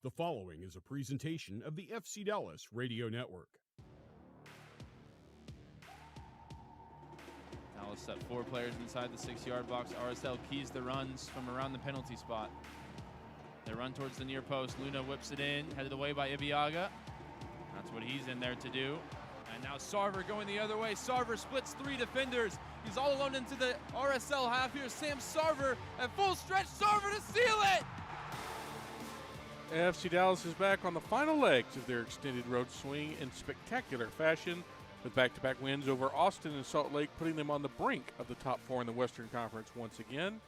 The following is a presentation of the FC Dallas Radio Network. Dallas set 4 players inside the 6-yard box. RSL keys the runs from around the penalty spot. They run towards the near post. Luna whips it in, headed away by Ibiaga. That's what he's in there to do. And now Sarver going the other way. Sarver splits 3 defenders. He's all alone into the RSL half. Here's Sam Sarver at full stretch. Sarver to seal it! FC Dallas is back on the final legs of their extended road swing in spectacular fashion, with back-to-back wins over Austin and Salt Lake, putting them on the brink of the top 4 in the Western Conference once again.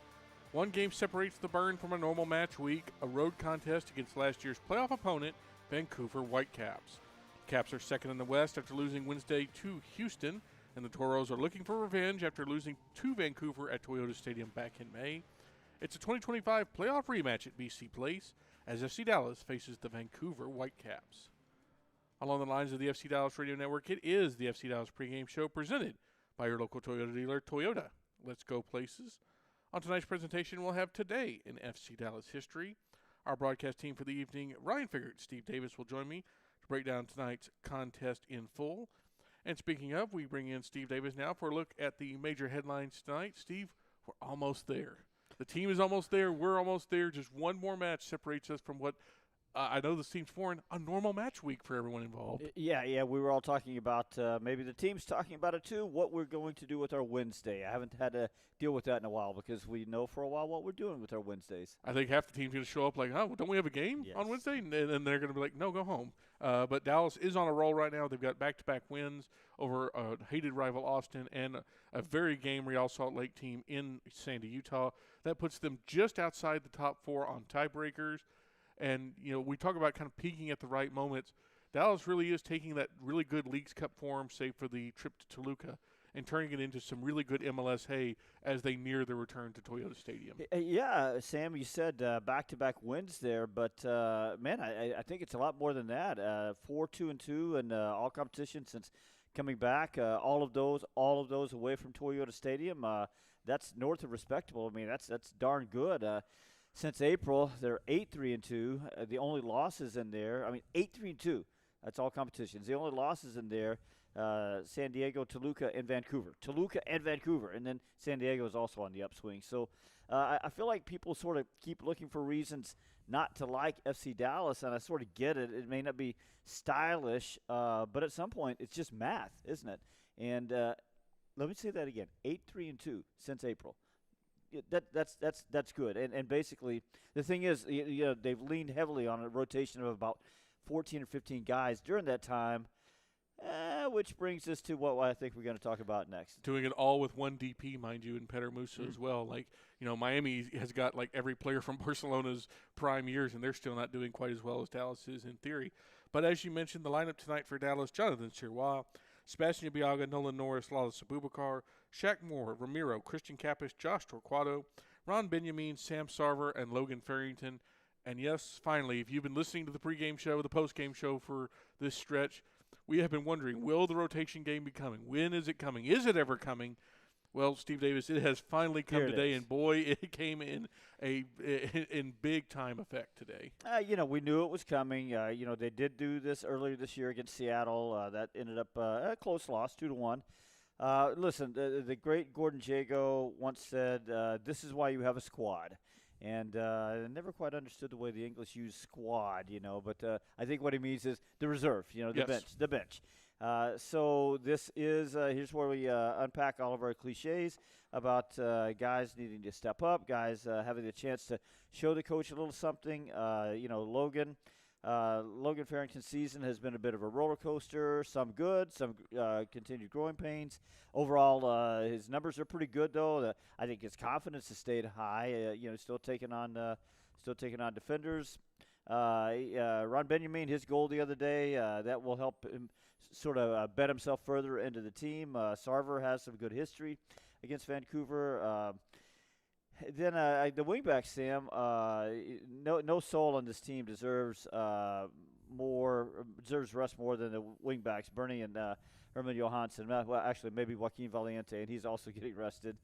One game separates the Burn from a normal match week, a road contest against last year's playoff opponent, Vancouver Whitecaps. The Caps are second in the West after losing Wednesday to Houston, and the Toros are looking for revenge after losing to Vancouver at Toyota Stadium back in May. It's a 2025 playoff rematch at BC Place as FC Dallas faces the Vancouver Whitecaps. Along the lines of the FC Dallas Radio Network, it is the FC Dallas pregame show presented by your local Toyota dealer, Toyota. Let's go places. On tonight's presentation, we'll have Today in FC Dallas history. Our broadcast team for the evening, Ryan Figert and Steve Davis, will join me to break down tonight's contest in full. And speaking of, we bring in Steve Davis now for a look at the major headlines tonight. Steve, we're almost there. The team is almost there. We're almost there. Just one more match separates us from what I know this team's foreign, a normal match week for everyone involved. Yeah. We were all talking about, maybe the team's talking about it too, what we're going to do with our Wednesday. I haven't had to deal with that in a while because we know for a while what we're doing with our Wednesdays. I think half the team's going to show up like, oh, don't we have a game on Wednesday? And they're going to be like, no, go home. But Dallas is on a roll right now. They've got back-to-back wins over a hated rival Austin and a very game Real Salt Lake team in Sandy, Utah. That puts them just outside the top 4 on tiebreakers. And, you know, we talk about kind of peaking at the right moments. Dallas really is taking that really good Leagues Cup form, save for the trip to Toluca, and turning it into some really good MLS hay as they near the return to Toyota Stadium. Yeah, Sam, you said back-to-back wins there, but, man, I think it's a lot more than that. 4-2-2 in all competitions since coming back, all of those away from Toyota Stadium. That's north of respectable. I mean, that's darn good. Since April, they're 8-3-2. The only losses in there, 8-3-2. That's all competitions. The only losses in there, San Diego, Toluca, and Vancouver. And then San Diego is also on the upswing. So I feel like people sort of keep looking for reasons not to like FC Dallas, and I sort of get it. It may not be stylish, but at some point it's just math, isn't it? And let me say that again, 8-3-2 since April. That's good. And basically, the thing is, they've leaned heavily on a rotation of about 14 or 15 guys during that time, which brings us to what I think we're going to talk about next. Doing it all with one DP, mind you, and Peter Musa as well. Like, Miami has got like every player from Barcelona's prime years, and they're still not doing quite as well as Dallas is in theory. But as you mentioned, the lineup tonight for Dallas: Jonathan Sirois, Sebastian Ibiaga, Nolan Norris, Lalas Abubakar, Shaq Moore, Ramiro, Christian Capis, Josh Torquato, Ron Benjamin, Sam Sarver, and Logan Farrington. And yes, finally, if you've been listening to the pregame show, the postgame show for this stretch, we have been wondering, will the rotation game be coming? When is it coming? Is it ever coming? Well, Steve Davis, it has finally come today, and boy, it came in in big time effect today. We knew it was coming. They did do this earlier this year against Seattle. That ended up a close loss, 2-1. Listen, the great Gordon Jago once said, "This is why you have a squad." And I never quite understood the way the English use squad, but I think what he means is the reserve, the bench. So this is here's where we unpack all of our cliches about guys needing to step up, guys having the chance to show the coach a little something. Logan Farrington's season has been a bit of a roller coaster, some good, some continued growing pains. Overall, his numbers are pretty good, though. I think his confidence has stayed high. Still taking on defenders. Ron Benjamin, his goal the other day, that will help him sort of bet himself further into the team. Sarver has some good history against Vancouver. Then the wingback, Sam, no soul on this team deserves rest more than the wingbacks, Bernie and Herman Johansson. Well, actually, maybe Joaquin Valiente, and he's also getting rested.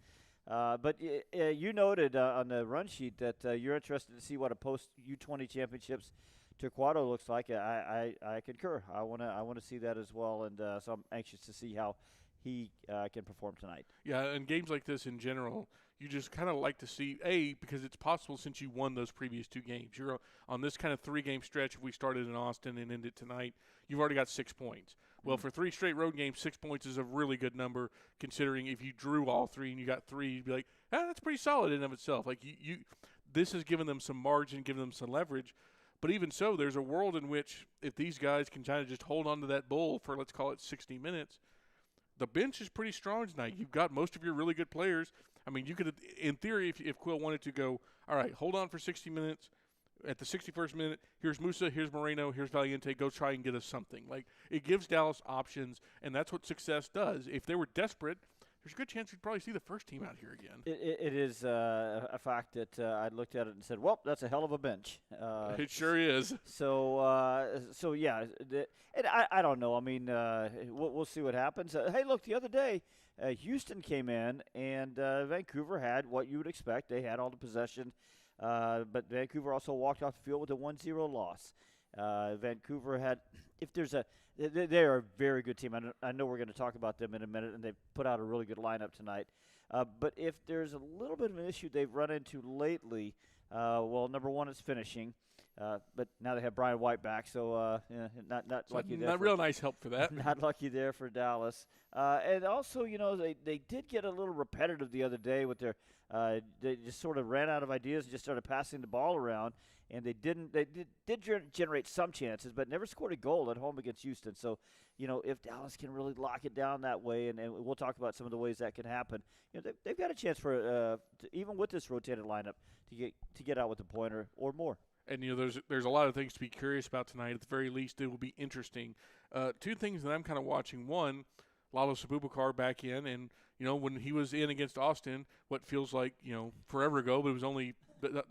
But you noted on the run sheet that you're interested to see what a post-U20 championships Torquato looks like. I concur. I wanna see that as well, and so I'm anxious to see how he can perform tonight. Yeah, and games like this in general, you just kind of like to see, because it's possible since you won those previous 2 games. You're on this kind of 3-game stretch. If we started in Austin and ended tonight, you've already got 6 points. Well, for 3 straight road games, 6 points is a really good number, considering if you drew all 3 and you got 3, you'd be like, that's pretty solid in and of itself. Like, this has given them some margin, given them some leverage. But even so, there's a world in which if these guys can kind of just hold on to that bull for, let's call it 60 minutes, the bench is pretty strong tonight. You've got most of your really good players. I mean, you could, in theory, if Quill wanted to go, all right, hold on for 60 minutes. At the 61st minute, here's Musa, here's Moreno, here's Valiente. Go try and get us something. Like, it gives Dallas options, and that's what success does. If they were desperate, there's a good chance we'd probably see the first team out here again. It is a fact that I looked at it and said, well, that's a hell of a bench. It sure is. So yeah, and I don't know. I mean, we'll see what happens. Hey, look, the other day, Houston came in, and Vancouver had what you would expect. They had all the possession, but Vancouver also walked off the field with a 1-0 loss. Vancouver had, they are a very good team. I know we're going to talk about them in a minute, and they've put out a really good lineup tonight. But if there's a little bit of an issue they've run into lately, well, number one is finishing. But now they have Brian White back, so not lucky there. Not real nice help for that. Not lucky there for Dallas. And also, they did get a little repetitive the other day with their they just sort of ran out of ideas and just started passing the ball around. And they did generate some chances, but never scored a goal at home against Houston. So, if Dallas can really lock it down that way, and we'll talk about some of the ways that can happen, they've got a chance for even with this rotated lineup to get out with a point or more. And there's a lot of things to be curious about tonight. At the very least, it will be interesting. 2 things that I'm kind of watching. One, Lalo Sabubakar back in, and when he was in against Austin, what feels like forever ago, but it was only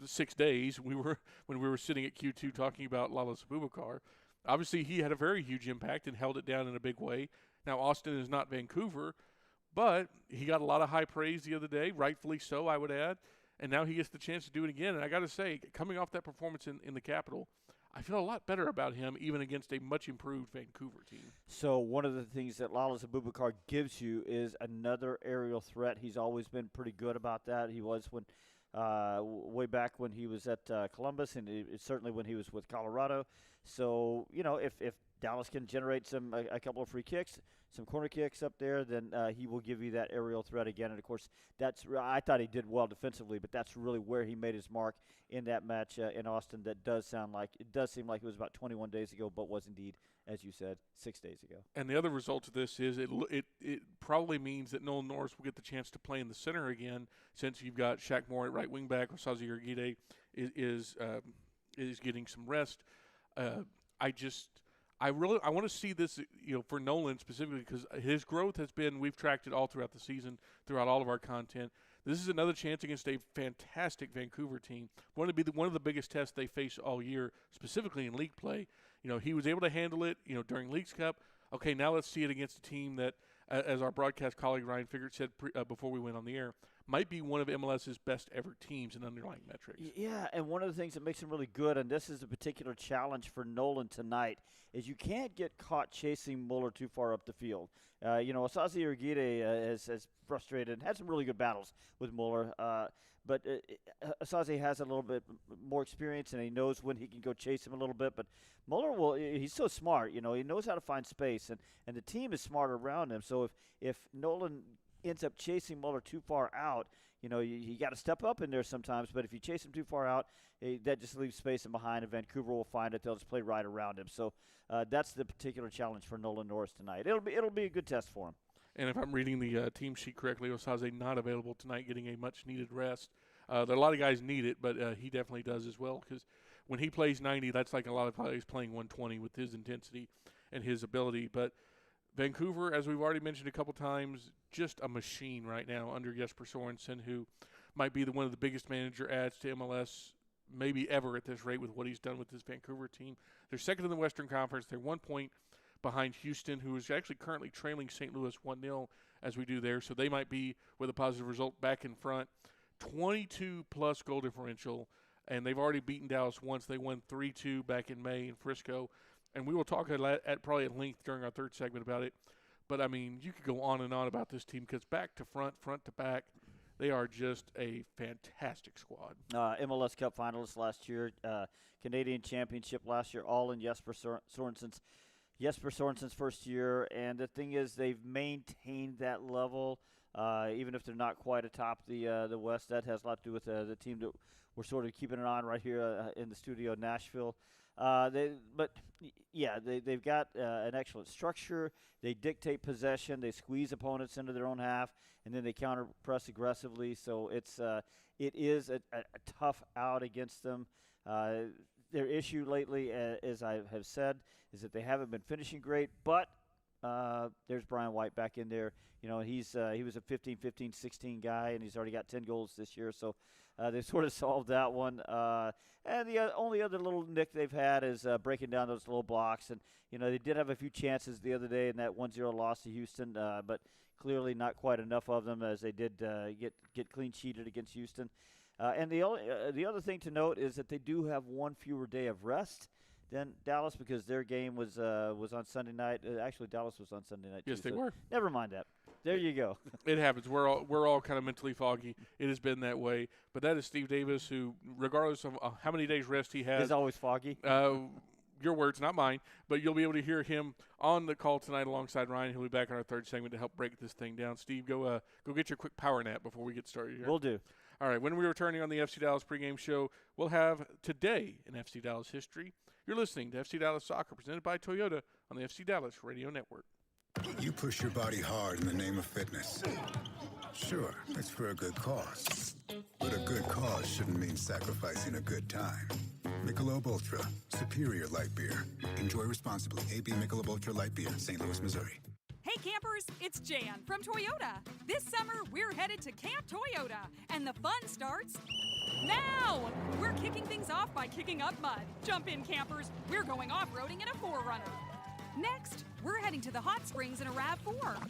6 days. When we were sitting at Q2 talking about Lalo Sabubakar. Obviously, he had a very huge impact and held it down in a big way. Now, Austin is not Vancouver, but he got a lot of high praise the other day, rightfully so, I would add. And now he gets the chance to do it again. And I got to say, coming off that performance in the Capitol, I feel a lot better about him, even against a much improved Vancouver team. So one of the things that Lalo Abubakar gives you is another aerial threat. He's always been pretty good about that. He was way back when he was at Columbus, and certainly when he was with Colorado. So if Dallas can generate a couple of free kicks, some corner kicks up there, then he will give you that aerial threat again. And of course, I thought he did well defensively, but that's really where he made his mark in that match in Austin. It does seem like it was about 21 days ago, but was indeed, as you said, 6 days ago. And the other result of this is it probably means that Nolan Norris will get the chance to play in the center again, since you've got Shaq Moore at right wing back. Osaze Urguide is getting some rest. I want to see this, for Nolan specifically, because his growth has been, we've tracked it all throughout the season, throughout all of our content. This is another chance against a fantastic Vancouver team. One of the biggest tests they face all year, specifically in league play. He was able to handle it, during Leagues Cup. Okay, now let's see it against a team that, as our broadcast colleague Ryan Figert said before we went on the air, might be one of MLS's best ever teams in underlying metrics. Yeah, and one of the things that makes him really good, and this is a particular challenge for Nolan tonight, is you can't get caught chasing Muller too far up the field. Osaze Urguide has frustrated, had some really good battles with Muller, but Osaze has a little bit more experience, and he knows when he can go chase him a little bit. But Muller he's so smart, he knows how to find space, and the team is smart around him. So if Nolan ends up chasing Muller too far out, you got to step up in there sometimes, but if you chase him too far out, that just leaves space in behind, and Vancouver will find it. They'll just play right around him. So that's the particular challenge for Nolan Norris tonight. It'll be a good test for him. And if I'm reading the team sheet correctly, Osaze not available tonight, getting a much-needed rest. There are a lot of guys need it, but he definitely does as well, because when he plays 90, that's like a lot of guys playing 120 with his intensity and his ability. But Vancouver, as we've already mentioned a couple times, just a machine right now under Jesper Sorensen, who might be one of the biggest manager adds to MLS maybe ever at this rate with what he's done with this Vancouver team. They're second in the Western Conference. They're 1 point behind Houston, who is actually currently trailing St. Louis 1-0 as we do there. So they might be, with a positive result, back in front. 22-plus goal differential. and they've already beaten Dallas once. They won 3-2 back in May in Frisco, and we will talk at probably at length during our third segment about it. But, I mean, you could go on and on about this team because back to front, front to back, they are just a fantastic squad. MLS Cup finalists last year, Canadian Championship last year, all in Jesper Sorensen's first year. And the thing is, they've maintained that level, even if they're not quite atop the West. That has a lot to do with the team that we're sort of keeping an eye on right here in the studio in Nashville. They've got an excellent structure. They dictate possession. They squeeze opponents into their own half, and then they counter press aggressively. So it is a tough out against them. Their issue lately, as I have said, is that they haven't been finishing great. But there's Brian White back in there. You know, he was a 15-15-16 guy, and he's already got 10 goals this year. So they've sort of solved that one. And the only other little nick they've had is breaking down those low blocks. And, you know, they did have a few chances the other day in that 1-0 loss to Houston, but clearly not quite enough of them as they did get clean sheeted against Houston. And the other thing to note is that they do have one fewer day of rest than Dallas because their game was on Sunday night. Actually, Dallas was on Sunday night. Yes, too, they so were. Never mind that. There you go. It happens. We're all kind of mentally foggy. It has been that way. But that is Steve Davis, who, regardless of how many days rest he has, is always foggy. Your words, not mine. But you'll be able to hear him on the call tonight alongside Ryan. He'll be back on our third segment to help break this thing down. Steve, go get your quick power nap before we get started here. Will do. All right. When we're returning on the FC Dallas pregame show, we'll have today in FC Dallas history. You're listening to FC Dallas Soccer, presented by Toyota on the FC Dallas Radio Network. You push your body hard in the name of fitness. Sure, it's for a good cause. But a good cause shouldn't mean sacrificing a good time. Michelob Ultra, superior light beer. Enjoy responsibly. AB Michelob Ultra Light Beer, St. Louis, Missouri. Hey campers, it's Jan from Toyota. This summer, we're headed to Camp Toyota, and the fun starts now! We're kicking things off by kicking up mud. Jump in, campers. We're going off-roading in a 4Runner. Next, we're heading to the hot springs in a RAV4.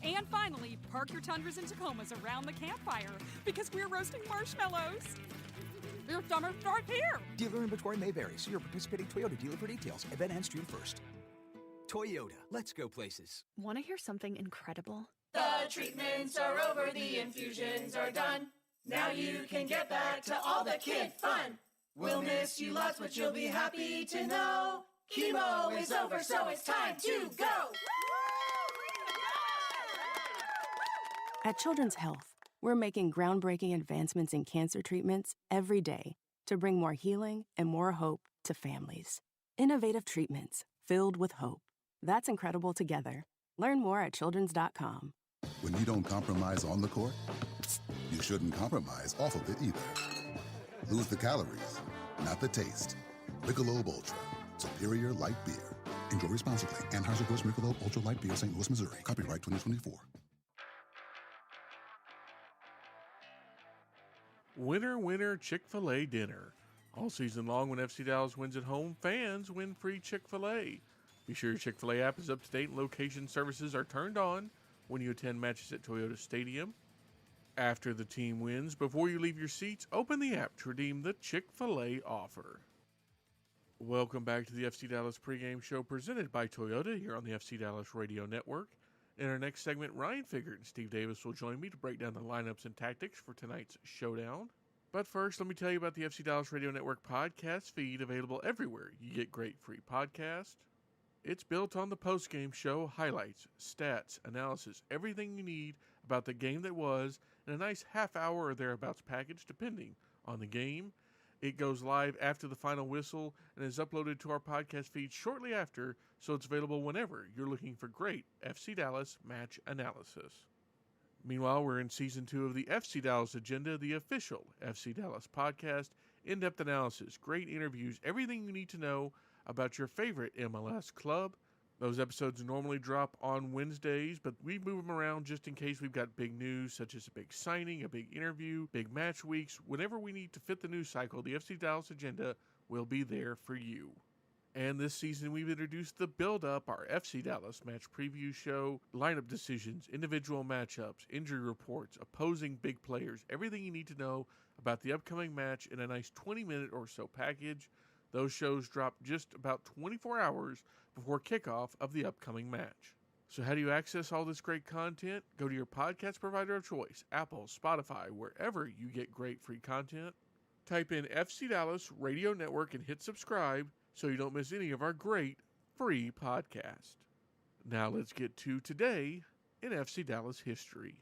And finally, park your Tundras and Tacomas around the campfire because we're roasting marshmallows. Your summer starts here. Dealer inventory may vary. See your participating Toyota dealer for details. Event ends June 1st. Toyota, let's go places. Want to hear something incredible? The treatments are over, the infusions are done. Now you can get back to all the kid fun. We'll miss you lots, but you'll be happy to know chemo is over, so it's time to go. At Children's Health, we're making groundbreaking advancements in cancer treatments every day to bring more healing and more hope to families. Innovative treatments filled with hope. That's incredible together. Learn more at childrens.com. When you don't compromise on the court, you shouldn't compromise off of it either. Lose the calories, not the taste. Michelob Ultra, superior light beer. Enjoy responsibly. Anheuser-Busch Michelob Ultra Light Beer, St. Louis, Missouri. Copyright 2024. Winner, winner, Chick-fil-A dinner. All season long, when FC Dallas wins at home, fans win free Chick-fil-A. Be sure your Chick-fil-A app is up to date and location services are turned on when you attend matches at Toyota Stadium. After the team wins, before you leave your seats, open the app to redeem the Chick-fil-A offer. Welcome back to the FC Dallas pregame show presented by Toyota here on the FC Dallas Radio Network. In our next segment, Ryan Figert and Steve Davis will join me to break down the lineups and tactics for tonight's showdown. But first, let me tell you about the FC Dallas Radio Network podcast feed available everywhere you get great free podcasts. It's built on the postgame show, highlights, stats, analysis, everything you need about the game that was, and a nice half hour or thereabouts package depending on the game. It goes live after the final whistle and is uploaded to our podcast feed shortly after, so it's available whenever you're looking for great FC Dallas match analysis. Meanwhile, we're in Season 2 of the FC Dallas Agenda, the official FC Dallas podcast, in-depth analysis, great interviews, everything you need to know about your favorite MLS club. Those episodes normally drop on Wednesdays, but we move them around just in case we've got big news, such as a big signing, a big interview, big match weeks. Whenever we need to fit the news cycle, the FC Dallas Agenda will be there for you. And this season we've introduced the Build-Up, our FC Dallas match preview show, lineup decisions, individual matchups, injury reports, opposing big players, everything you need to know about the upcoming match in a nice 20-minute or so package. Those shows drop just about 24 hours before kickoff of the upcoming match. So how do you access all this great content? Go to your podcast provider of choice, Apple, Spotify, wherever you get great free content. Type in FC Dallas Radio Network and hit subscribe so you don't miss any of our great free podcasts. Now let's get to today in FC Dallas history.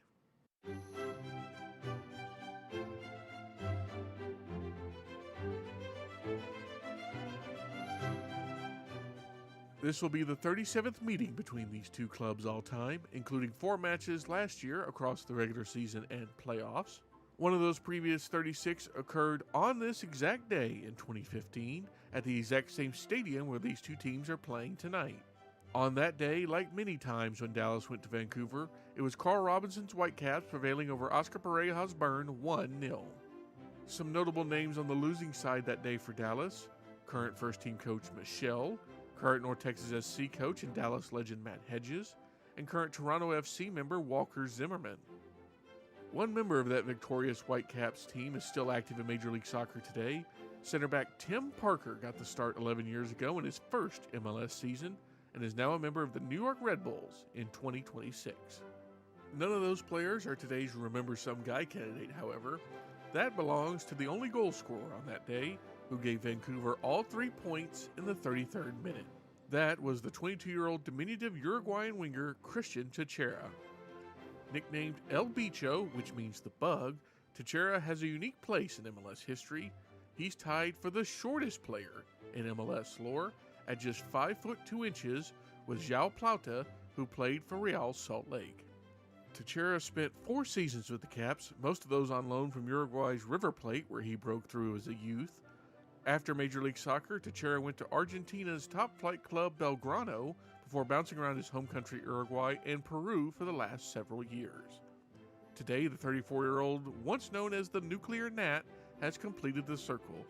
This will be the 37th meeting between these two clubs all time, including 4 matches last year across the regular season and playoffs. One of those previous 36 occurred on this exact day in 2015 at the exact same stadium where these two teams are playing tonight. On that day, like many times when Dallas went to Vancouver, it was Carl Robinson's Whitecaps prevailing over Oscar Pareja's Burn 1-0. Some notable names on the losing side that day for Dallas: current first-team coach Michelle, current North Texas SC coach and Dallas legend Matt Hedges, and current Toronto FC member Walker Zimmerman. One member of that victorious Whitecaps team is still active in Major League Soccer today. Center back Tim Parker got the start 11 years ago in his first MLS season and is now a member of the New York Red Bulls in 2026. None of those players are today's Remember Some Guy candidate, however. That belongs to the only goal scorer on that day, who gave Vancouver all 3 points in the 33rd minute. That was the 22-year-old diminutive Uruguayan winger Christian Techera. Nicknamed El Bicho, which means the bug, Techera has a unique place in MLS history. He's tied for the shortest player in MLS lore at just 5 foot 2 inches with João Plauta, who played for Real Salt Lake. Techera spent 4 seasons with the Caps, most of those on loan from Uruguay's River Plate, where he broke through as a youth. After Major League Soccer, Techera went to Argentina's top-flight club Belgrano before bouncing around his home country Uruguay and Peru for the last several years. Today, the 34-year-old, once known as the Nuclear Gnat, has completed the circle.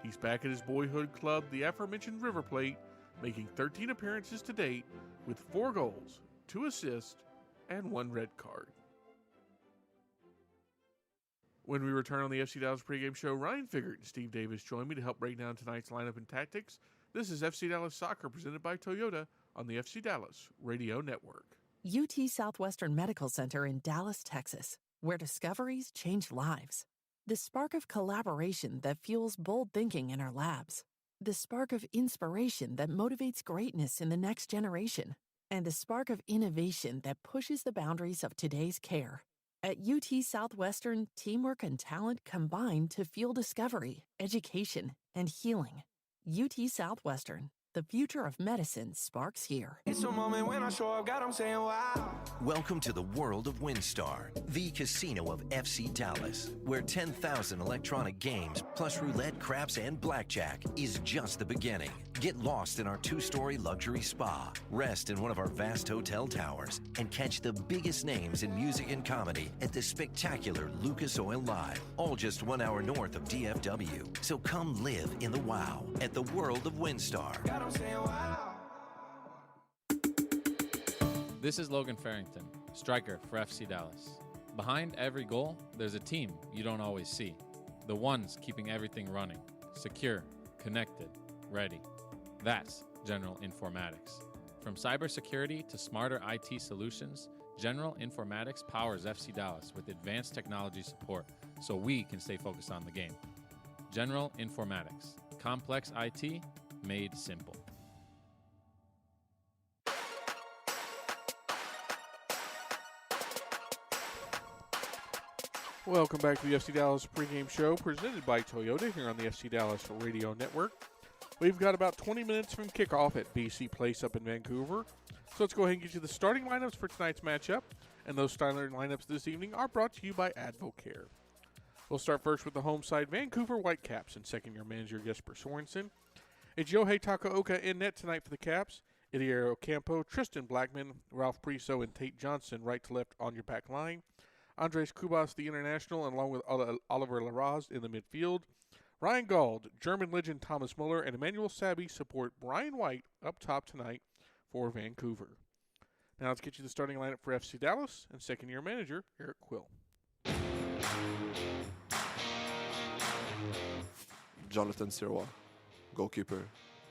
He's back at his boyhood club, the aforementioned River Plate, making 13 appearances to date with 4 goals, 2 assists, and 1 red card. When we return on the FC Dallas pregame show, Ryan Figert and Steve Davis join me to help break down tonight's lineup and tactics. This is FC Dallas Soccer presented by Toyota on the FC Dallas Radio Network. UT Southwestern Medical Center in Dallas, Texas, where discoveries change lives. The spark of collaboration that fuels bold thinking in our labs. The spark of inspiration that motivates greatness in the next generation. And the spark of innovation that pushes the boundaries of today's care. At UT Southwestern, teamwork and talent combine to fuel discovery, education, and healing. UT Southwestern, the future of medicine sparks here. It's a moment when I show up, God, I'm saying wow. Welcome to the world of WinStar, the casino of FC Dallas, where 10,000 electronic games, plus roulette, craps, and blackjack is just the beginning. Get lost in our 2-story luxury spa, rest in one of our vast hotel towers, and catch the biggest names in music and comedy at the spectacular Lucas Oil Live, all just 1 hour north of DFW. So come live in the wow at the world of WinStar. God, I'm saying wow. This is Logan Farrington, striker for FC Dallas. Behind every goal, there's a team you don't always see. The ones keeping everything running, secure, connected, ready. That's General Informatics. From cybersecurity to smarter IT solutions, General Informatics powers FC Dallas with advanced technology support so we can stay focused on the game. General Informatics. Complex IT made simple. Welcome back to the FC Dallas pregame show presented by Toyota here on the FC Dallas Radio Network. We've got about 20 minutes from kickoff at BC Place up in Vancouver. So let's go ahead and get you the starting lineups for tonight's matchup. And those starting lineups this evening are brought to you by AdvoCare. We'll start first with the home side, Vancouver Whitecaps, and second-year manager Jesper Sorensen. It's Yohei Takaoka in net tonight for the Caps. Idier Ocampo, Tristan Blackman, Ralph Priso, and Tate Johnson right to left on your back line. Andres Cubas, the international, and along with Oliver Larraz in the midfield. Ryan Gauld, German legend Thomas Muller, and Emmanuel Sabby support Brian White up top tonight for Vancouver. Now let's get you the starting lineup for FC Dallas and second-year manager Eric Quill. Jonathan Sirois, goalkeeper,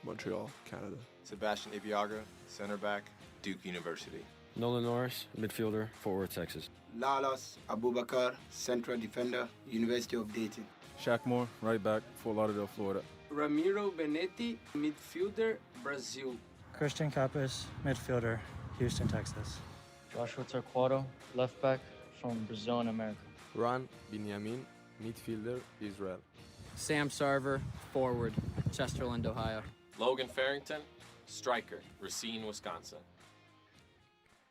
Montreal, Canada. Sebastian Ibiaga, center back, Duke University. Nolan Norris, midfielder, Fort Worth, Texas. Lalas Abubakar, central defender, University of Dayton. Shaq Moore, right back, Fort Lauderdale, Florida. Ramiro Benetti, midfielder, Brazil. Christian Capes, midfielder, Houston, Texas. Joshua Torquato, left back from Brazil and America. Ron Binyamin, midfielder, Israel. Sam Sarver, forward, Chesterland, Ohio. Logan Farrington, striker, Racine, Wisconsin.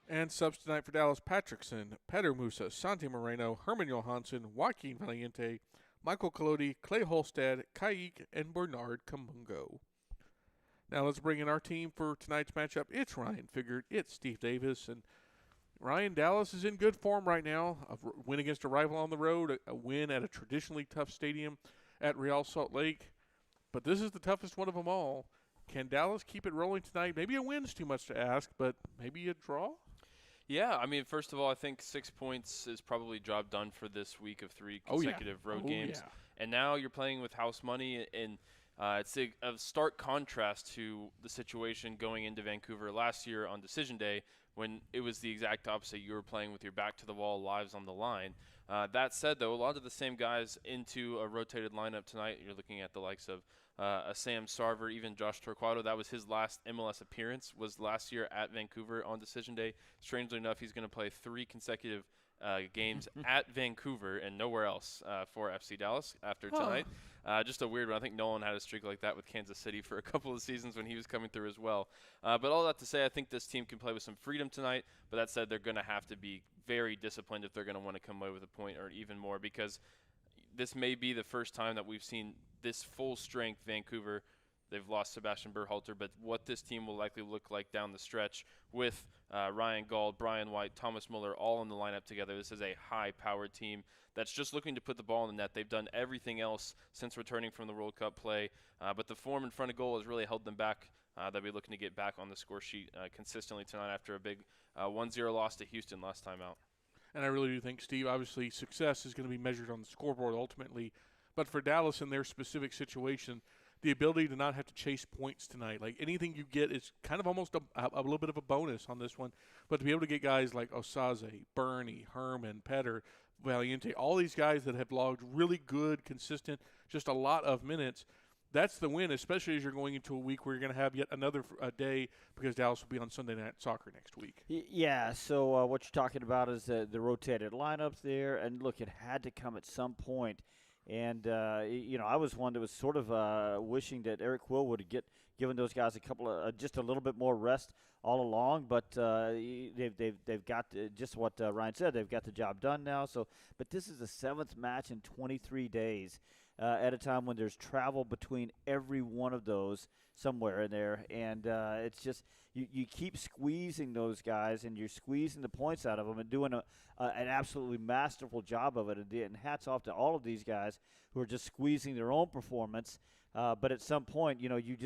And subs tonight for Dallas: Patrickson, Petter Musa, Santi Moreno, Herman Johansson, Joaquin Valiente, Michael Colodi, Clay Holstad, Kaik, and Bernard Kamungo. Now let's bring in our team for tonight's matchup. It's Ryan Figert, it's Steve Davis, and Ryan, Dallas is in good form right now. A win against a rival on the road, a win at a traditionally tough stadium at Real Salt Lake. But this is the toughest one of them all. Can Dallas keep it rolling tonight? Maybe a win's too much to ask, but maybe a draw? Yeah, I mean, first of all, I think 6 points is probably job done for this week of 3 consecutive road games. Yeah. And now you're playing with house money, and it's a stark contrast to the situation going into Vancouver last year on Decision Day when it was the exact opposite. You were playing with your back to the wall, lives on the line. That said, though, a lot of the same guys into a rotated lineup tonight. You're looking at the likes of a Sam Sarver, even Josh Torquato. That was his last MLS appearance, was last year at Vancouver on Decision Day. Strangely enough, he's going to play 3 consecutive games at Vancouver and nowhere else for FC Dallas after tonight. Just a weird one. I think Nolan had a streak like that with Kansas City for a couple of seasons when he was coming through as well. But all that to say, I think this team can play with some freedom tonight. But that said, they're going to have to be very disciplined if they're going to want to come away with a point or even more, because this may be the first time that we've seen this full-strength Vancouver. They've lost Sebastian Berhalter, but what this team will likely look like down the stretch with Ryan Gauld, Brian White, Thomas Muller all in the lineup together. This is a high-powered team that's just looking to put the ball in the net. They've done everything else since returning from the World Cup play, but the form in front of goal has really held them back. They'll be looking to get back on the score sheet consistently tonight after a big 1-0 loss to Houston last time out. And I really do think, Steve, obviously success is going to be measured on the scoreboard ultimately. But for Dallas in their specific situation, the ability to not have to chase points tonight, like anything you get is kind of almost a little bit of a bonus on this one. But to be able to get guys like Osaze, Bernie, Herman, Petter, Valiente, all these guys that have logged really good, consistent, just a lot of minutes, that's the win, especially as you're going into a week where you're going to have yet another day because Dallas will be on Sunday Night Soccer next week. Yeah, so what you're talking about is the rotated lineups there. And, look, it had to come at some point. And, I was one that was sort of wishing that Eric Quill would have given those guys a couple of just a little bit more rest all along. But they've got just what Ryan said. They've got the job done now. But this is the 7th match in 23 days. At a time when there's travel between every one of those somewhere in there. And it's just you keep squeezing those guys, and you're squeezing the points out of them and doing an absolutely masterful job of it. And hats off to all of these guys who are just squeezing their own performance. But at some point, you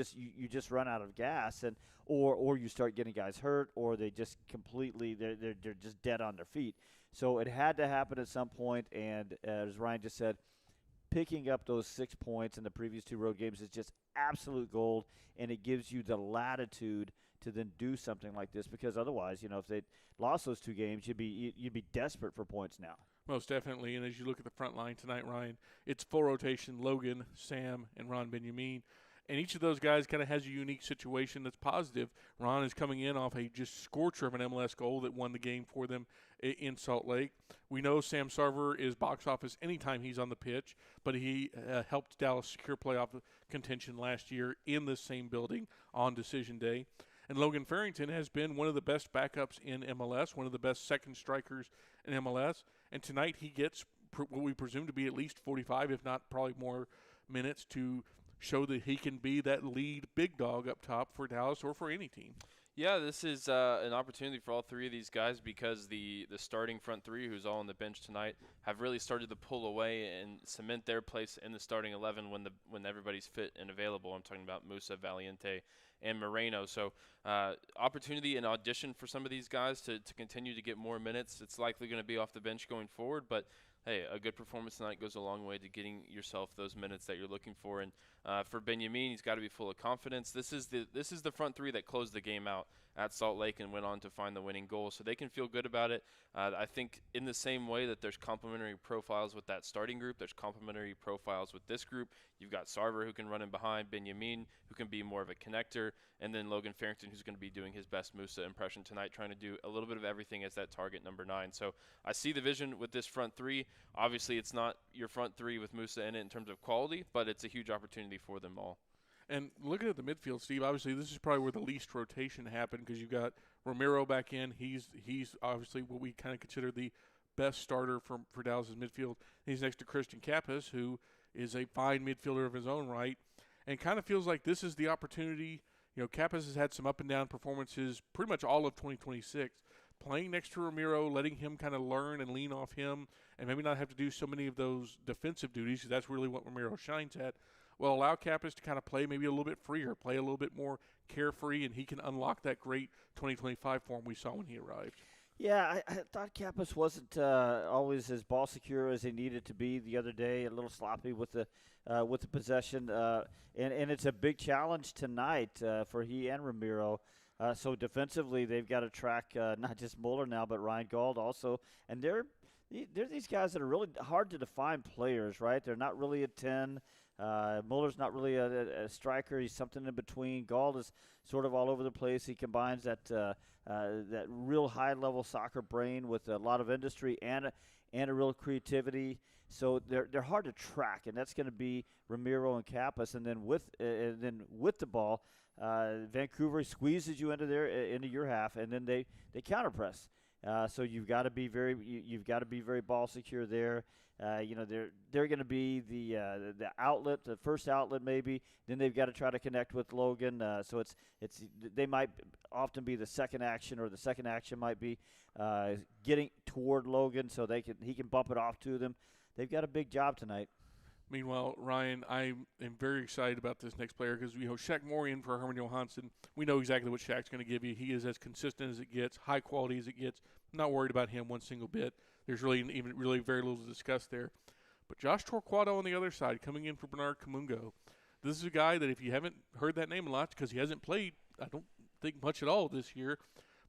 just run out of gas, and or you start getting guys hurt, or they just completely they're just dead on their feet. So it had to happen at some point, and as Ryan just said, picking up those 6 points in the previous 2 road games is just absolute gold, and it gives you the latitude to then do something like this, because otherwise, if they lost those 2 games, you'd be desperate for points now. Most definitely, and as you look at the front line tonight, Ryan, it's full rotation: Logan, Sam, and Ron Benjamin. And each of those guys kind of has a unique situation that's positive. Ron is coming in off a just scorcher of an MLS goal that won the game for them in Salt Lake. We know Sam Sarver is box office anytime he's on the pitch, but he helped Dallas secure playoff contention last year in the same building on Decision Day. And Logan Farrington has been one of the best backups in MLS, one of the best second strikers in MLS. And tonight he gets what we presume to be at least 45, if not probably more, minutes to show that he can be that lead big dog up top for Dallas or for any team. Yeah, this is an opportunity for all three of these guys because the starting front three, who's all on the bench tonight, have really started to pull away and cement their place in the starting 11 when everybody's fit and available. I'm talking about Musa, Valiente, and Moreno. So opportunity and audition for some of these guys to continue to get more minutes. It's likely going to be off the bench going forward, but hey, a good performance tonight goes a long way to getting yourself those minutes that you're looking for. And for Benjamin, he's got to be full of confidence. This is the front three that closed the game out at Salt Lake and went on to find the winning goal, so they can feel good about it. I think in the same way that there's complementary profiles with that starting group, there's complementary profiles with this group. You've got Sarver, who can run in behind, Benjamin, who can be more of a connector, and then Logan Farrington, who's going to be doing his best Musa impression tonight, trying to do a little bit of everything as that target number 9. So I see the vision with this front three. Obviously, it's not your front three with Musa in it in terms of quality, but it's a huge opportunity for them all. And looking at the midfield, Steve, obviously this is probably where the least rotation happened because you've got Romero back in. He's obviously what we kind of consider the best starter for Dallas's midfield. He's next to Christian Kappas, who is a fine midfielder of his own right, and kind of feels like this is the opportunity. You know, Kappas has had some up and down performances pretty much all of 2026. Playing next to Romero, letting him kind of learn and lean off him, and maybe not have to do so many of those defensive duties, because that's really what Romero shines at, will allow Kappas to kind of play maybe a little bit freer, play a little bit more carefree, and he can unlock that great 2025 form we saw when he arrived. Yeah, I thought Kappas wasn't always as ball secure as he needed to be the other day. A little sloppy with the possession, and it's a big challenge tonight for he and Ramiro. So defensively, they've got to track not just Muller now, but Ryan Gauld also. And they're these guys that are really hard to define players, right? They're not really a 10. Muller's not really a striker. He's something in between. Gauld is sort of all over the place. He combines that real high-level soccer brain with a lot of industry and a real creativity. So they're hard to track, and that's going to be Ramiro and Kappas. And then with the ball, Vancouver squeezes you into your half, and then they counterpress. So you've got to be very ball secure there. They're going to be the outlet, the first outlet maybe. Then they've got to try to connect with Logan. So they might often be the second action, or the second action might be getting toward Logan so he can bump it off to them. They've got a big job tonight. Meanwhile, Ryan, I am very excited about this next player because, Shaq Morian for Herman Johansson, we know exactly what Shaq's going to give you. He is as consistent as it gets, high quality as it gets. I'm not worried about him one single bit. There's really very little to discuss there. But Josh Torquato on the other side, coming in for Bernard Kamungo. This is a guy that if you haven't heard that name a lot, because he hasn't played, I don't think, much at all this year.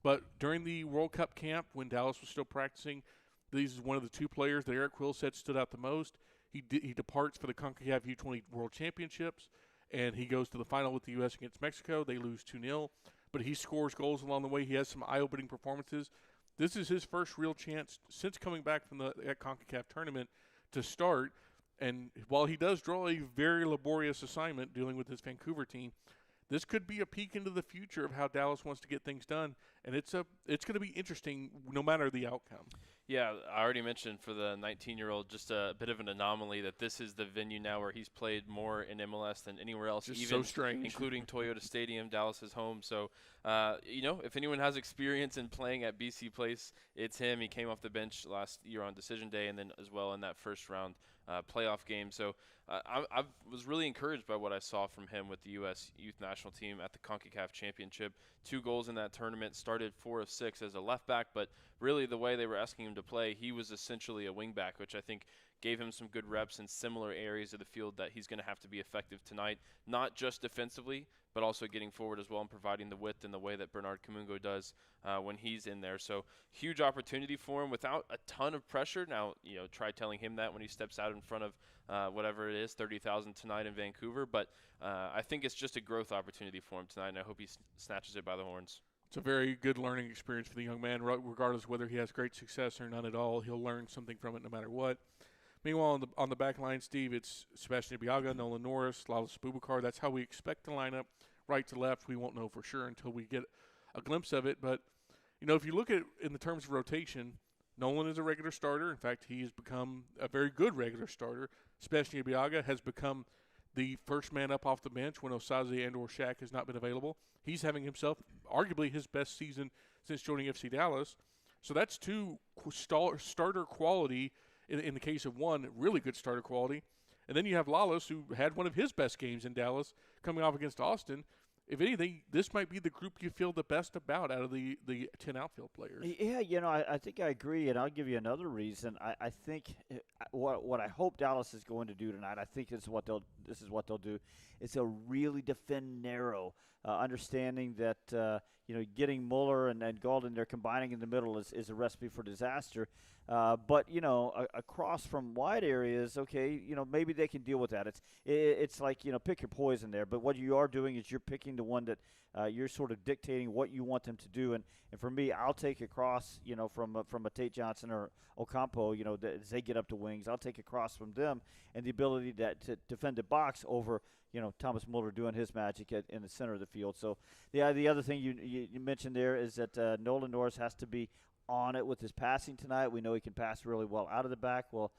But during the World Cup camp, when Dallas was still practicing, this is one of the two players that Eric Quill said stood out the most. He departs for the CONCACAF U20 World Championships, and he goes to the final with the U.S. against Mexico. They lose 2-0, but he scores goals along the way. He has some eye-opening performances. This is his first real chance since coming back from that CONCACAF tournament to start, and while he does draw a very laborious assignment dealing with this Vancouver team, this could be a peek into the future of how Dallas wants to get things done, and it's going to be interesting no matter the outcome. Yeah, I already mentioned for the 19-year-old, just a bit of an anomaly that this is the venue now where he's played more in MLS than anywhere else, just even so strange. Including Toyota Stadium, Dallas's home. So, if anyone has experience in playing at BC Place, it's him. He came off the bench last year on decision day, and then as well in that first round playoff game. So I was really encouraged by what I saw from him with the U.S. Youth National Team at the CONCACAF Championship. 2 goals in that tournament, started 4 of 6 as a left back, but really the way they were asking him to play, he was essentially a wing back, which I think gave him some good reps in similar areas of the field that he's going to have to be effective tonight, not just defensively, but also getting forward as well and providing the width in the way that Bernard Kamungo does when he's in there. So huge opportunity for him without a ton of pressure. Now, try telling him that when he steps out in front of whatever it is, 30,000 tonight in Vancouver. But I think it's just a growth opportunity for him tonight, and I hope he snatches it by the horns. It's a very good learning experience for the young man, regardless of whether he has great success or none at all. He'll learn something from it no matter what. Meanwhile, on the back line, Steve, it's Sebastian Ibiaga, Nolan Norris, Lalas Bubakar. That's how we expect to line up right to left. We won't know for sure until we get a glimpse of it. But, if you look at it in the terms of rotation, Nolan is a regular starter. In fact, he has become a very good regular starter. Sebastian Ibiaga has become the first man up off the bench when Osaze and or Shaq has not been available. He's having himself arguably his best season since joining FC Dallas. So that's two starter quality in the case of one, really good starter quality. And then you have Lalas, who had one of his best games in Dallas coming off against Austin. If anything, this might be the group you feel the best about out of the 10 outfield players. Yeah, I think I agree, and I'll give you another reason. I think what I hope Dallas is going to do tonight, I think this is what they'll do, is they'll really defend narrow, understanding that getting Muller and Gaulden, they're combining in the middle is a recipe for disaster. But across from wide areas, okay, maybe they can deal with that. It's like pick your poison there. But what you are doing is you're picking the one that you're sort of dictating what you want them to do. And for me, I'll take across, from a Tate Johnson or Ocampo, as they get up to wings, I'll take across from them and the ability to defend the box over Thomas Muller doing his magic in the center of the field. So the other thing you mentioned there is that Nolan Norris has to be on it with his passing tonight. We know he can pass really well out of the back. Well,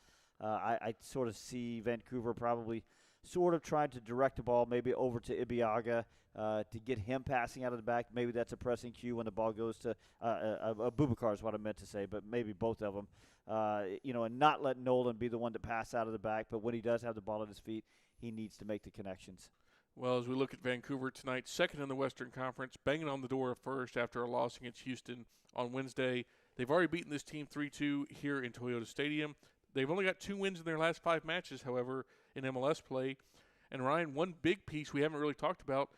I sort of see Vancouver probably sort of trying to direct the ball maybe over to Ibeagha to get him passing out of the back. Maybe that's a pressing cue when the ball goes to Abubakar is what I meant to say, but maybe both of them. And not let Nolan be the one to pass out of the back, but when he does have the ball at his feet, he needs to make the connections. Well, as we look at Vancouver tonight, second in the Western Conference, banging on the door of first after a loss against Houston on Wednesday. They've already beaten this team 3-2 here in Toyota Stadium. They've only got 2 wins in their last 5 matches, however, in MLS play. And, Ryan, one big piece we haven't really talked about,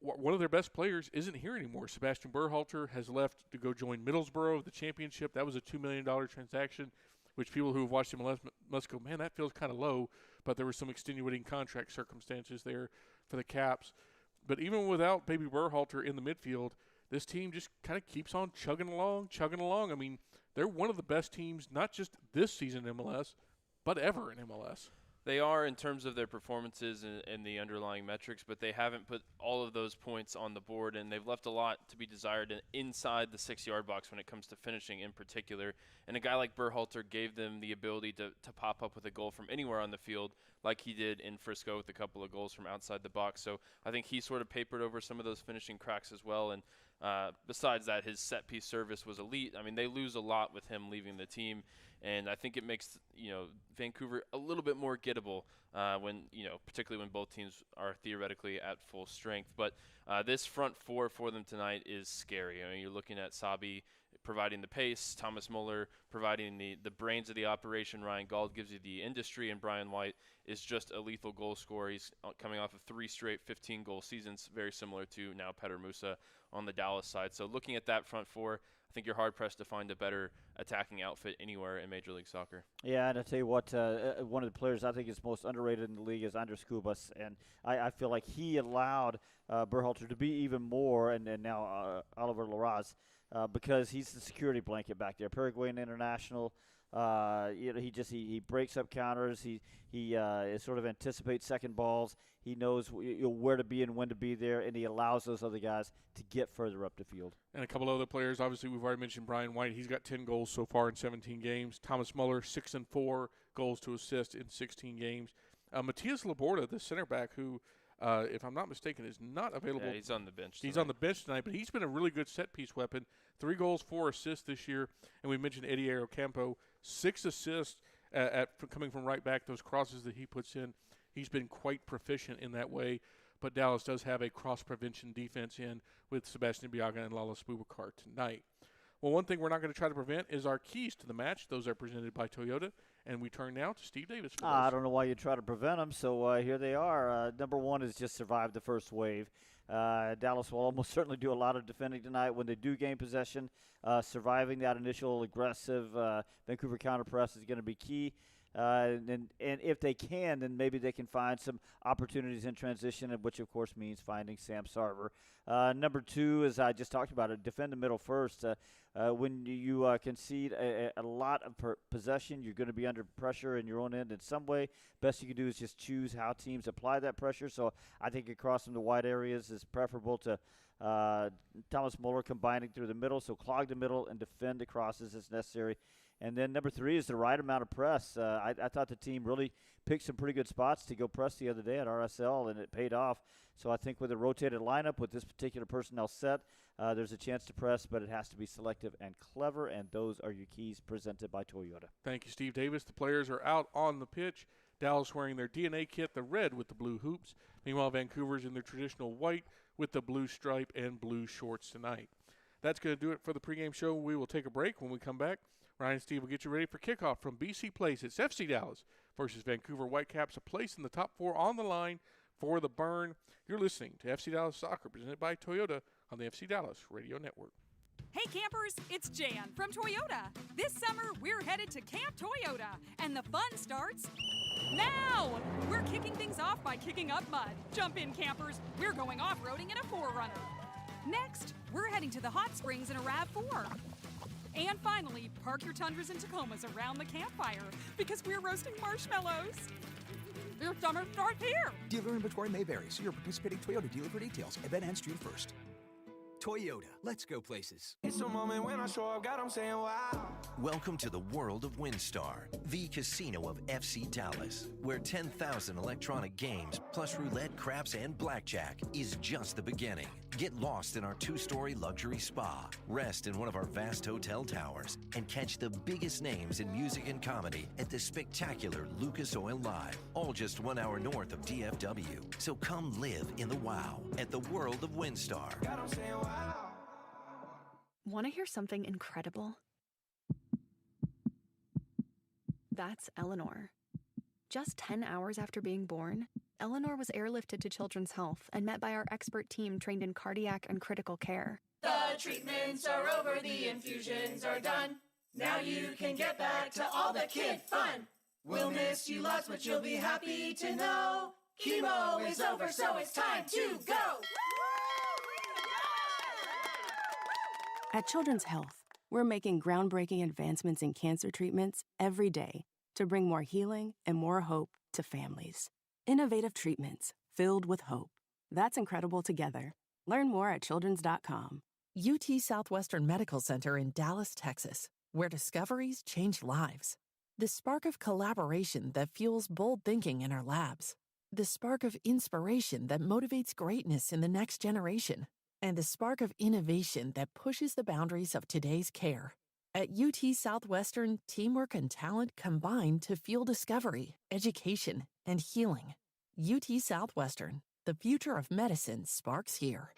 one of their best players isn't here anymore. Sebastian Berhalter has left to go join Middlesbrough, the championship. That was a $2 million transaction, which people who have watched MLS must go, man, that feels kind of low. But there were some extenuating contract circumstances there for the Caps. But even without Baby Berhalter in the midfield, this team just kind of keeps on chugging along. I mean, they're one of the best teams, not just this season in MLS, but ever in MLS. They are in terms of their performances and the underlying metrics, but they haven't put all of those points on the board, and they've left a lot to be desired inside the 6-yard box when it comes to finishing in particular. And a guy like Berhalter gave them the ability to pop up with a goal from anywhere on the field, like he did in Frisco with a couple of goals from outside the box. So I think he sort of papered over some of those finishing cracks as well. And besides that, his set-piece service was elite. I mean, they lose a lot with him leaving the team. And I think it makes, Vancouver a little bit more gettable when, particularly when both teams are theoretically at full strength. But this front four for them tonight is scary. I mean, you're looking at Sabi providing the pace, Thomas Muller providing the brains of the operation, Ryan Gauld gives you the industry, and Brian White is just a lethal goal scorer. He's coming off of 3 straight 15-goal seasons, very similar to now Petr Musa on the Dallas side. So looking at that front four, I think you're hard-pressed to find a better attacking outfit anywhere in Major League Soccer. Yeah, and I'll tell you what, one of the players I think is most underrated in the league is Andres Cubas, and I feel like he allowed Berhalter to be even more, and now Oliver Larraz, because he's the security blanket back there. Paraguayan international. He breaks up counters. He sort of anticipates second balls. He knows where to be and when to be there, and he allows those other guys to get further up the field. And a couple other players, obviously we've already mentioned Brian White. He's got 10 goals so far in 17 games. Thomas Muller, 6 and 4 goals to assist in 16 games. Matias Laborda, the center back, who, if I'm not mistaken, is not available. Yeah, he's on the bench tonight. He's on the bench tonight, but he's been a really good set-piece weapon. 3 goals, 4 assists this year. And we mentioned Eddie Ocampo, 6 assists coming from right back, those crosses that he puts in. He's been quite proficient in that way. But Dallas does have a cross-prevention defense in with Sebastian Ibeagha and Lalas Abubakar tonight. Well, one thing we're not going to try to prevent is our keys to the match. Those are presented by Toyota. And we turn now to Steve Davis for those. I don't know why you try to prevent them, so here they are. Number one is just survive the first wave. Dallas will almost certainly do a lot of defending tonight when they do gain possession. Surviving that initial aggressive Vancouver counter-press is going to be key. And if they can, then maybe they can find some opportunities in transition, which, of course, means finding Sam Sarver. Number two, as I just talked about, defend the middle first. When you concede a lot of possession, you're going to be under pressure in your own end in some way. Best you can do is just choose how teams apply that pressure. So I think across from the wide areas is preferable to Thomas Muller combining through the middle. So clog the middle and defend the crosses as necessary. And then number 3 is the right amount of press. I thought the team really picked some pretty good spots to go press the other day at RSL, and it paid off. So I think with a rotated lineup with this particular personnel set, there's a chance to press, but it has to be selective and clever, and those are your keys presented by Toyota. Thank you, Steve Davis. The players are out on the pitch. Dallas wearing their DNA kit, the red with the blue hoops. Meanwhile, Vancouver's in their traditional white with the blue stripe and blue shorts tonight. That's going to do it for the pregame show. We will take a break. When we come back, Ryan and Steve will get you ready for kickoff from BC Place. It's FC Dallas versus Vancouver Whitecaps, a place in the top 4 on the line for the Burn. You're listening to FC Dallas Soccer, presented by Toyota on the FC Dallas Radio Network. Hey campers, it's Jan from Toyota. This summer, we're headed to Camp Toyota, and the fun starts now! We're kicking things off by kicking up mud. Jump in, campers. We're going off-roading in a 4Runner. Next, we're heading to the hot springs in a RAV4. And finally, park your Tundras and Tacomas around the campfire because we're roasting marshmallows. Your summer starts here. Dealer inventory may vary. See your participating Toyota dealer for details. Event ends June 1st. Toyota, let's go places. It's a moment when I show up, God, I'm saying wow. Welcome to the world of WinStar, the casino of FC Dallas, where 10,000 electronic games, plus roulette, craps, and blackjack is just the beginning. Get lost in our 2-story luxury spa, rest in one of our vast hotel towers, and catch the biggest names in music and comedy at the spectacular Lucas Oil Live, all just 1 hour north of DFW. So come live in the wow at the world of WinStar. God, I'm saying wow. Want to hear something incredible? That's Eleanor. Just 10 hours after being born, Eleanor was airlifted to Children's Health and met by our expert team trained in cardiac and critical care. The treatments are over, the infusions are done. Now you can get back to all the kid fun. We'll miss you lots, but you'll be happy to know chemo is over, so it's time to go. At Children's Health, we're making groundbreaking advancements in cancer treatments every day to bring more healing and more hope to families. Innovative treatments filled with hope. That's incredible together. Learn more at childrens.com. UT Southwestern Medical Center in Dallas, Texas, where discoveries change lives. The spark of collaboration that fuels bold thinking in our labs. The spark of inspiration that motivates greatness in the next generation. And the spark of innovation that pushes the boundaries of today's care. At UT Southwestern, teamwork and talent combine to fuel discovery, education, and healing. UT Southwestern, the future of medicine sparks here.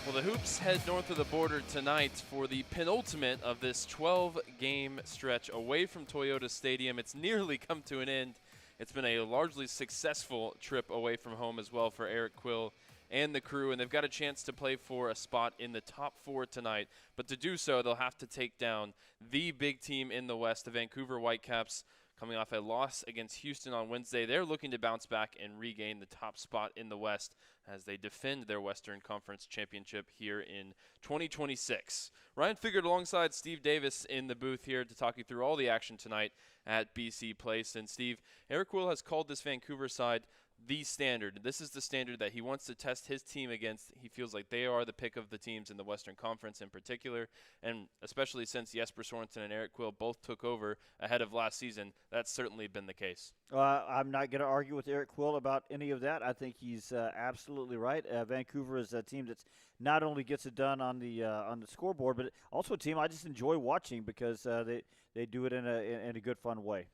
Well, the Hoops head north of the border tonight for the penultimate of this 12-game stretch away from Toyota Stadium. It's nearly come to an end. It's been a largely successful trip away from home as well for Eric Quill and the crew, and they've got a chance to play for a spot in the top 4 tonight. But to do so, they'll have to take down the big team in the West, the Vancouver Whitecaps, coming off a loss against Houston on Wednesday. They're looking to bounce back and regain the top spot in the West as they defend their Western Conference Championship here in 2026. Ryan Figert alongside Steve Davis in the booth here to talk you through all the action tonight at BC Place. And Steve, Eric Will has called this Vancouver side the standard. This is the standard that he wants to test his team against. He feels like they are the pick of the teams in the Western Conference in particular, and especially since Jesper Sorensen and Eric Quill both took over ahead of last season, that's certainly been the case. I'm not going to argue with Eric Quill about any of that. I think he's absolutely right. Vancouver is a team that's not only gets it done on the scoreboard, but also a team I just enjoy watching because they do it in a good, fun way.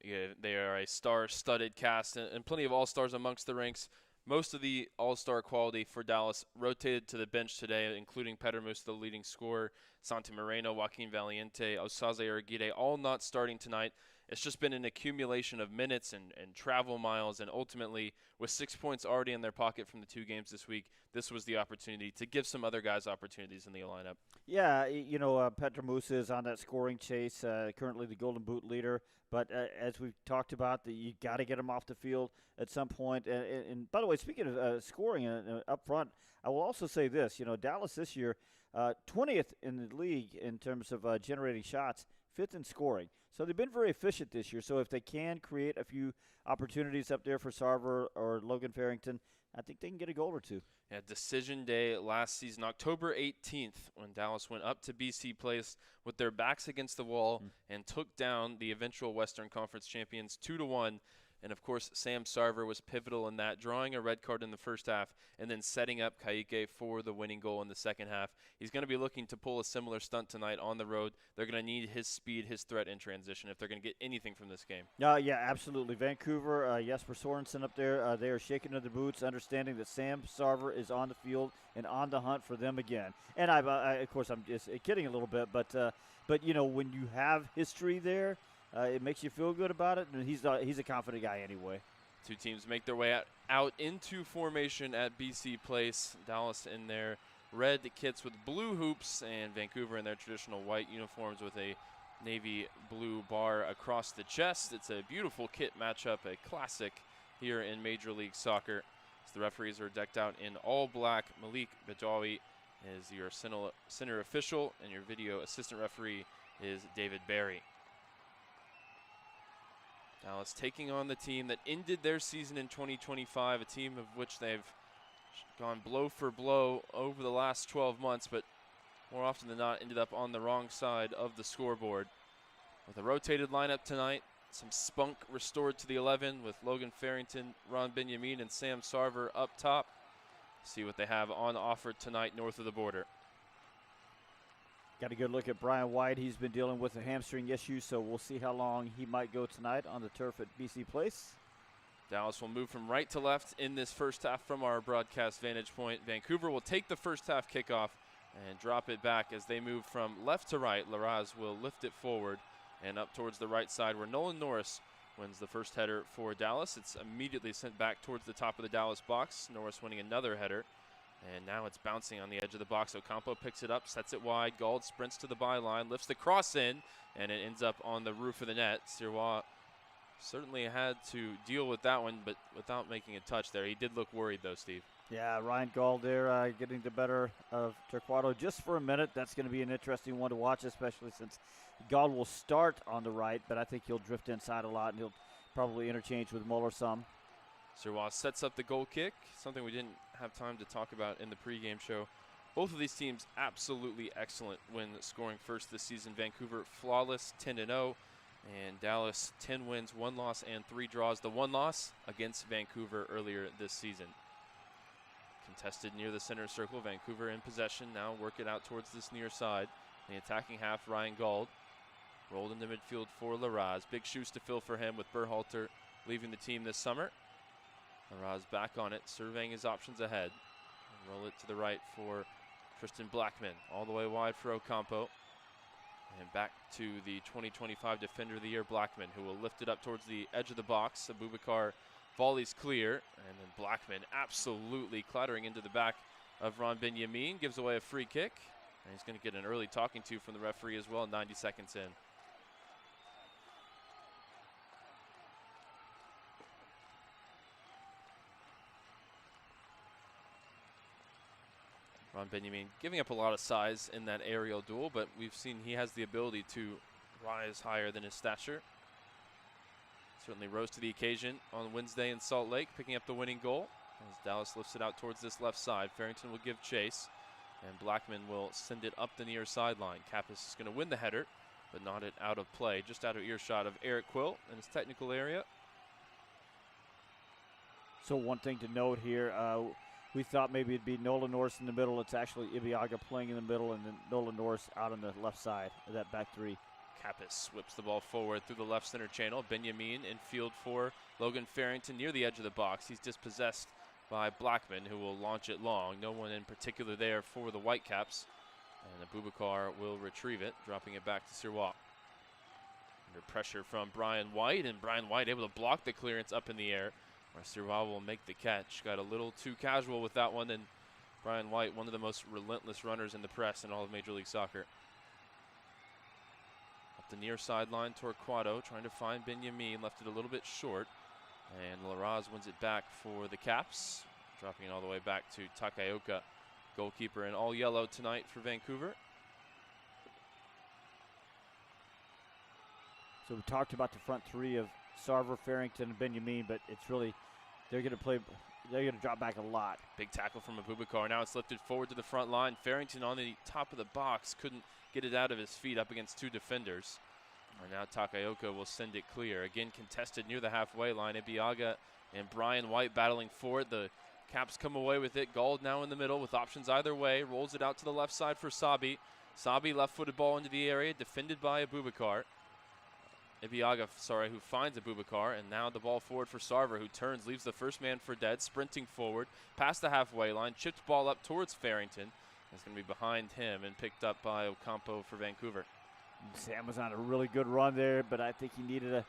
Yeah, they are a star-studded cast and plenty of all-stars amongst the ranks. Most of the all-star quality for Dallas rotated to the bench today, including Pedermus, the leading scorer, Santi Moreno, Joaquin Valiente, Osaze Urguide, all not starting tonight. It's just been an accumulation of minutes and travel miles, and ultimately, with 6 points already in their pocket from the 2 games this week, this was the opportunity to give some other guys opportunities in the lineup. Yeah, Pedermus is on that scoring chase, currently the Golden Boot leader. But as we've talked about, you got to get him off the field at some point. And by the way, speaking of scoring up front, I will also say this. Dallas this year, 20th in the league in terms of generating shots, 5th in scoring. So they've been very efficient this year. So if they can create a few opportunities up there for Sarver or Logan Farrington, I think they can get a goal or two. Yeah, decision day last season, October 18th, when Dallas went up to BC Place with their backs against the wall and took down the eventual Western Conference champions 2-1. And, of course, Sam Sarver was pivotal in that, drawing a red card in the first half and then setting up Kaique for the winning goal in the second half. He's going to be looking to pull a similar stunt tonight on the road. They're going to need his speed, his threat in transition if they're going to get anything from this game. Yeah, absolutely. Vancouver, Jesper Sorensen up there, they are shaking in the boots, understanding that Sam Sarver is on the field and on the hunt for them again. And, of course, I'm just kidding a little bit, but you know, when you have history there, it makes you feel good about it, and he's a confident guy anyway. Two teams make their way out into formation at BC Place. Dallas in their red kits with blue hoops, and Vancouver in their traditional white uniforms with a navy blue bar across the chest. It's a beautiful kit matchup, a classic here in Major League Soccer. As the referees are decked out in all black, Malik Badawi is your center official, and your video assistant referee is David Barry. Dallas taking on the team that ended their season in 2025, a team of which they've gone blow for blow over the last 12 months, but more often than not ended up on the wrong side of the scoreboard. With a rotated lineup tonight, some spunk restored to the 11 with Logan Farrington, Ron Benjamin, and Sam Sarver up top. See what they have on offer tonight north of the border. Got a good look at Brian White. He's been dealing with a hamstring issue, so we'll see how long he might go tonight on the turf at BC Place. Dallas will move from right to left in this first half from our broadcast vantage point. Vancouver will take the first half kickoff and drop it back as they move from left to right. Larraz will lift it forward and up towards the right side where Nolan Norris wins the first header for Dallas. It's immediately sent back towards the top of the Dallas box. Norris winning another header. And now it's bouncing on the edge of the box. Ocampo picks it up, sets it wide. Gauld sprints to the byline, lifts the cross in, and it ends up on the roof of the net. Sirois certainly had to deal with that one, but without making a touch there. He did look worried, though, Steve. Yeah, Ryan Gauld there getting the better of Torquato just for a minute. That's going to be an interesting one to watch, especially since Gauld will start on the right, but I think he'll drift inside a lot, and he'll probably interchange with Muller some. Sirois sets up the goal kick, something we didn't have time to talk about in the pregame show. Both of these teams absolutely excellent when scoring first this season. Vancouver flawless 10-0, and Dallas 10 wins, 1 loss, and 3 draws. The one loss against Vancouver earlier this season. Contested near the center circle. Vancouver in possession. Now work it out towards this near side. The attacking half, Ryan Gauld. Rolled into midfield for Larraz. Big shoes to fill for him with Berhalter leaving the team this summer. Larraz back on it, surveying his options ahead. Roll it to the right for Tristan Blackman. All the way wide for Ocampo. And back to the 2025 Defender of the Year, Blackman, who will lift it up towards the edge of the box. Abubakar volleys clear, and then Blackman absolutely clattering into the back of Ron Benjamin. Gives away a free kick, and he's going to get an early talking to from the referee as well, 90 seconds in. Ron Benjamin giving up a lot of size in that aerial duel, but we've seen he has the ability to rise higher than his stature. Certainly rose to the occasion on Wednesday in Salt Lake, picking up the winning goal as Dallas lifts it out towards this left side. Farrington will give chase, and Blackman will send it up the near sideline. Kappas is going to win the header, but not it out of play, just out of earshot of Eric Quill in his technical area. So one thing to note here, we thought maybe it'd be Nolan Norris in the middle. It's actually Ibiaga playing in the middle, and then Nolan Norris out on the left side of that back three. Kappas whips the ball forward through the left center channel. Benjamin in field for Logan Farrington near the edge of the box. He's dispossessed by Blackman, who will launch it long. No one in particular there for the Whitecaps. And Abubakar will retrieve it, dropping it back to Sirois. Under pressure from Brian White, and Brian White able to block the clearance up in the air, where Sirois will make the catch. Got a little too casual with that one, and Brian White, one of the most relentless runners in the press in all of Major League Soccer. Up the near sideline, Torquato trying to find Benjamin, left it a little bit short, and Larraz wins it back for the Caps, dropping it all the way back to Takaoka, goalkeeper in all yellow tonight for Vancouver. So we talked about the front three of Sarver, Farrington, and Benjamin, but it's really, they're going to play they're going to drop back a lot. Big tackle from Abubakar. Now it's lifted forward to the front line. Farrington on the top of the box couldn't get it out of his feet up against 2 defenders. And now Takaoka will send it clear. Again, contested near the halfway line. Ibiaga and Brian White battling for it. The Caps come away with it. Gold now in the middle with options either way. Rolls it out to the left side for Sabi. Sabi left-footed ball into the area, defended by Abubakar. Ibiaga, who finds Abubakar, and now the ball forward for Sarver, who turns, leaves the first man for dead, sprinting forward, past the halfway line, chipped ball up towards Farrington. It's going to be behind him and picked up by Ocampo for Vancouver. Sam was on a really good run there, but I think he needed to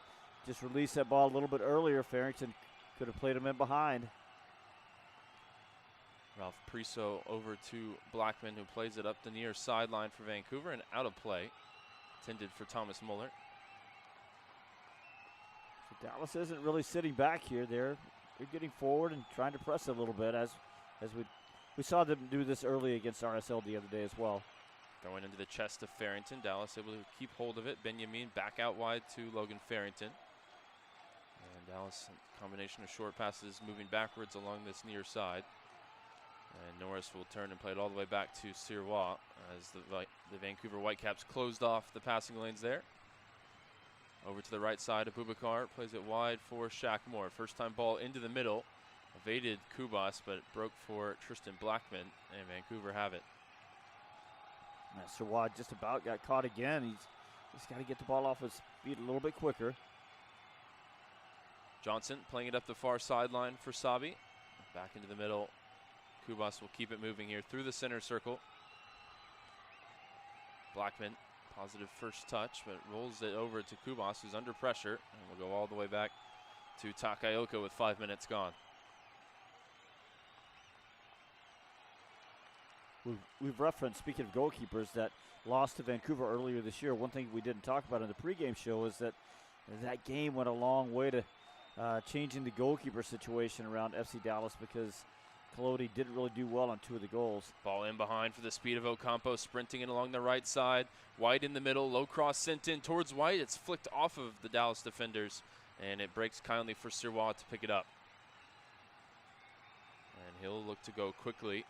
just release that ball a little bit earlier. Farrington could have played him in behind. Ralph Priso over to Blackman, who plays it up the near sideline for Vancouver and out of play. Intended for Thomas Muller. So Dallas isn't really sitting back here. They're getting forward and trying to press a little bit, as we saw them do this early against RSL the other day as well. Throwing into the chest of Farrington. Dallas able to keep hold of it. Benjamin back out wide to Logan Farrington. And Dallas, combination of short passes moving backwards along this near side. And Norris will turn and play it all the way back to Sirois as the Vancouver Whitecaps closed off the passing lanes there. Over to the right side, Abubakar plays it wide for Shaq Moore. First time ball into the middle. Evaded Kubas, but it broke for Tristan Blackman, and Vancouver have it. Sirois just about got caught again. He's got to get the ball off his feet a little bit quicker. Johnson playing it up the far sideline for Sabi. Back into the middle. Kubas will keep it moving here through the center circle. Blackman, positive first touch, but rolls it over to Kubas, who's under pressure. And we'll go all the way back to Takaoka with 5 minutes gone. We've referenced, speaking of goalkeepers, that lost to Vancouver earlier this year. One thing we didn't talk about in the pregame show is that game went a long way to changing the goalkeeper situation around FC Dallas, because Colodi didn't really do well on 2 of the goals. Ball in behind for the speed of Ocampo, sprinting in along the right side. White in the middle, low cross sent in towards White. It's flicked off of the Dallas defenders, and it breaks kindly for Sirois to pick it up. And he'll look to go quickly.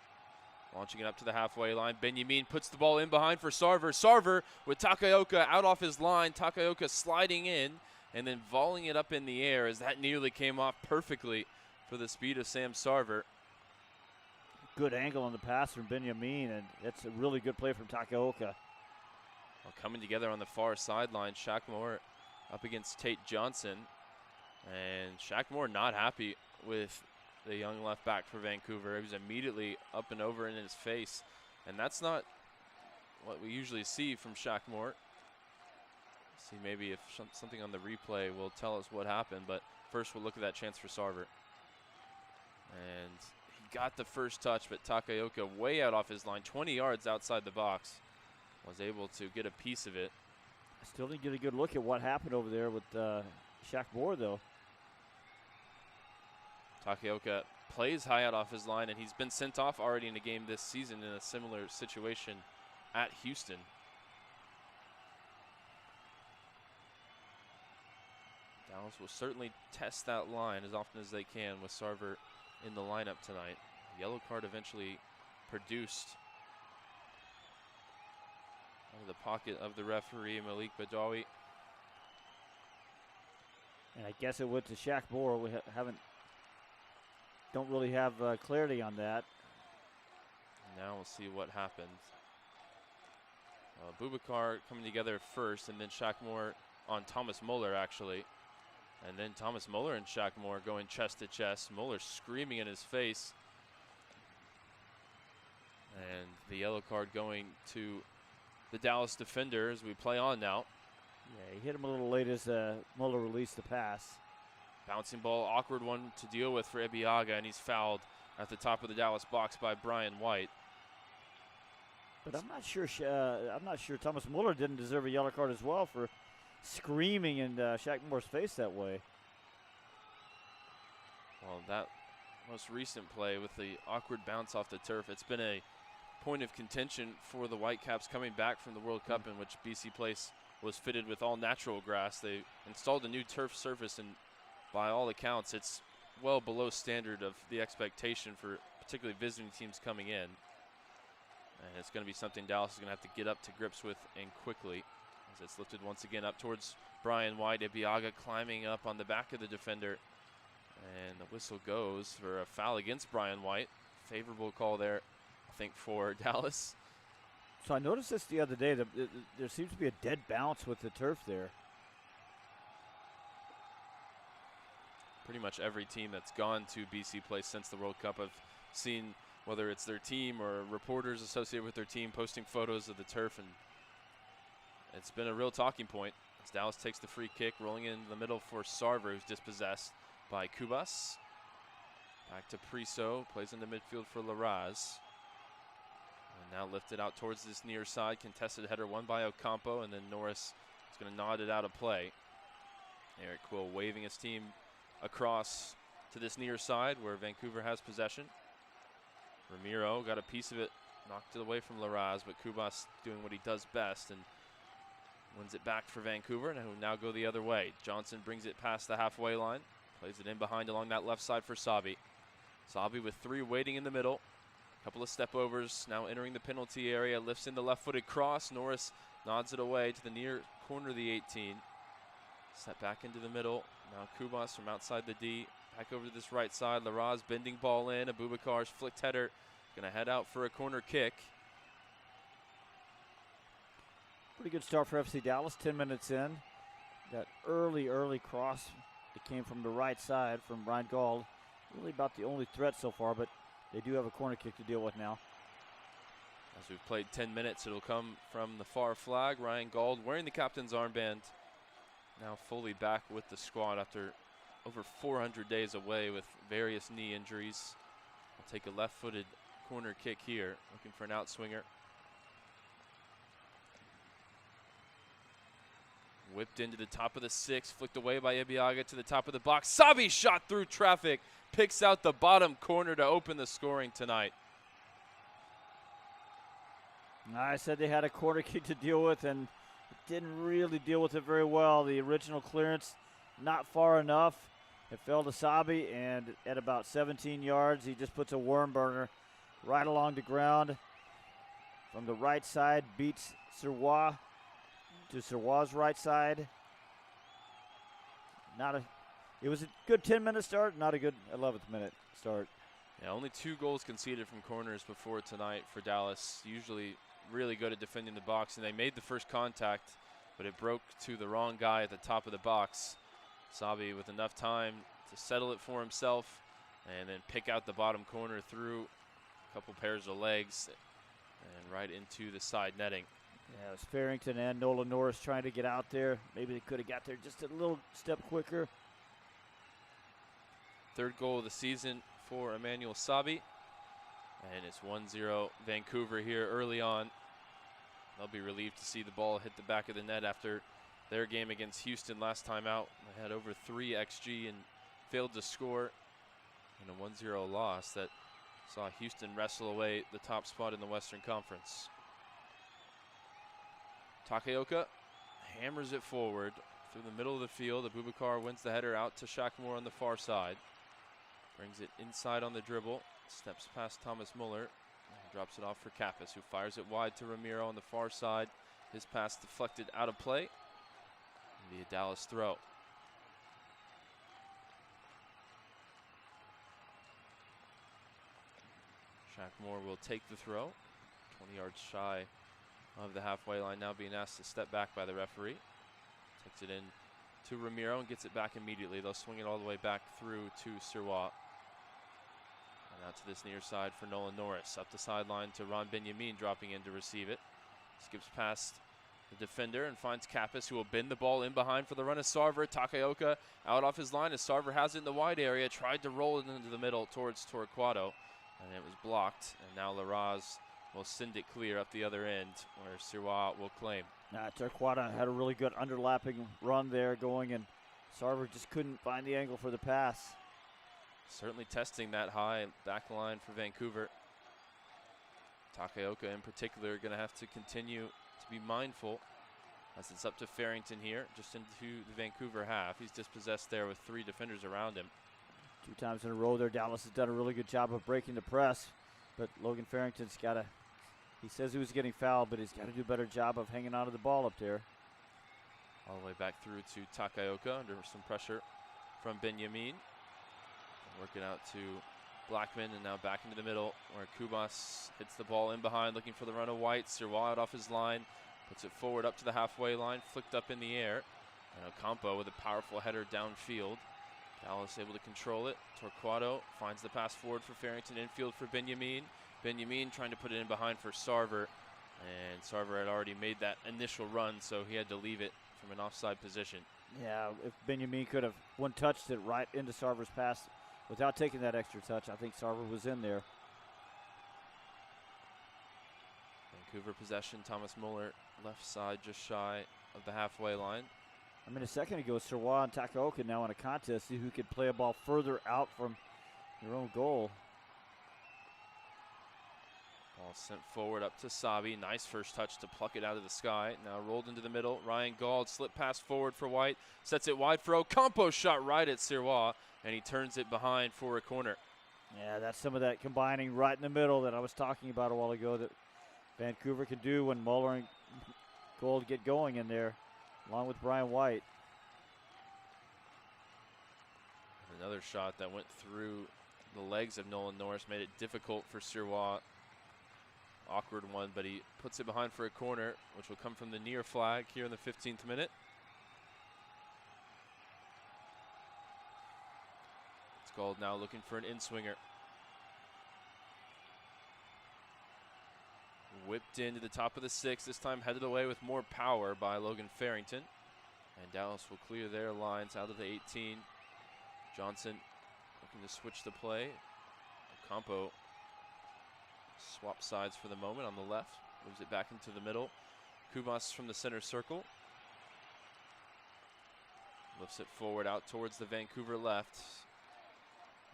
Launching it up to the halfway line. Benjamin puts the ball in behind for Sarver. Sarver with Takaoka out off his line. Takaoka sliding in and then volleying it up in the air as that nearly came off perfectly for the speed of Sam Sarver. Good angle on the pass from Benjamin, and it's a really good play from Takaoka. Well, coming together on the far sideline, Shaq Moore up against Tate Johnson. And Shaq Moore not happy with the young left back for Vancouver. He was immediately up and over in his face. And that's not what we usually see from Shaq Moore. See maybe if something on the replay will tell us what happened. But first we'll look at that chance for Sarver. And he got the first touch, but Takaoka way out off his line, 20 yards outside the box, was able to get a piece of it. I still didn't get a good look at what happened over there with Shaq Moore, though. Takaoka plays high out off his line, and he's been sent off already in a game this season in a similar situation at Houston. Dallas will certainly test that line as often as they can with Sarver in the lineup tonight. Yellow card eventually produced out of the pocket of the referee, Malik Badawi. And I guess it went to Shaq Moore. We don't really have clarity on that. Now we'll see what happens. Boubacar coming together first, and then Shaq Moore on Thomas Muller, actually. And then Thomas Muller and Shaq Moore going chest to chest. Muller screaming in his face. And the yellow card going to the Dallas defender as we play on now. Yeah, he hit him a little late as Muller released the pass. Bouncing ball, awkward one to deal with for Ibiaga, and he's fouled at the top of the Dallas box by Brian White. But I'm not sure Thomas Muller didn't deserve a yellow card as well for screaming in Shaq Moore's face that way. Well, that most recent play with the awkward bounce off the turf, it's been a point of contention for the Whitecaps coming back from the World Cup, in which BC Place was fitted with all natural grass. They installed a new turf surface, and by all accounts, it's well below standard of the expectation for particularly visiting teams coming in. And it's going to be something Dallas is going to have to get up to grips with and quickly. As it's lifted once again up towards Brian White. Ibiaga climbing up on the back of the defender. And the whistle goes for a foul against Brian White. Favorable call there, I think, for Dallas. So I noticed this the other day. There seems to be a dead bounce with the turf there. Pretty much every team that's gone to BC Place since the World Cup, I've seen, whether it's their team or reporters associated with their team, posting photos of the turf, and it's been a real talking point as Dallas takes the free kick, rolling in the middle for Sarver, who's dispossessed by Kubas. Back to Priso, plays into midfield for Larraz. And now lifted out towards this near side, contested header won by Ocampo, and then Norris is going to nod it out of play. Eric Quill waving his team across to this near side where Vancouver has possession. Ramiro got a piece of it, knocked it away from Larraz, but Kubas doing what he does best and wins it back for Vancouver, and who now go the other way. Johnson brings it past the halfway line, plays it in behind along that left side for Sabi. Sabi with 3 waiting in the middle. Couple of step overs, now entering the penalty area, lifts in the left-footed cross. Norris nods it away to the near corner of the 18. Set back into the middle. Now Kubas from outside the D. Back over to this right side. Larraz bending ball in. Abubakar's flicked header. Going to head out for a corner kick. Pretty good start for FC Dallas, 10 minutes in. That early cross. It came from the right side from Ryan Gauld. Really about the only threat so far, but they do have a corner kick to deal with now. As we've played 10 minutes, it'll come from the far flag. Ryan Gauld wearing the captain's armband. Now fully back with the squad after over 400 days away with various knee injuries. I'll take a left-footed corner kick here, looking for an outswinger. Whipped into the top of the 6, flicked away by Ibiaga to the top of the box. Sabi shot through traffic, picks out the bottom corner to open the scoring tonight. I said they had a corner kick to deal with, and didn't really deal with it very well. The original clearance not far enough. It fell to Sabi, and at about 17 yards, he just puts a worm burner right along the ground. From the right side, beats Sirois to Sirois' right side. It was a good 10-minute start, not a good 11th minute start. Yeah, only 2 goals conceded from corners before tonight for Dallas. Usually really good at defending the box, and they made the first contact, but it broke to the wrong guy at the top of the box. Sabi with enough time to settle it for himself and then pick out the bottom corner through a couple pairs of legs and right into the side netting. Yeah, it was Farrington and Nolan Norris trying to get out there. Maybe they could have got there just a little step quicker. 3rd goal of the season for Emmanuel Sabi. And it's 1-0 Vancouver here early on. They'll be relieved to see the ball hit the back of the net after their game against Houston last time out. They had over 3 XG and failed to score in a 1-0 loss that saw Houston wrestle away the top spot in the Western Conference. Takaoka hammers it forward through the middle of the field. Abubakar wins the header out to Shackmore on the far side. Brings it inside on the dribble. Steps past Thomas Muller. And drops it off for Kappas, who fires it wide to Ramiro on the far side. His pass deflected out of play. And be a Dallas throw. Shackmore will take the throw. 20 yards shy of the halfway line, now being asked to step back by the referee. Takes it in to Ramiro and gets it back immediately. They'll swing it all the way back through to Sirois. And out to this near side for Nolan Norris. Up the sideline to Ron Benjamin, dropping in to receive it. Skips past the defender and finds Kappas, who will bend the ball in behind for the run of Sarver. Takaoka out off his line as Sarver has it in the wide area. Tried to roll it into the middle towards Torquato, and it was blocked. And now Larraz will send it clear up the other end where Sirois will claim. Torquato had a really good underlapping run there going, and Sarver just couldn't find the angle for the pass. Certainly testing that high back line for Vancouver. Takaoka in particular going to have to continue to be mindful as it's up to Farrington here, just into the Vancouver half. He's dispossessed there with 3 defenders around him. 2 times in a row there, Dallas has done a really good job of breaking the press. But Logan Farrington's got to, he says he was getting fouled, but he's got to do a better job of hanging on to the ball up there. All the way back through to Takaoka under some pressure from Benjamin. Work it out to Blackman, and now back into the middle where Kubas hits the ball in behind, looking for the run of White. Sirois out off his line, puts it forward up to the halfway line, flicked up in the air. And Ocampo with a powerful header downfield. Dallas able to control it. Torquato finds the pass forward for Farrington, infield for Benjamin. Benjamin trying to put it in behind for Sarver. And Sarver had already made that initial run, so he had to leave it from an offside position. Yeah, if Benjamin could have one-touched it right into Sarver's pass without taking that extra touch, I think Sarver was in there. Vancouver possession. Thomas Muller left side just shy of the halfway line. I mean, a second ago, Sirois and Takaoka now in a contest, see who could play a ball further out from their own goal. Ball sent forward up to Sabi. Nice first touch to pluck it out of the sky. Now rolled into the middle. Ryan Gauld slip pass forward for White. Sets it wide for Ocampo. Shot right at Sirois, and he turns it behind for a corner. Yeah, that's some of that combining right in the middle that I was talking about a while ago that Vancouver can do when Muller and Gauld get going in there, along with Brian White. Another shot that went through the legs of Nolan Norris, made it difficult for Sirois. Awkward one, but he puts it behind for a corner, which will come from the near flag here in the 15th minute. It's Gauld now looking for an in-swinger. Whipped into the top of the 6, this time headed away with more power by Logan Farrington. And Dallas will clear their lines out of the 18. Johnson looking to switch the play. Ocampo swap sides for the moment on the left. Moves it back into the middle. Kubas from the center circle. Lifts it forward out towards the Vancouver left.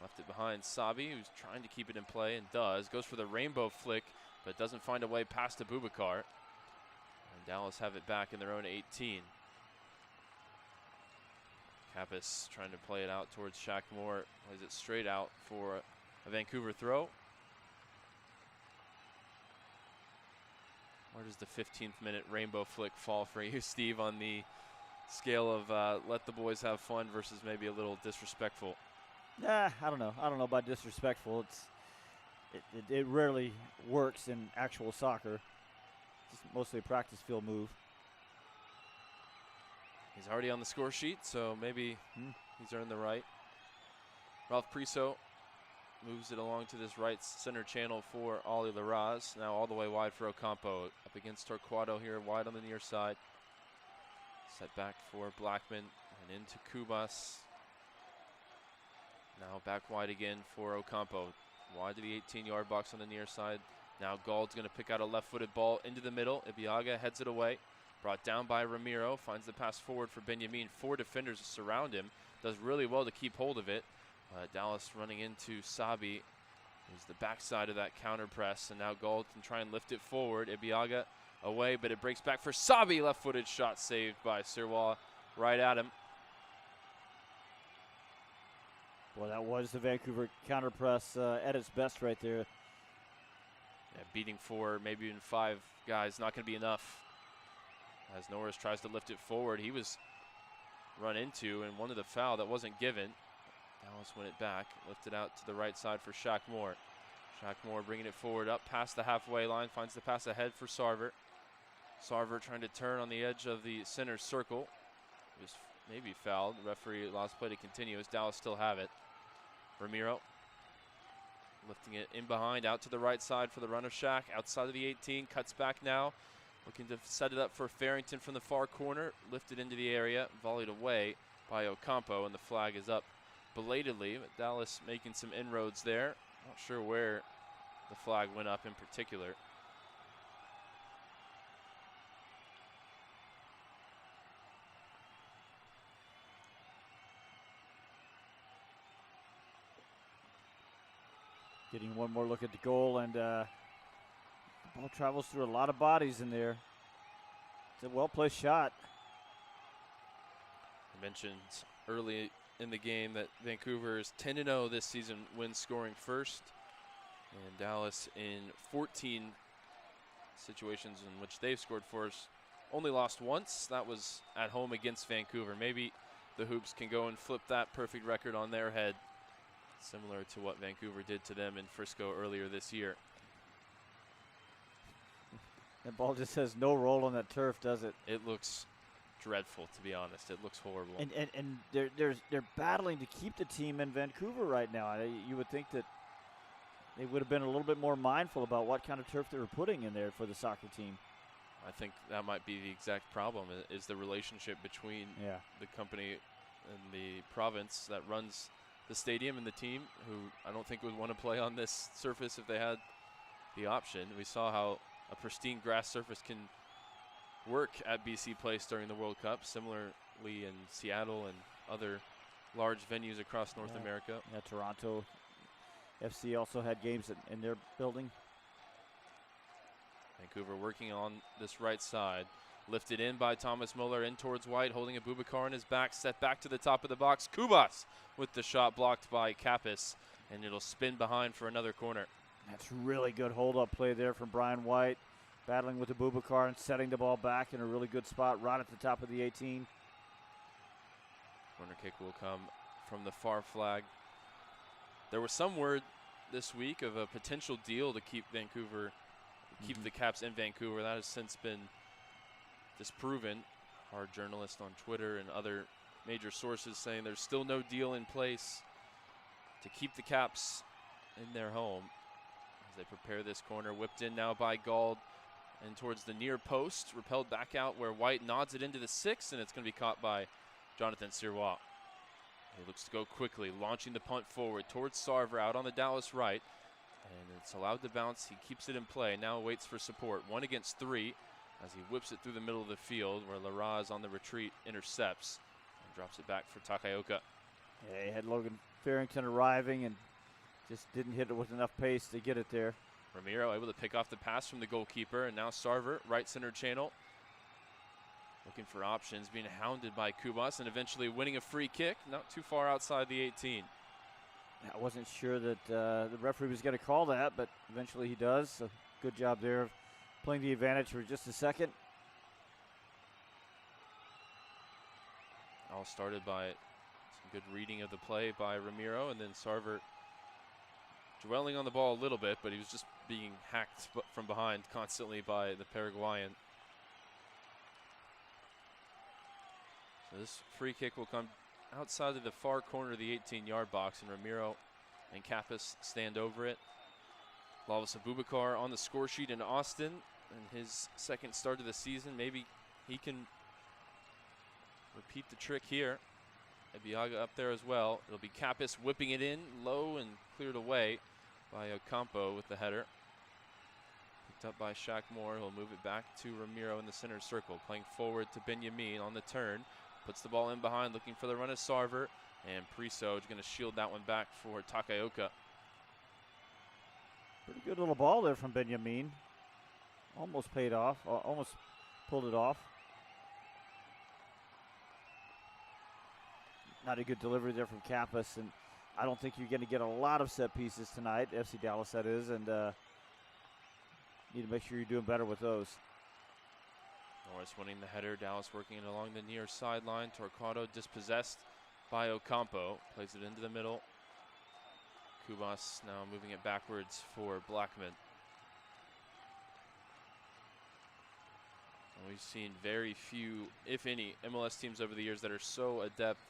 Left it behind Sabi, who's trying to keep it in play and does. Goes for the rainbow flick, but doesn't find a way past Abubakar. And Dallas have it back in their own 18. Kappas trying to play it out towards Shaq Moore. Plays it straight out for a Vancouver throw. Where does the 15th minute rainbow flick fall for you, Steve, on the scale of let the boys have fun versus maybe a little disrespectful? I don't know. I don't know about disrespectful. It rarely works in actual soccer. It's mostly a practice field move. He's already on the score sheet, so maybe he's earned the right. Ralph Priso moves it along to this right center channel for Ollie Larraz. Now all the way wide for Ocampo. Up against Torquato here, wide on the near side. Set back for Blackman and into Kubas. Now back wide again for Ocampo. Wide to the 18-yard box on the near side. Now Gauld's going to pick out a left-footed ball into the middle. Ibiaga heads it away. Brought down by Ramiro. Finds the pass forward for Benjamin. 4 defenders surround him. Does really well to keep hold of it. Dallas running into Sabi. Is the backside of that counter press. And now Gauld can try and lift it forward. Ibiaga away, but it breaks back for Sabi. Left-footed shot saved by Sirois right at him. Well, that was the Vancouver counter press at its best right there. Yeah, beating 4, maybe even 5 guys, not going to be enough. As Norris tries to lift it forward, he was run into and wanted a foul that wasn't given. Dallas win it back, lifted out to the right side for Shaq Moore. Shaq Moore bringing it forward up past the halfway line, finds the pass ahead for Sarver. Sarver trying to turn on the edge of the center circle. He was maybe fouled. The referee allows play to continue as Dallas still have it. Ramiro lifting it in behind, out to the right side for the run of Shaq. Outside of the 18, cuts back now. Looking to set it up for Farrington from the far corner. Lifted into the area, volleyed away by Ocampo, and the flag is up belatedly. But Dallas making some inroads there. Not sure where the flag went up in particular. Getting one more look at the goal, and the ball travels through a lot of bodies in there. It's a well-placed shot. I mentioned early in the game that Vancouver is 10-0 this season when scoring first, and Dallas in 14 situations in which they've scored first only lost once. That was at home against Vancouver. Maybe the Hoops can go and flip that perfect record on their head, similar to what Vancouver did to them in Frisco earlier this year. That ball just has no roll on that turf, does it? It looks dreadful, to be honest. It looks horrible. And they're battling to keep the team in Vancouver right now. You would think that they would have been a little bit more mindful about what kind of turf they were putting in there for the soccer team. I think that might be the exact problem, is the relationship between the company and the province that runs the stadium and the team, who I don't think would want to play on this surface if they had the option. We saw how a pristine grass surface can work at BC Place during the World Cup, similarly in Seattle and other large venues across North America. Yeah, Toronto FC also had games in their building. Vancouver working on this right side. Lifted in by Thomas Muller, in towards White, holding a Boubacar on his back, set back to the top of the box. Kubas with the shot blocked by Kappas, and it'll spin behind for another corner. That's really good hold-up play there from Brian White, battling with the Boubacar and setting the ball back in a really good spot right at the top of the 18. Corner kick will come from the far flag. There was some word this week of a potential deal to keep Vancouver, keep the Caps in Vancouver. That has since been disproven. Our journalist on Twitter and other major sources saying there's still no deal in place to keep the Caps in their home as they prepare this corner. Whipped in now by Gauld and towards the near post, repelled back out where White nods it into the 6, and it's going to be caught by Jonathan Sirois. He looks to go quickly, launching the punt forward towards Sarver out on the Dallas right, and it's allowed to bounce. He keeps it in play, now waits for support. 1 against 3 as he whips it through the middle of the field where Laraz on the retreat intercepts and drops it back for Takaoka. Yeah, he had Logan Farrington arriving and just didn't hit it with enough pace to get it there. Ramiro able to pick off the pass from the goalkeeper, and now Sarver, right center channel, looking for options, being hounded by Kubas, and eventually winning a free kick, not too far outside the 18. I wasn't sure that the referee was going to call that, but eventually he does. So good job there of playing the advantage for just a second. All started by some good reading of the play by Ramiro, and then Sarver dwelling on the ball a little bit, but he was just being hacked from behind constantly by the Paraguayan. So this free kick will come outside of the far corner of the 18-yard box, and Ramiro and Kappas stand over it. Lavas Abubakar on the score sheet in Austin, and his second start of the season. Maybe he can repeat the trick here. Ebiaga up there as well. It'll be Kappas whipping it in low and cleared away by Ocampo with the header. Picked up by Shaq Moore. He'll move it back to Ramiro in the center circle, playing forward to Benjamin on the turn. Puts the ball in behind, looking for the run of Sarver, and Priso is going to shield that one back for Takaoka. Pretty good little ball there from Benjamin. Almost paid off, almost pulled it off. Not a good delivery there from Kappas, and I don't think you're going to get a lot of set pieces tonight, FC Dallas that is, and need to make sure you're doing better with those. Norris winning the header. Dallas working it along the near sideline. Torquato dispossessed by Ocampo. Plays it into the middle. Kubas now moving it backwards for Blackman. And we've seen very few, if any, MLS teams over the years that are so adept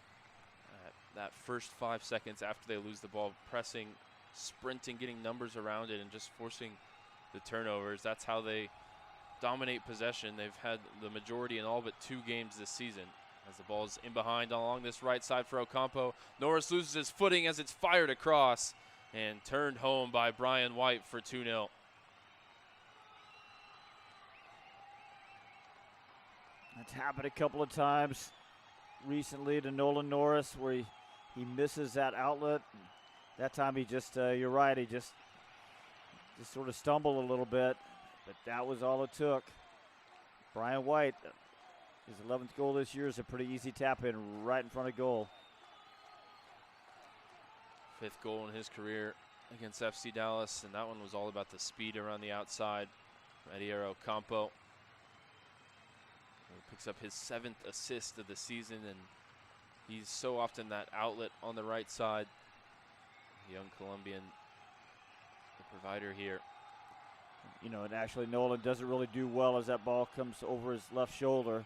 at that first 5 seconds after they lose the ball, pressing, sprinting, getting numbers around it, and just forcing the turnovers. That's how they dominate possession. They've had the majority in all but 2 games this season. As the ball's in behind along this right side for Ocampo. Norris loses his footing as it's fired across and turned home by Brian White for 2-0. That's happened a couple of times recently to Nolan Norris, where he misses that outlet. That time he just, you're right, he just sort of stumbled a little bit. But that was all it took. Brian White, his 11th goal this year, is a pretty easy tap in right in front of goal. 5th goal in his career against FC Dallas, and that one was all about the speed around the outside. Ediero Campo picks up his 7th assist of the season, and he's so often that outlet on the right side. The young Colombian, the provider here. You know, and actually Nolan doesn't really do well as that ball comes over his left shoulder.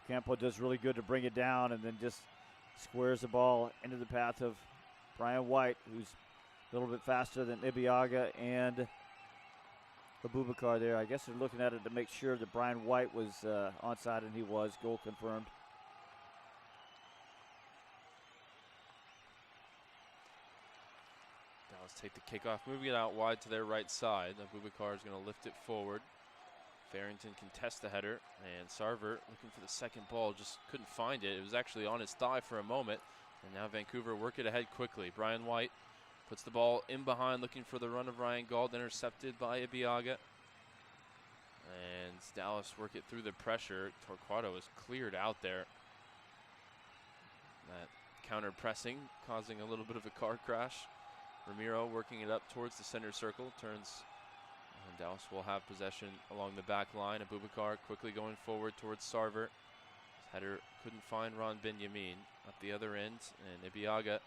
Campo does really good to bring it down and then just squares the ball into the path of Brian White, who's a little bit faster than Ibiaga and Abubakar there. I guess they're looking at it to make sure that Brian White was onside, and he was. Goal confirmed. Dallas take the kickoff, moving it out wide to their right side. Abubakar is going to lift it forward. Farrington contests the header, and Sarver looking for the second ball, just couldn't find it. It was actually on his thigh for a moment, and now Vancouver work it ahead quickly. Brian White puts the ball in behind, looking for the run of Ryan Gauld, intercepted by Ibiaga. And Dallas work it through the pressure. Torquato is cleared out there. That counter pressing, causing a little bit of a car crash. Ramiro working it up towards the center circle, turns, and Dallas will have possession along the back line. Abubakar quickly going forward towards Sarver. His header couldn't find Ron Benyamin up the other end, and Ibiaga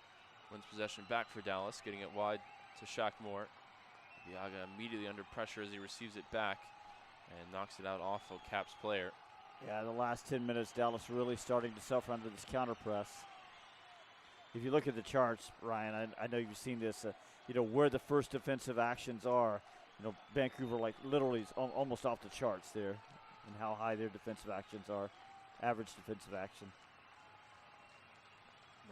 wins possession back for Dallas, getting it wide to Shaq Moore. Ibiaga immediately under pressure as he receives it back and knocks it out off a Caps player. Yeah, the last 10 minutes, Dallas really starting to suffer under this counter press. If you look at the charts, Ryan, I know you've seen this, you know, where the first defensive actions are. You know, Vancouver, like, literally is almost off the charts there and how high their defensive actions are, average defensive action.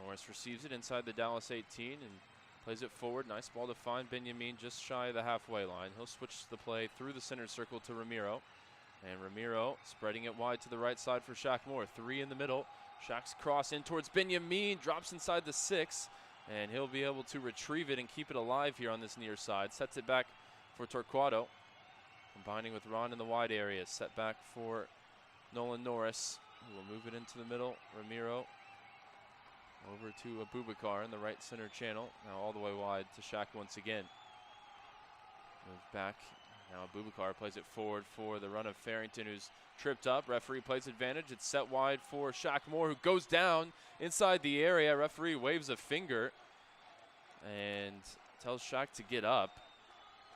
Norris receives it inside the Dallas 18 and plays it forward. Nice ball to find Benyamin just shy of the halfway line. He'll switch the play through the center circle to Ramiro. And Ramiro spreading it wide to the right side for Shaq Moore. 3 in the middle. Shaq's cross in towards Benyamin, drops inside the 6, and he'll be able to retrieve it and keep it alive here on this near side. Sets it back for Torquato, combining with Ron in the wide area. Set back for Nolan Norris, who will move it into the middle. Ramiro over to Abubakar in the right center channel. Now all the way wide to Shaq once again. Move back. Now Abubakar plays it forward for the run of Farrington, who's tripped up. Referee plays advantage. It's set wide for Shaq Moore, who goes down inside the area. Referee waves a finger and tells Shaq to get up.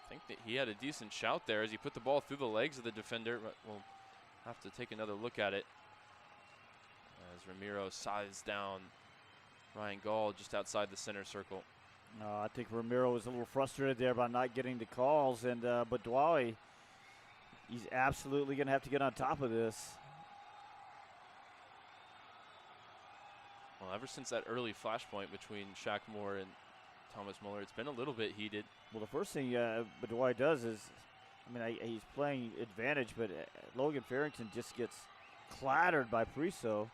I think that he had a decent shout there as he put the ball through the legs of the defender. We'll have to take another look at it as Ramiro sizes down Ryan Gauld just outside the center circle. I think Ramiro was a little frustrated there by not getting the calls, and but Dwally, he's absolutely going to have to get on top of this. Well, ever since that early flashpoint between Shaq Moore and Thomas Muller, it's been a little bit heated. Well, the first thing Dwally does is, I mean, he's playing advantage, but Logan Farrington just gets clattered by Priso.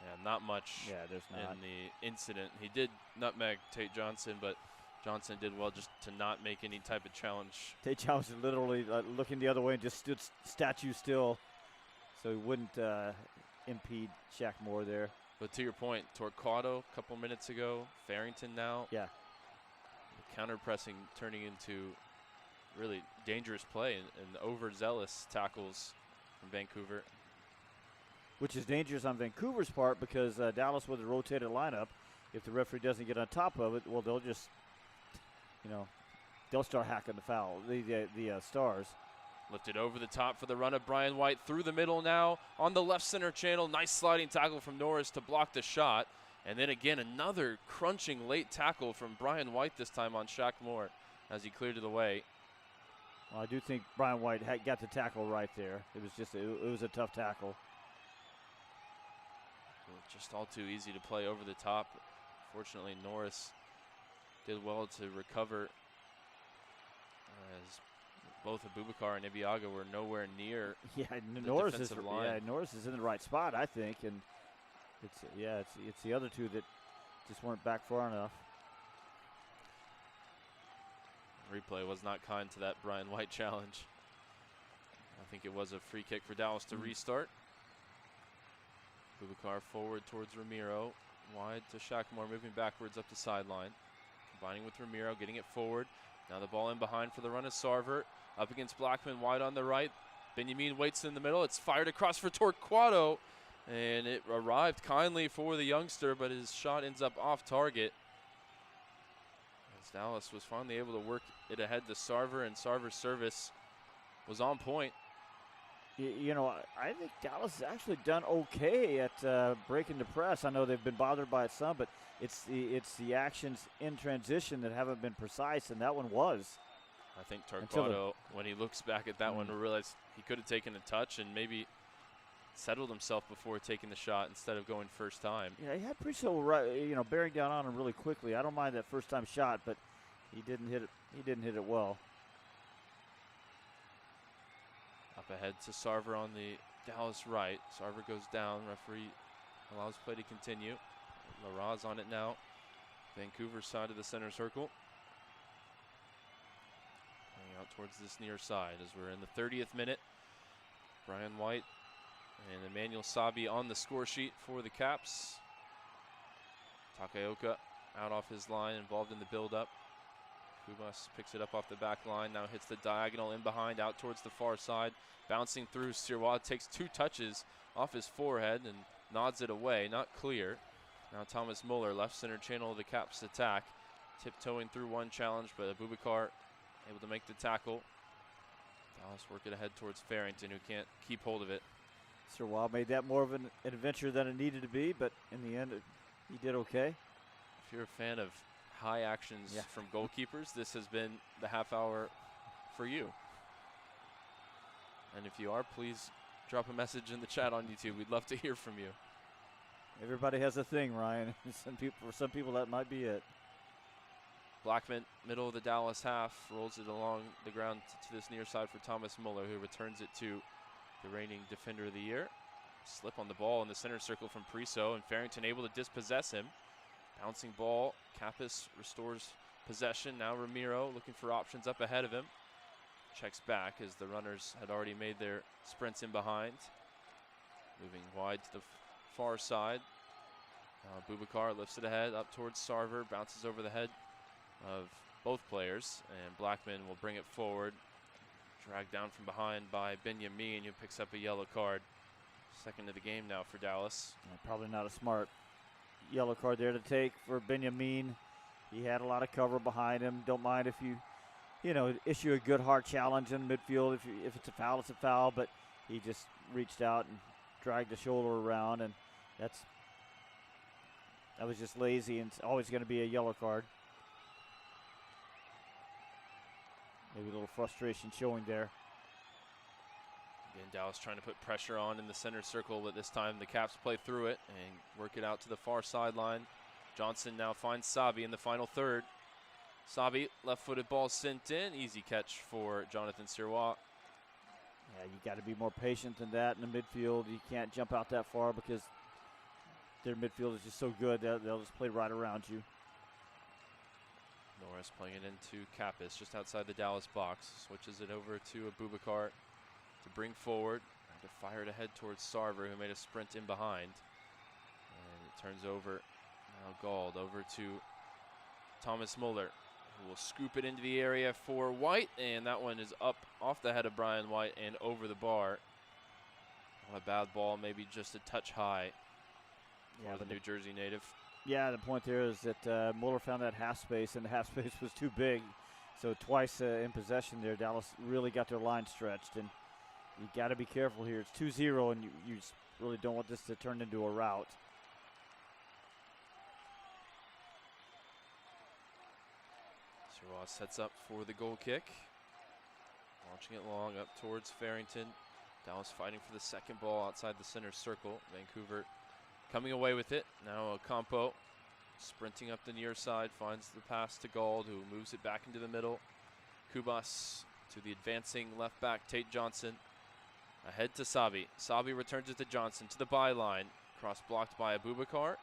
Yeah, not much there's not. in the incident. He did nutmeg Tate Johnson, but Johnson did well just to not make any type of challenge. Tate Johnson literally looking the other way and just stood statue still, so he wouldn't impede Shaq Moore there. But to your point, Torquato a couple minutes ago, Farrington now. Yeah. The counter pressing turning into really dangerous play and overzealous tackles from Vancouver. Which is dangerous on Vancouver's part because Dallas with a rotated lineup, if the referee doesn't get on top of it, well, they'll just, they'll start hacking the foul, the Stars. Lifted over the top for the run of Brian White through the middle now on the left center channel. Nice sliding tackle from Norris to block the shot. And then again, another crunching late tackle from Brian White this time on Shaq Moore as he cleared it away. Well, I do think Brian White got the tackle right there. It was just, it was a tough tackle. Just all too easy to play over the top. Fortunately, Norris did well to recover as both Abubakar and Ibiaga were nowhere near the defensive line. Yeah, Norris is in the right spot, I think, and it's the other two that just weren't back far enough. Replay was not kind to that Brian White challenge. I think it was a free kick for Dallas to restart. Abubakar forward towards Ramiro. wide to Shackamore, moving backwards up the sideline. Combining with Ramiro, getting it forward. Now the ball in behind for the run is Sarver. Up against Blackman, wide on the right. Benjamin waits in the middle. It's fired across for Torquato. And it arrived kindly for the youngster, but his shot ends up off target. As Dallas was finally able to work it ahead to Sarver, and Sarver's service was on point. You know, I think Dallas has actually done okay at breaking the press. I know they've been bothered by it some, but it's the actions in transition that haven't been precise, and that one was. I think Torquato, when he looks back at that one, will realize he could have taken a touch and maybe settled himself before taking the shot instead of going first time. Yeah, he had Priso, bearing down on him really quickly. I don't mind that first time shot, but he didn't hit it. He didn't hit it well. Up ahead to Sarver on the Dallas right. Sarver goes down. Referee allows play to continue. LaRaz on it now. Vancouver side of the center circle. Going out towards this near side as we're in the 30th minute. Brian White and Emmanuel Sabi on the score sheet for the Caps. Takaoka out off his line, involved in the build-up. Kubas picks it up off the back line, now hits the diagonal in behind, out towards the far side. Bouncing through, Sirois takes 2 touches off his forehead and nods it away, not clear. Now Thomas Muller, left center channel of the Caps attack. Tiptoeing through one challenge, but Abubakar able to make the tackle. Dallas work it ahead towards Farrington, who can't keep hold of it. Sirois made that more of an adventure than it needed to be, but in the end, he did okay. If you're a fan of high actions from goalkeepers, this has been the half hour for you. And if you are, please drop a message in the chat on YouTube. We'd love to hear from you. Everybody has a thing, Ryan. For some people, that might be it. Blackman, middle of the Dallas half, rolls it along the ground to this near side for Thomas Muller, who returns it to the reigning defender of the year. Slip on the ball in the center circle from Priso, and Farrington able to dispossess him. Bouncing ball, Kappas restores possession. Now Ramiro looking for options up ahead of him. Checks back as the runners had already made their sprints in behind. Moving wide to the far side. Bubakar lifts it ahead up towards Sarver, bounces over the head of both players, and Blackman will bring it forward. Dragged down from behind by Benjamin, who picks up a yellow card. Second of the game now for Dallas. Probably not a smart yellow card there to take for Benjamin. He had a lot of cover behind him. Don't mind if you issue a good hard challenge in midfield. If it's a foul, it's a foul. But he just reached out and dragged the shoulder around, and that was just lazy, and it's always going to be a yellow card. Maybe a little frustration showing there. Again, Dallas trying to put pressure on in the center circle, but this time the Caps play through it and work it out to the far sideline. Johnson now finds Sabi in the final third. Sabi, left-footed ball sent in. Easy catch for Jonathan Sirois. Yeah, you got to be more patient than that in the midfield. You can't jump out that far because their midfield is just so good that they'll just play right around you. Norris playing it into Kappas just outside the Dallas box. Switches it over to Abubakar to bring forward. To fire it ahead towards Sarver, who made a sprint in behind. And it turns over, now Gauld, over to Thomas Muller, who will scoop it into the area for White. And that one is up off the head of Brian White and over the bar. Not a bad ball, maybe just a touch high for the New Jersey native. Yeah, the point there is that Muller found that half space, and the half space was too big. So twice in possession there, Dallas really got their line stretched. And you got to be careful here. It's 2-0, and you really don't want this to turn into a rout. Sirois sets up for the goal kick. Launching it long up towards Farrington. Dallas fighting for the second ball outside the center circle. Vancouver coming away with it. Now Ocampo sprinting up the near side, finds the pass to Gauld, who moves it back into the middle. Kubas to the advancing left back, Tate Johnson. Ahead to Sabi. Sabi returns it to Johnson to the byline. Cross blocked by Abubakar.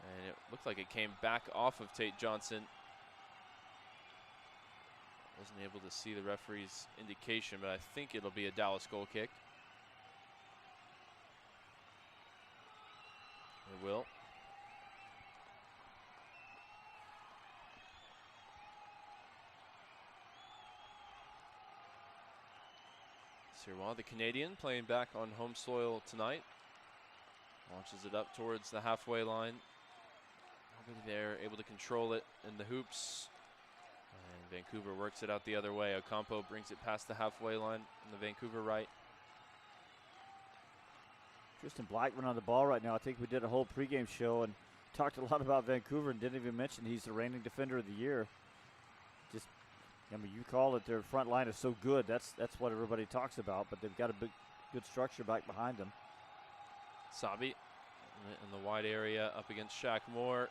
And it looked like it came back off of Tate Johnson. Wasn't able to see the referee's indication, but I think it'll be a Dallas goal kick. It will. Sirois, the Canadian, playing back on home soil tonight. Launches it up towards the halfway line. Over there, able to control it in the hoops. And Vancouver works it out the other way. Ocampo brings it past the halfway line on the Vancouver right. Tristan Blackman on the ball right now. I think we did a whole pregame show and talked a lot about Vancouver and didn't even mention he's the reigning defender of the year. Just, I mean, you call it their front line is so good. That's what everybody talks about, but they've got a good structure back behind them. Sabi in the wide area up against Shaq Moore.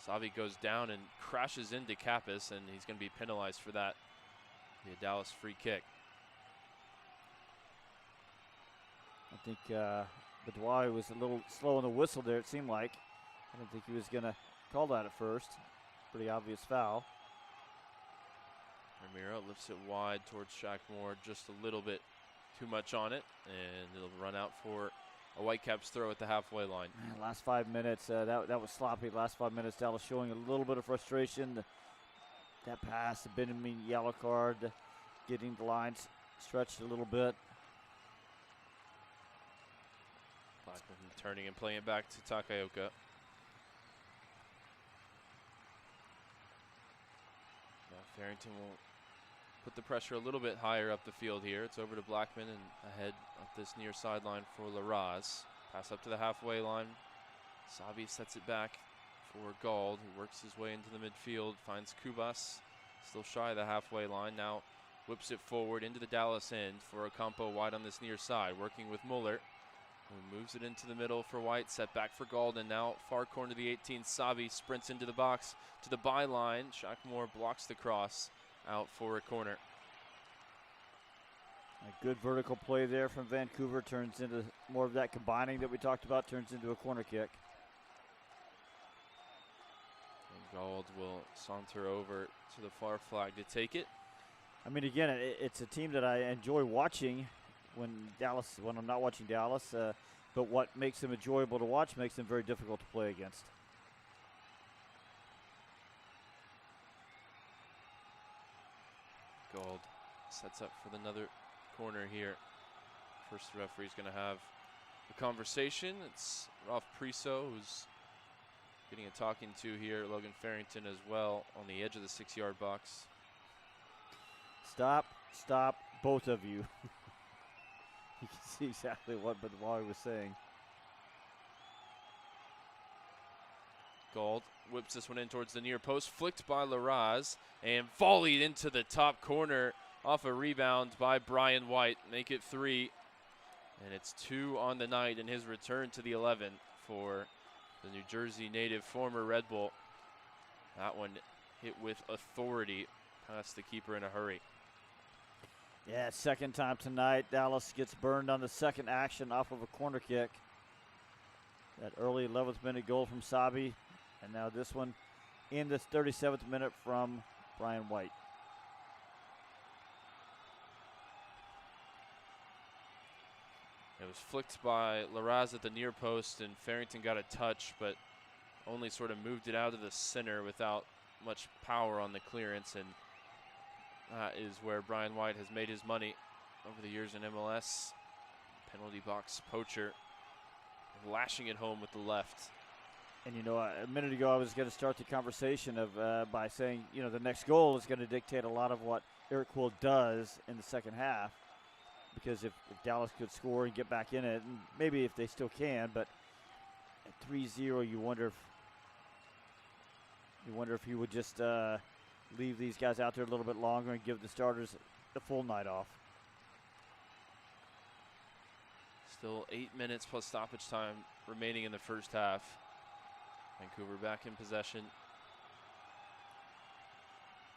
Sabi goes down and crashes into Kappas, and he's going to be penalized for that. Be a Dallas free kick. I think Benoit was a little slow on the whistle there, it seemed like. I didn't think he was going to call that at first. Pretty obvious foul. Ramiro lifts it wide towards Shaq Moore, just a little bit too much on it, and it'll run out for a Whitecaps throw at the halfway line. Man, last 5 minutes, that was sloppy. Last 5 minutes, Dallas showing a little bit of frustration. That pass, the Benjamin yellow card, getting the lines stretched a little bit. Blackman turning and playing it back to Takaoka. Now Farrington will put the pressure a little bit higher up the field here. It's over to Blackman and ahead up this near sideline for Larraz. Pass up to the halfway line. Sabi sets it back for Gauld, who works his way into the midfield, finds Kubas, still shy of the halfway line. Now whips it forward into the Dallas end for Ocampo wide on this near side, working with Muller, who moves it into the middle for White, set back for Gauld, and now far corner to the 18. Sabi sprints into the box to the byline. Shaq Moore blocks the cross, out for a corner. A good vertical play there from Vancouver turns into more of that combining that we talked about, turns into a corner kick. And Gauld will saunter over to the far flag to take it. I mean, again, it's a team that I enjoy watching when I'm not watching Dallas, but what makes them enjoyable to watch makes them very difficult to play against. Gauld sets up for another corner here. First referee's going to have a conversation. It's Ralph Priso who's getting a talking to here. Logan Farrington as well on the edge of the 6-yard box. Stop, both of you. You can see exactly what Benoit was saying. Gauld whips this one in towards the near post, flicked by Larraz, and volleyed into the top corner off a rebound by Brian White. Make it 3, and it's 2 on the night in his return to the 11 for the New Jersey native, former Red Bull. That one hit with authority past the keeper in a hurry. Yeah, second time tonight. Dallas gets burned on the second action off of a corner kick. That early 11th minute goal from Sabi. And now this one in the 37th minute from Brian White. It was flicked by Larraz at the near post, and Farrington got a touch, but only sort of moved it out of the center without much power on the clearance. And that is where Brian White has made his money over the years in MLS. Penalty box poacher, lashing it home with the left. And, you know, a minute ago I was going to start the conversation by saying, you know, the next goal is going to dictate a lot of what Eric Quill does in the second half. Because if Dallas could score and get back in it, and maybe if they still can, but at 3-0, you wonder if he would just leave these guys out there a little bit longer and give the starters the full night off. Still 8 minutes plus stoppage time remaining in the first half. Vancouver back in possession.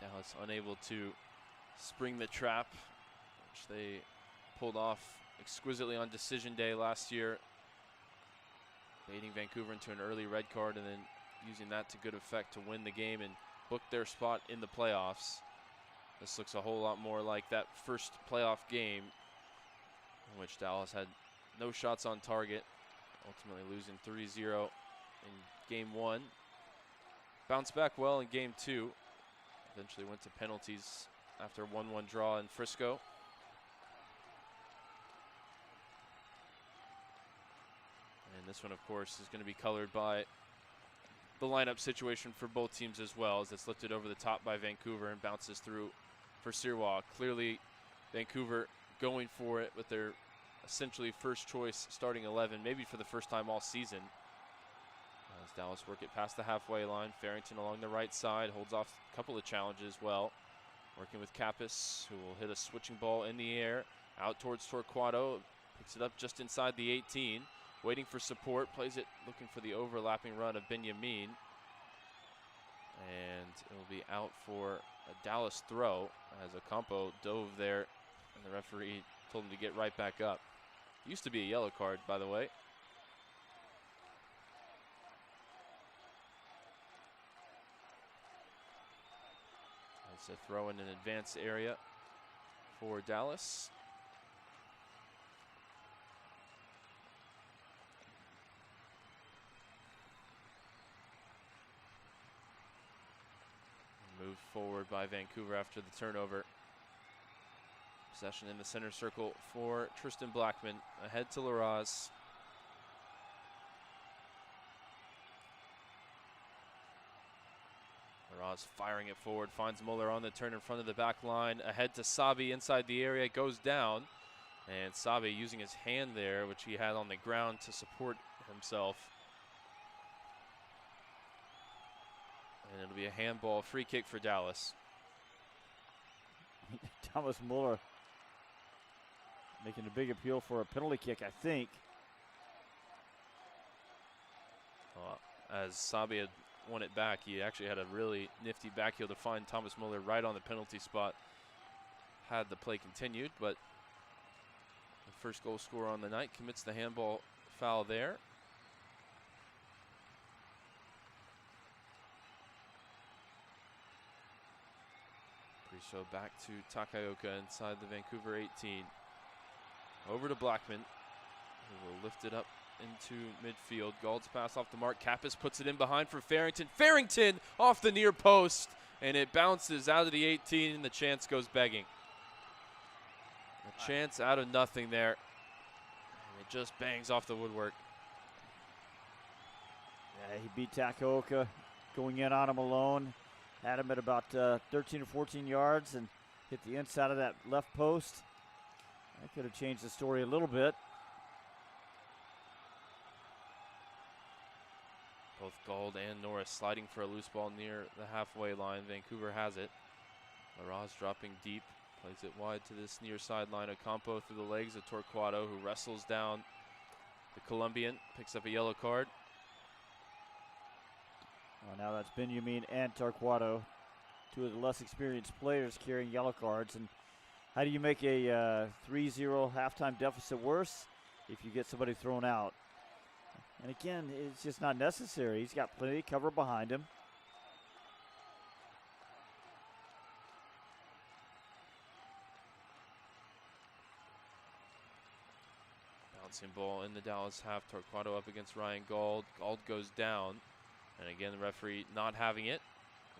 Dallas unable to spring the trap, which they pulled off exquisitely on decision day last year, baiting Vancouver into an early red card and then using that to good effect to win the game and book their spot in the playoffs. This looks a whole lot more like that first playoff game in which Dallas had no shots on target, ultimately losing 3-0 in game 1. Bounced back well in game 2. Eventually went to penalties after a 1-1 draw in Frisco. And this one, of course, is going to be colored by the lineup situation for both teams as well, as it's lifted over the top by Vancouver and bounces through for Sirois. Clearly, Vancouver going for it with their essentially first choice starting 11, maybe for the first time all season. As Dallas work it past the halfway line, Farrington along the right side holds off a couple of challenges well. Working with Kappas, who will hit a switching ball in the air, out towards Torquato, picks it up just inside the 18, waiting for support, plays it looking for the overlapping run of Benjamin. And it will be out for a Dallas throw as Ocampo dove there, and the referee told him to get right back up. Used to be a yellow card, by the way. It's a throw in an advanced area for Dallas. Moved forward by Vancouver after the turnover. Possession in the center circle for Tristan Blackman. Ahead to Larraz. Larraz firing it forward, finds Muller on the turn in front of the back line. Ahead to Sabi inside the area, goes down. And Sabi using his hand there, which he had on the ground to support himself. And it'll be a handball free kick for Dallas. Thomas Muller making a big appeal for a penalty kick, I think. As Sabi had won it back, he actually had a really nifty backheel to find Thomas Muller right on the penalty spot. Had the play continued, but the first goal scorer on the night commits the handball foul there. So back to Takaoka inside the Vancouver 18. Over to Blackman, who will lift it up into midfield. Gauld's pass off the mark. Kappas puts it in behind for Farrington. Farrington off the near post, and it bounces out of the 18, and the chance goes begging. A chance out of nothing there, and it just bangs off the woodwork. Yeah, he beat Takaoka going in on him alone. Had him at about 13 or 14 yards and hit the inside of that left post. That could have changed the story a little bit. Both Gauld and Norris sliding for a loose ball near the halfway line. Vancouver has it. Larraz dropping deep, plays it wide to this near sideline. Ocampo through the legs of Torquato, who wrestles down the Colombian, picks up a yellow card. Well, now that's Benjamin and Torquato, two of the less experienced players carrying yellow cards. And how do you make a 3-0 halftime deficit worse? If you get somebody thrown out. And again, it's just not necessary. He's got plenty of cover behind him. Bouncing ball in the Dallas half. Torquato up against Ryan Gauld. Gauld goes down. And again, the referee not having it.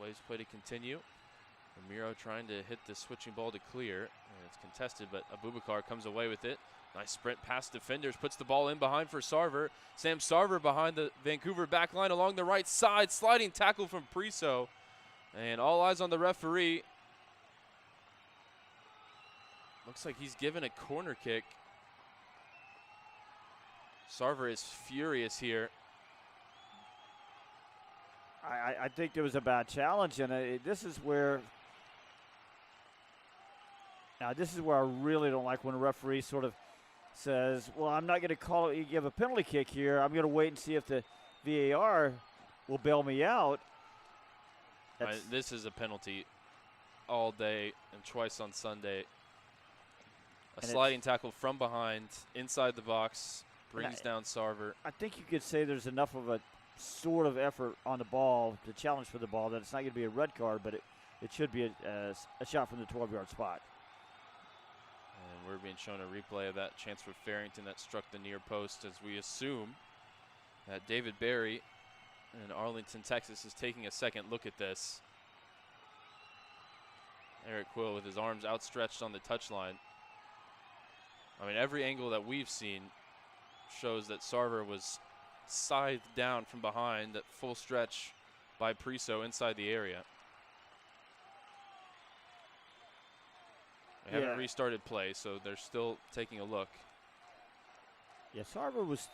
Waves play to continue. Ramiro trying to hit the switching ball to clear. And it's contested, but Abubakar comes away with it. Nice sprint past defenders, puts the ball in behind for Sarver. Sam Sarver behind the Vancouver back line along the right side. Sliding tackle from Priso. And all eyes on the referee. Looks like he's given a corner kick. Sarver is furious here. I think there was a bad challenge, and this is where I really don't like when a referee sort of says, well, I'm not going to call it, you give a penalty kick here. I'm going to wait and see if the VAR will bail me out. This is a penalty all day and twice on Sunday. A sliding tackle from behind, inside the box, brings down Sarver. I think you could say there's enough of a sort of effort on the ball, to challenge for the ball, that it's not going to be a red card, but it should be a shot from the 12-yard spot. And we're being shown a replay of that chance for Farrington that struck the near post, as we assume that David Barry in Arlington, Texas is taking a second look at this. Eric Quill with his arms outstretched on the touchline. I mean, every angle that we've seen shows that Sarver was scythed down from behind at full stretch by Priso inside the area. They haven't restarted play, so they're still taking a look. Yeah, Sarver was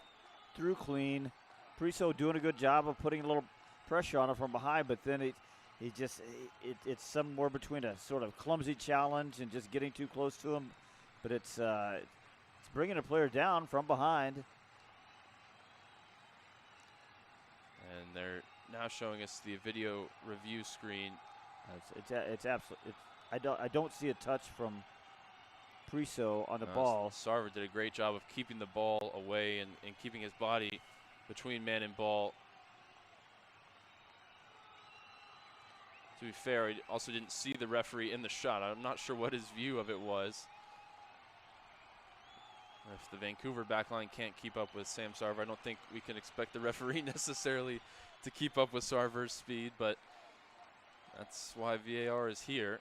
through clean. Priso doing a good job of putting a little pressure on him from behind, but then it's somewhere between a sort of clumsy challenge and just getting too close to him. But it's bringing a player down from behind. And they're now showing us the video review screen. It's absolutely. I don't see a touch from Priso on the ball. Sarver did a great job of keeping the ball away and keeping his body between man and ball. To be fair, he also didn't see the referee in the shot. I'm not sure what his view of it was. If the Vancouver backline can't keep up with Sam Sarver, I don't think we can expect the referee necessarily to keep up with Sarver's speed, but that's why VAR is here.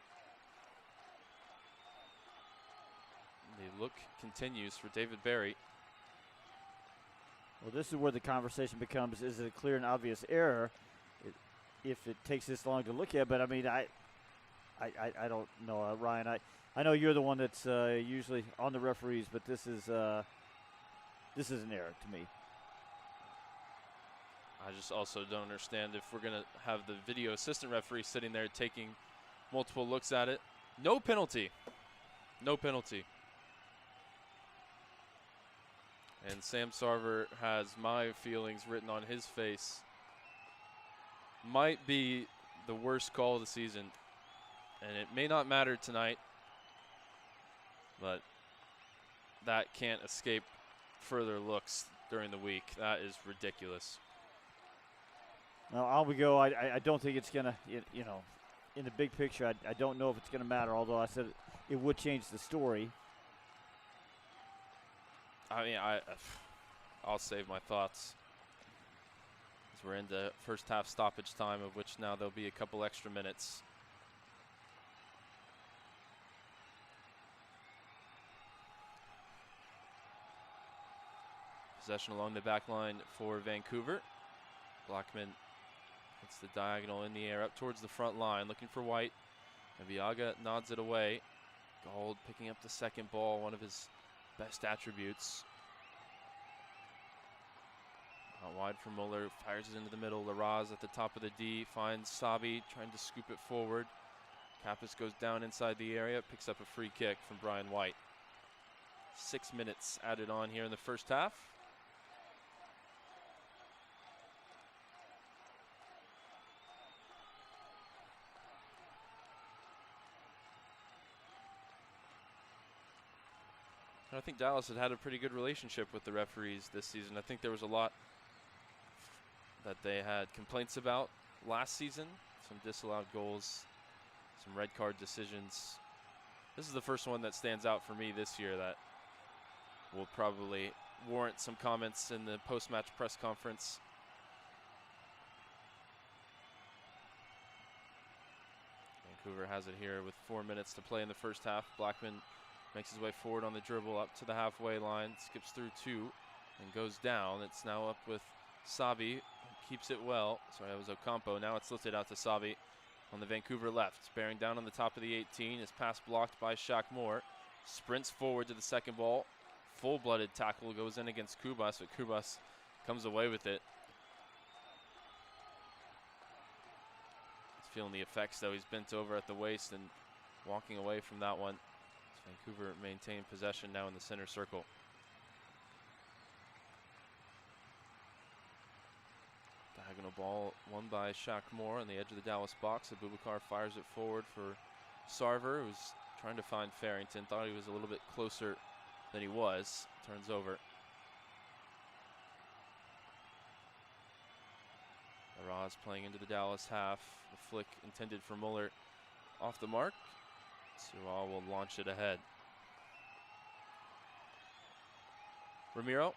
The look continues for David Barry. Well, this is where the conversation becomes, is it a clear and obvious error if it takes this long to look at? But, I mean, I don't know, Ryan. I know you're the one that's usually on the referees, but this is an error to me. I just also don't understand if we're going to have the video assistant referee sitting there taking multiple looks at it. No penalty. No penalty. And Sam Sarver has my feelings written on his face. Might be the worst call of the season. And it may not matter tonight, but that can't escape further looks during the week. That is ridiculous. Well, on we go. I don't think it's going to, in the big picture, I don't know if it's going to matter, although I said it would change the story. I mean, I'll save my thoughts. As we're into first half stoppage time, of which now there'll be a couple extra minutes. Possession along the back line for Vancouver. Blackman hits the diagonal in the air up towards the front line, looking for White. Viaga nods it away. Gold picking up the second ball, one of his best attributes. Out wide for Muller, fires it into the middle. Larraz at the top of the D, finds Sabi, trying to scoop it forward. Kappas goes down inside the area, picks up a free kick from Brian White. 6 minutes added on here in the first half. I think Dallas had a pretty good relationship with the referees this season. I think there was a lot that they had complaints about last season. Some disallowed goals, some red card decisions. This is the first one that stands out for me this year that will probably warrant some comments in the post-match press conference. Vancouver has it here with 4 minutes to play in the first half. Blackman makes his way forward on the dribble up to the halfway line, skips through two, and goes down. It's now up with Sabi, who keeps it well. Sorry, that was Ocampo. Now it's lifted out to Sabi on the Vancouver left. Bearing down on the top of the 18. His pass blocked by Shaq Moore. Sprints forward to the second ball. Full-blooded tackle goes in against Kubas, but Kubas comes away with it. He's feeling the effects, though. He's bent over at the waist and walking away from that one. Vancouver maintain possession now in the center circle. Diagonal ball won by Shaq Moore on the edge of the Dallas box. Abubakar fires it forward for Sarver, who's trying to find Farrington. Thought he was a little bit closer than he was. Turns over. Larraz playing into the Dallas half. The flick intended for Muller off the mark. Sual will launch it ahead. Ramiro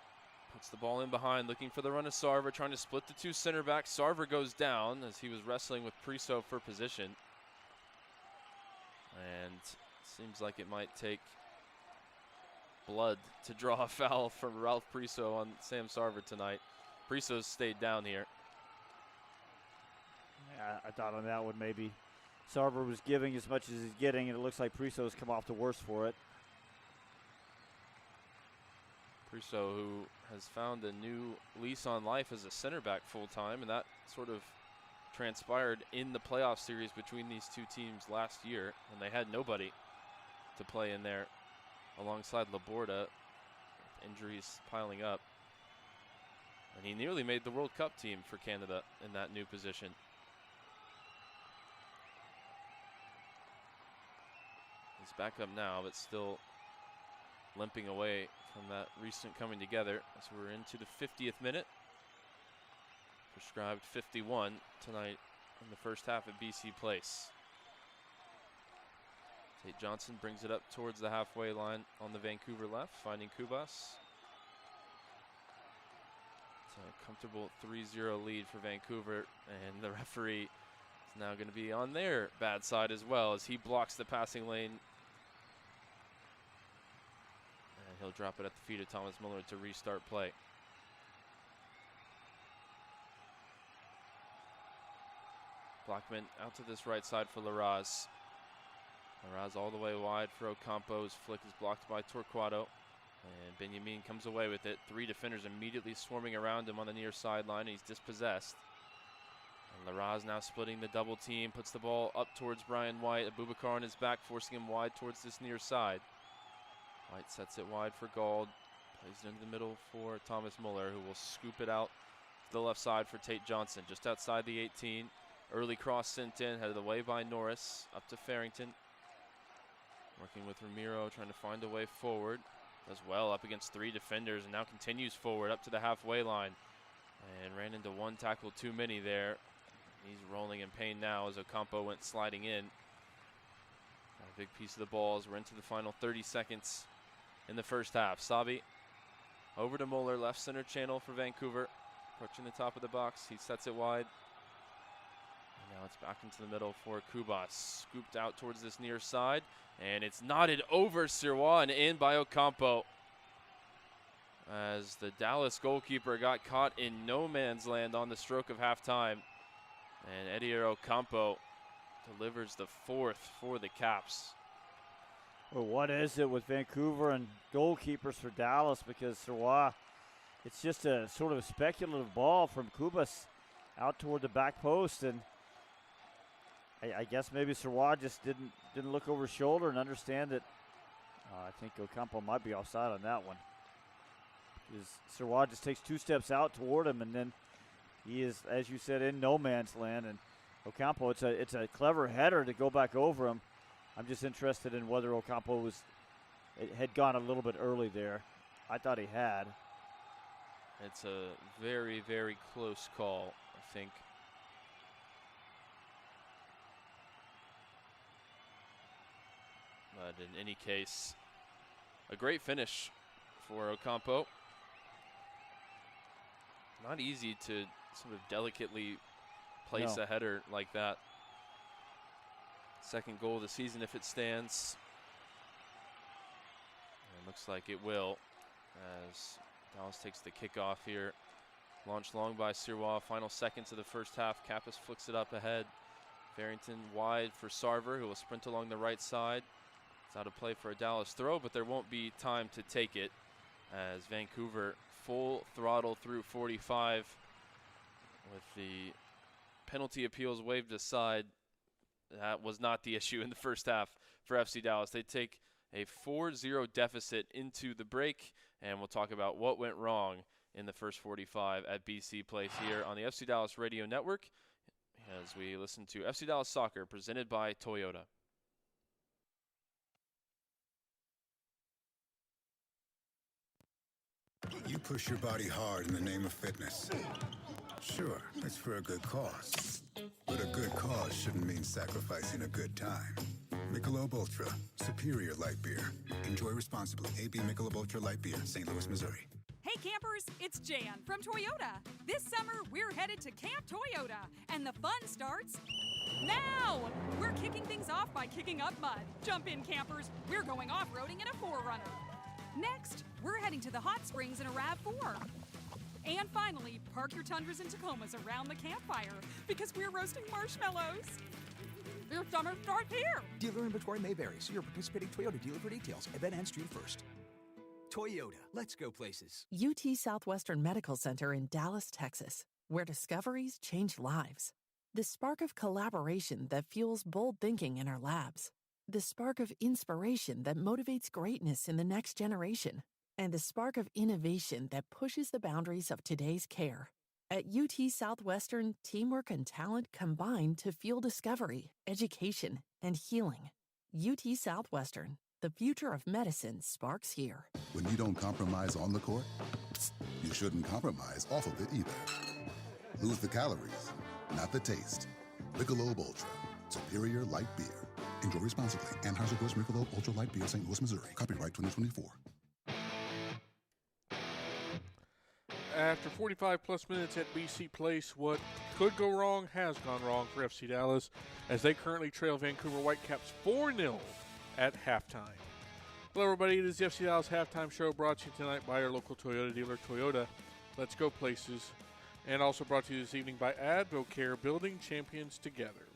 puts the ball in behind, looking for the run of Sarver, trying to split the two center backs. Sarver goes down as he was wrestling with Priso for position. And seems like it might take blood to draw a foul from Ralph Priso on Sam Sarver tonight. Prisos stayed down here. Yeah, I thought on that one maybe Sarver was giving as much as he's getting, and it looks like Prisos come off the worst for it. Priso, who has found a new lease on life as a center back full-time, and that sort of transpired in the playoff series between these two teams last year, and they had nobody to play in there alongside Laborda, injuries piling up. And he nearly made the World Cup team for Canada in that new position. He's back up now, but still limping away from that recent coming together as we're into the 50th minute. Prescribed 51 tonight in the first half at BC Place. Tate Johnson brings it up towards the halfway line on the Vancouver left, finding Kubas. It's a comfortable 3-0 lead for Vancouver, and the referee is now going to be on their bad side as well as he blocks the passing lane. And he'll drop it at the feet of Thomas Muller to restart play. Blackman out to this right side for Larraz. Larraz all the way wide for Ocampo. His flick is blocked by Torquato. And Benjamin comes away with it. 3 defenders immediately swarming around him on the near sideline. He's dispossessed. And Larraz now splitting the double team. Puts the ball up towards Brian White. Abubakar on his back, forcing him wide towards this near side. White sets it wide for Gauld. Plays it into the middle for Thomas Muller, who will scoop it out to the left side for Tate Johnson. Just outside the 18. Early cross sent in, headed away by Norris, up to Farrington. Working with Ramiro, trying to find a way forward. Does well up against 3 defenders and now continues forward up to the halfway line. And ran into 1 tackle too many there. He's rolling in pain now as Ocampo went sliding in. Got a big piece of the ball as we're into the final 30 seconds in the first half. Sabi over to Muller, left center channel for Vancouver. Approaching the top of the box, he sets it wide. Now it's back into the middle for Kubas. Scooped out towards this near side. And it's knotted over Sirois and in by Ocampo. As the Dallas goalkeeper got caught in no man's land on the stroke of halftime. And Edier Ocampo delivers the 4th for the Caps. Well, what is it with Vancouver and goalkeepers for Dallas? Because Sirois, it's just a sort of a speculative ball from Kubas out toward the back post, and I guess maybe Sirois just didn't look over his shoulder and understand that. I think Ocampo might be offside on that one. Because Sirois just takes 2 steps out toward him, and then he is, as you said, in no man's land. And Ocampo, it's a clever header to go back over him. I'm just interested in whether Ocampo had gone a little bit early there. I thought he had. It's a very, very close call, I think. But in any case, a great finish for Ocampo. Not easy to sort of delicately place a header like that. 2nd goal of the season if it stands. And it looks like it will as Dallas takes the kickoff here. Launched long by Sirois. Final seconds of the first half. Kappas flicks it up ahead. Farrington wide for Sarver, who will sprint along the right side. It's out of play for a Dallas throw, but there won't be time to take it as Vancouver full throttle through 45 with the penalty appeals waved aside. That was not the issue in the first half for FC Dallas. They take a 4-0 deficit into the break, and we'll talk about what went wrong in the first 45 at BC Place here on the FC Dallas Radio Network as we listen to FC Dallas Soccer presented by Toyota. You push your body hard in the name of fitness. Sure, it's for a good cause. But a good cause shouldn't mean sacrificing a good time. Michelob Ultra, superior light beer. Enjoy responsibly. AB Michelob Ultra Light Beer, St. Louis, Missouri. Hey campers, it's Jan from Toyota. This summer, we're headed to Camp Toyota, and the fun starts now! We're kicking things off by kicking up mud. Jump in, campers. We're going off-roading in a 4Runner. Next, we're heading to the hot springs in a RAV4. And finally, finally, park your Tundras and Tacomas around the campfire because we're roasting marshmallows. Your summer starts here. Dealer inventory may vary. See your participating Toyota dealer for details. Event ends June 1st. Toyota, let's go places. UT Southwestern Medical Center in Dallas, Texas, where discoveries change lives. The spark of collaboration that fuels bold thinking in our labs. The spark of inspiration that motivates greatness in the next generation. And the spark of innovation that pushes the boundaries of today's care. At UT Southwestern, teamwork and talent combine to fuel discovery, education, and healing. UT Southwestern, the future of medicine sparks here. When you don't compromise on the court, you shouldn't compromise off of it either. Lose the calories, not the taste. Michelob Ultra, superior light beer. Enjoy responsibly. Anheuser-Busch Michelob Ultra Light Beer, St. Louis, Missouri. Copyright 2024. After 45-plus minutes at BC Place, what could go wrong has gone wrong for FC Dallas as they currently trail Vancouver Whitecaps 4-0 at halftime. Hello, everybody. It is the FC Dallas Halftime Show brought to you tonight by our local Toyota dealer, Toyota. Let's go places. And also brought to you this evening by AdvoCare, building champions together.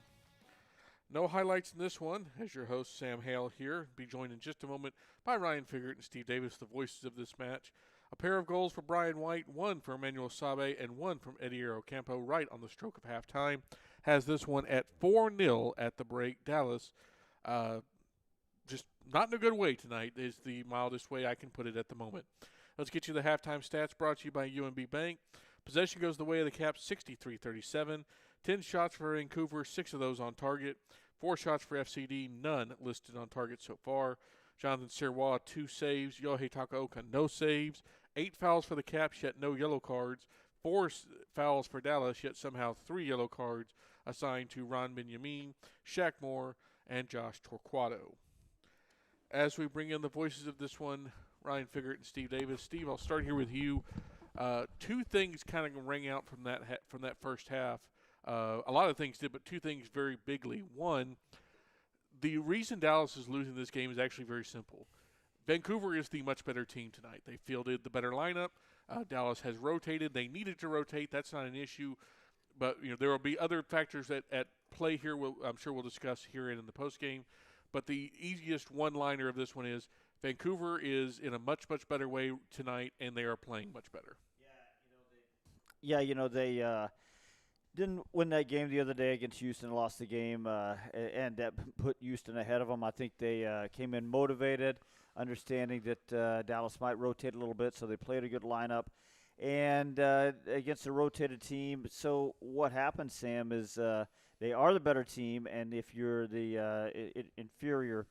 No highlights in this one, as your host, Sam Hale, here. Be joined in just a moment by Ryan Figert and Steve Davis, the voices of this match. A pair of goals for Brian White, one for Emmanuel Sabe, and one from Eddie Ocampo right on the stroke of halftime. Has this one at 4-0 at the break. Dallas, just not in a good way tonight is the mildest way I can put it at the moment. Let's get you the halftime stats brought to you by UMB Bank. Possession goes the way of the Caps, 63-37. 10 shots for Vancouver, 6 of those on target. 4 shots for FCD, none listed on target so far. Jonathan Sirois, 2 saves. Yohei Takaoka, no saves. 8 fouls for the Caps, yet no yellow cards. 4 fouls for Dallas, yet somehow 3 yellow cards assigned to Ron Benjamin, Shaq Moore, and Josh Torquato. As we bring in the voices of this one, Ryan Figert and Steve Davis. Steve, I'll start here with you. 2 things kind of rang out from that first half. A lot of things did, but 2 things very bigly. One, the reason Dallas is losing this game is actually very simple. Vancouver is the much better team tonight. They fielded the better lineup. Dallas has rotated. They needed to rotate. That's not an issue. But there will be other factors at play here. I'm sure we'll discuss here in the postgame. But the easiest one-liner of this one is Vancouver is in a much, much better way tonight, and they are playing much better. They didn't win that game the other day against Houston, lost the game, and that put Houston ahead of them. I think they came in motivated, understanding that Dallas might rotate a little bit, so they played a good lineup. And against a rotated team, so what happens, Sam, is they are the better team, and if you're the inferior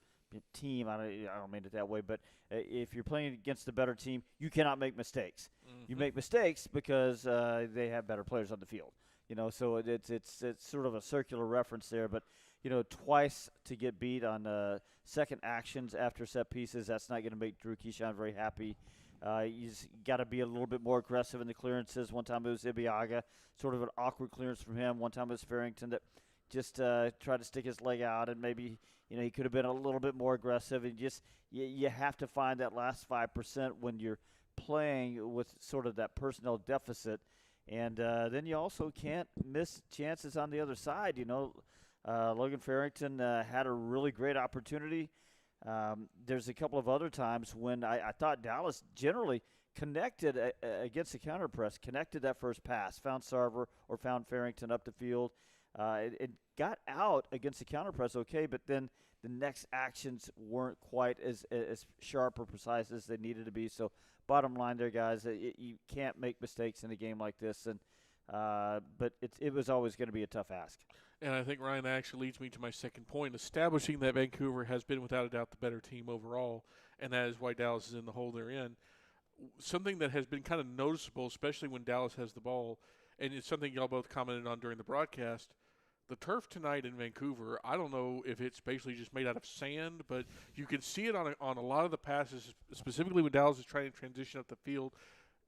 team, I don't mean it that way, but if you're playing against the better team, you cannot make mistakes. Mm-hmm. You make mistakes because they have better players on the field. So it's sort of a circular reference there, but twice to get beat on second actions after set pieces, that's not going to make Drew Keyshawn very happy. He's got to be a little bit more aggressive in the clearances. One time it was Ibiaga, sort of an awkward clearance from him. One time it was Farrington that just tried to stick his leg out, and maybe he could have been a little bit more aggressive. And just you have to find that last 5% when you're playing with sort of that personnel deficit. And then you also can't miss chances on the other side. Logan Farrington had a really great opportunity. There's a couple of other times when I thought Dallas generally connected against the counter press, connected that first pass, found Sarver or found Farrington up the field. It got out against the counter press okay, but then the next actions weren't quite as sharp or precise as they needed to be. So bottom line there, guys, you can't make mistakes in a game like this, and but it was always going to be a tough ask. And I think, Ryan, that actually leads me to my second point, establishing that Vancouver has been without a doubt the better team overall, and that is why Dallas is in the hole they're in. Something that has been kind of noticeable, especially when Dallas has the ball, and it's something y'all both commented on during the broadcast, the turf tonight in Vancouver, I don't know if it's basically just made out of sand, but you can see it on a lot of the passes, specifically when Dallas is trying to transition up the field.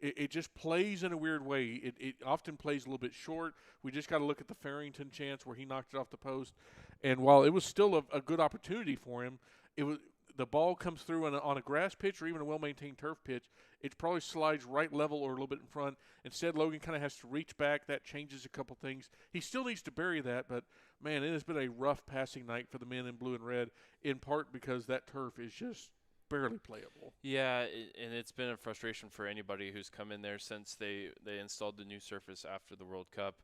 It just plays in a weird way. It often plays a little bit short. We just got to look at the Farrington chance where he knocked it off the post. And while it was still a good opportunity for him, the ball comes through on a grass pitch or even a well-maintained turf pitch, it probably slides right level or a little bit in front. Instead, Logan kind of has to reach back. That changes a couple things. He still needs to bury that, but, man, it has been a rough passing night for the men in blue and red, in part because that turf is just barely playable. Yeah, and it's been a frustration for anybody who's come in there since they installed the new surface after the World Cup.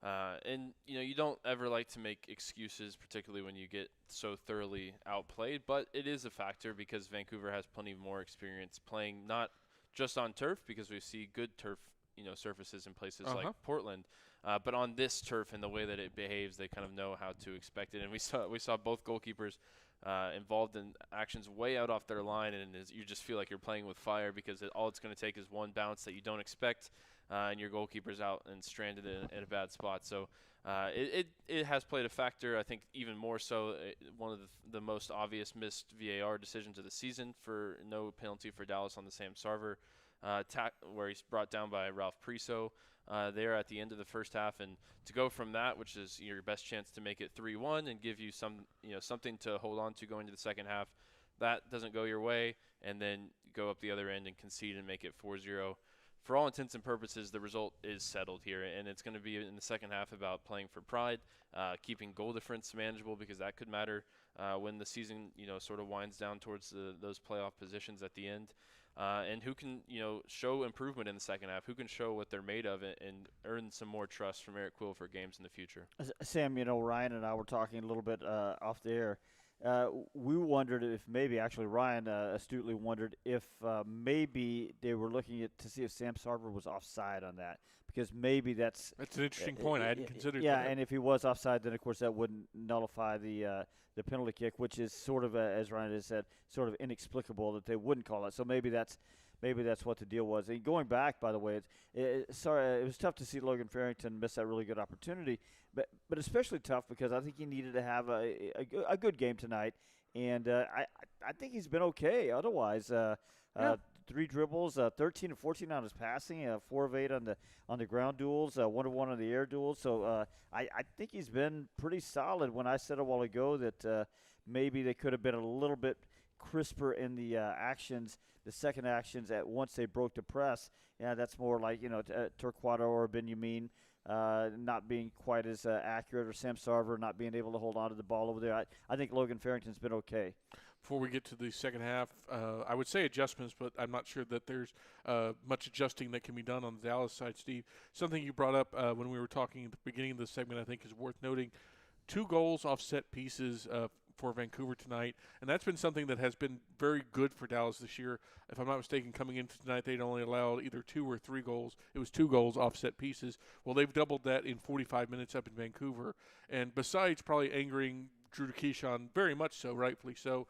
And, you don't ever like to make excuses, particularly when you get so thoroughly outplayed, but it is a factor because Vancouver has plenty more experience playing not just on turf, because we see good turf, surfaces in places like Portland, but on this turf and the way that it behaves, they kind of know how to expect it. And we saw both goalkeepers involved in actions way out off their line, and you just feel like you're playing with fire because all it's going to take is one bounce that you don't expect, and your goalkeeper's out and stranded in a bad spot. So it has played a factor. I think even more so, one of the most obvious missed VAR decisions of the season for no penalty for Dallas on the Sam Sarver, where he's brought down by Ralph Priso there at the end of the first half, and to go from that, which is your best chance to make it 3-1 and give you something to hold on to going to the second half, that doesn't go your way, and then go up the other end and concede and make it 4-0. For all intents and purposes, the result is settled here, and it's going to be in the second half about playing for pride, keeping goal difference manageable, because that could matter when the season sort of winds down towards those playoff positions at the end. And who can, show improvement in the second half, who can show what they're made of and earn some more trust from Eric Quill for games in the future. Sam, Ryan and I were talking a little bit off the air. We wondered if maybe, actually Ryan astutely wondered if maybe they were looking to see if Sam Sarver was offside on that, because maybe that's an interesting point. I hadn't considered that. Yeah, and if he was offside, then of course that wouldn't nullify the penalty kick, which is sort of, as Ryan has said, sort of inexplicable that they wouldn't call it. So maybe that's what the deal was. And going back, by the way, it was tough to see Logan Farrington miss that really good opportunity, but especially tough because I think he needed to have a good game tonight, and I think he's been okay otherwise. 3 dribbles, 13 of 14 on his passing, 4 of 8 on the ground duels, 1 of 1 on the air duels. So I think he's been pretty solid. When I said a while ago that maybe they could have been a little bit crisper in the actions, the second actions once they broke the press. Yeah, that's more like Torquato or Benjamin not being quite as accurate, or Sam Sarver not being able to hold on to the ball over there. I think Logan Farrington's been okay. Before we get to the second half, I would say adjustments, but I'm not sure that there's much adjusting that can be done on the Dallas side, Steve. Something you brought up when we were talking at the beginning of the segment I think is worth noting. 2 goals off set pieces for Vancouver tonight, and that's been something that has been very good for Dallas this year. If I'm not mistaken, coming into tonight, they'd only allowed either 2 or 3 goals. It was 2 goals off set pieces. Well, they've doubled that in 45 minutes up in Vancouver, and besides probably angering Drew Keyshawn very much so, rightfully so,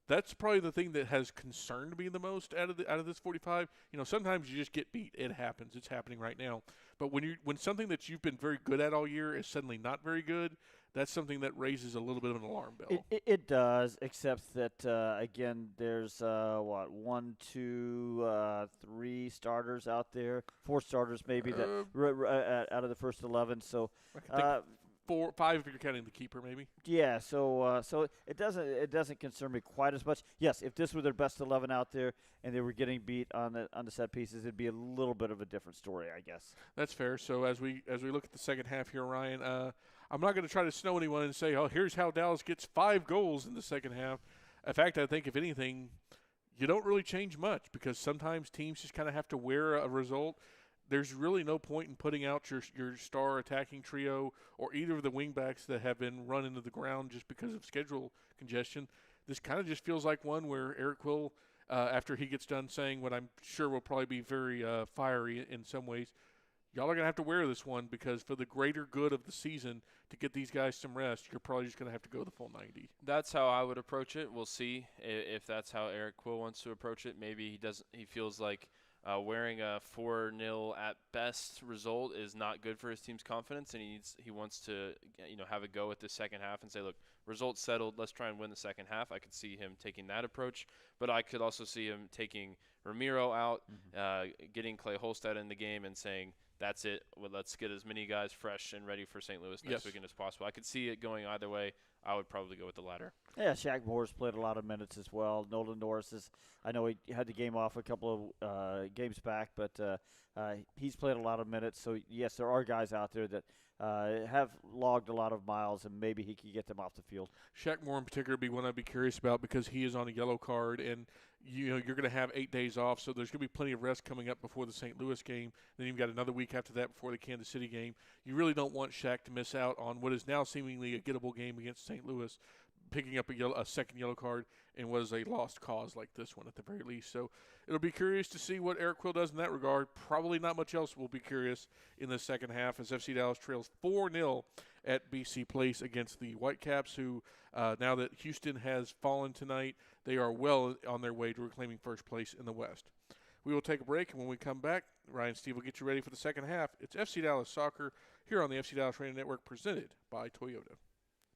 that's probably the thing that has concerned me the most out of this 45. Sometimes you just get beat. It happens. It's happening right now. But when something that you've been very good at all year is suddenly not very good, that's something that raises a little bit of an alarm bell. It does, except that, again, there's, 1, 2, 3 starters out there, 4 starters maybe that out of the first 11. So I think 4, 5 if you're counting the keeper, maybe. Yeah, so it doesn't concern me quite as much. Yes, if this were their best 11 out there and they were getting beat on the set pieces, it'd be a little bit of a different story, I guess. That's fair. So as we look at the second half here, Ryan, I'm not going to try to snow anyone and say, oh, here's how Dallas gets 5 goals in the second half. In fact, I think if anything, you don't really change much, because sometimes teams just kind of have to wear a result. There's really no point in putting out your star attacking trio or either of the wingbacks that have been run into the ground just because of schedule congestion. This kind of just feels like one where Eric Quill, after he gets done saying what I'm sure will probably be very fiery in some ways, y'all are going to have to wear this one, because for the greater good of the season, to get these guys some rest, you're probably just going to have to go the full 90. That's how I would approach it. We'll see if that's how Eric Quill wants to approach it. Maybe he feels like wearing a 4-0 at best result is not good for his team's confidence, and he wants to have a go at the second half and say, look, results settled, let's try and win the second half. I could see him taking that approach, but I could also see him taking Ramiro out, getting Clay Holstead in the game and saying, that's it. Well, let's get as many guys fresh and ready for St. Louis next weekend as possible. I could see it going either way. I would probably go with the latter. Yeah, Shaq Moore's played a lot of minutes as well. Nolan Norris I know he had the game off a couple of games back, but he's played a lot of minutes. So, yes, there are guys out there that have logged a lot of miles, and maybe he could get them off the field. Shaq Moore in particular would be one I'd be curious about because he is on a yellow card, and you're going to have 8 days off, so there's going to be plenty of rest coming up before the St. Louis game. Then you've got another week after that before the Kansas City game. You really don't want Shaq to miss out on what is now seemingly a gettable game against St. Louis, picking up a second yellow card and was a lost cause like this one at the very least. So it'll be curious to see what Eric Quill does in that regard. Probably not much else will be curious in the second half as FC Dallas trails 4-0 at BC Place against the Whitecaps, who now that Houston has fallen tonight, they are well on their way to reclaiming first place in the West. We will take a break, and when we come back, Ryan and Steve will get you ready for the second half. It's FC Dallas Soccer here on the FC Dallas Radio Network, presented by Toyota.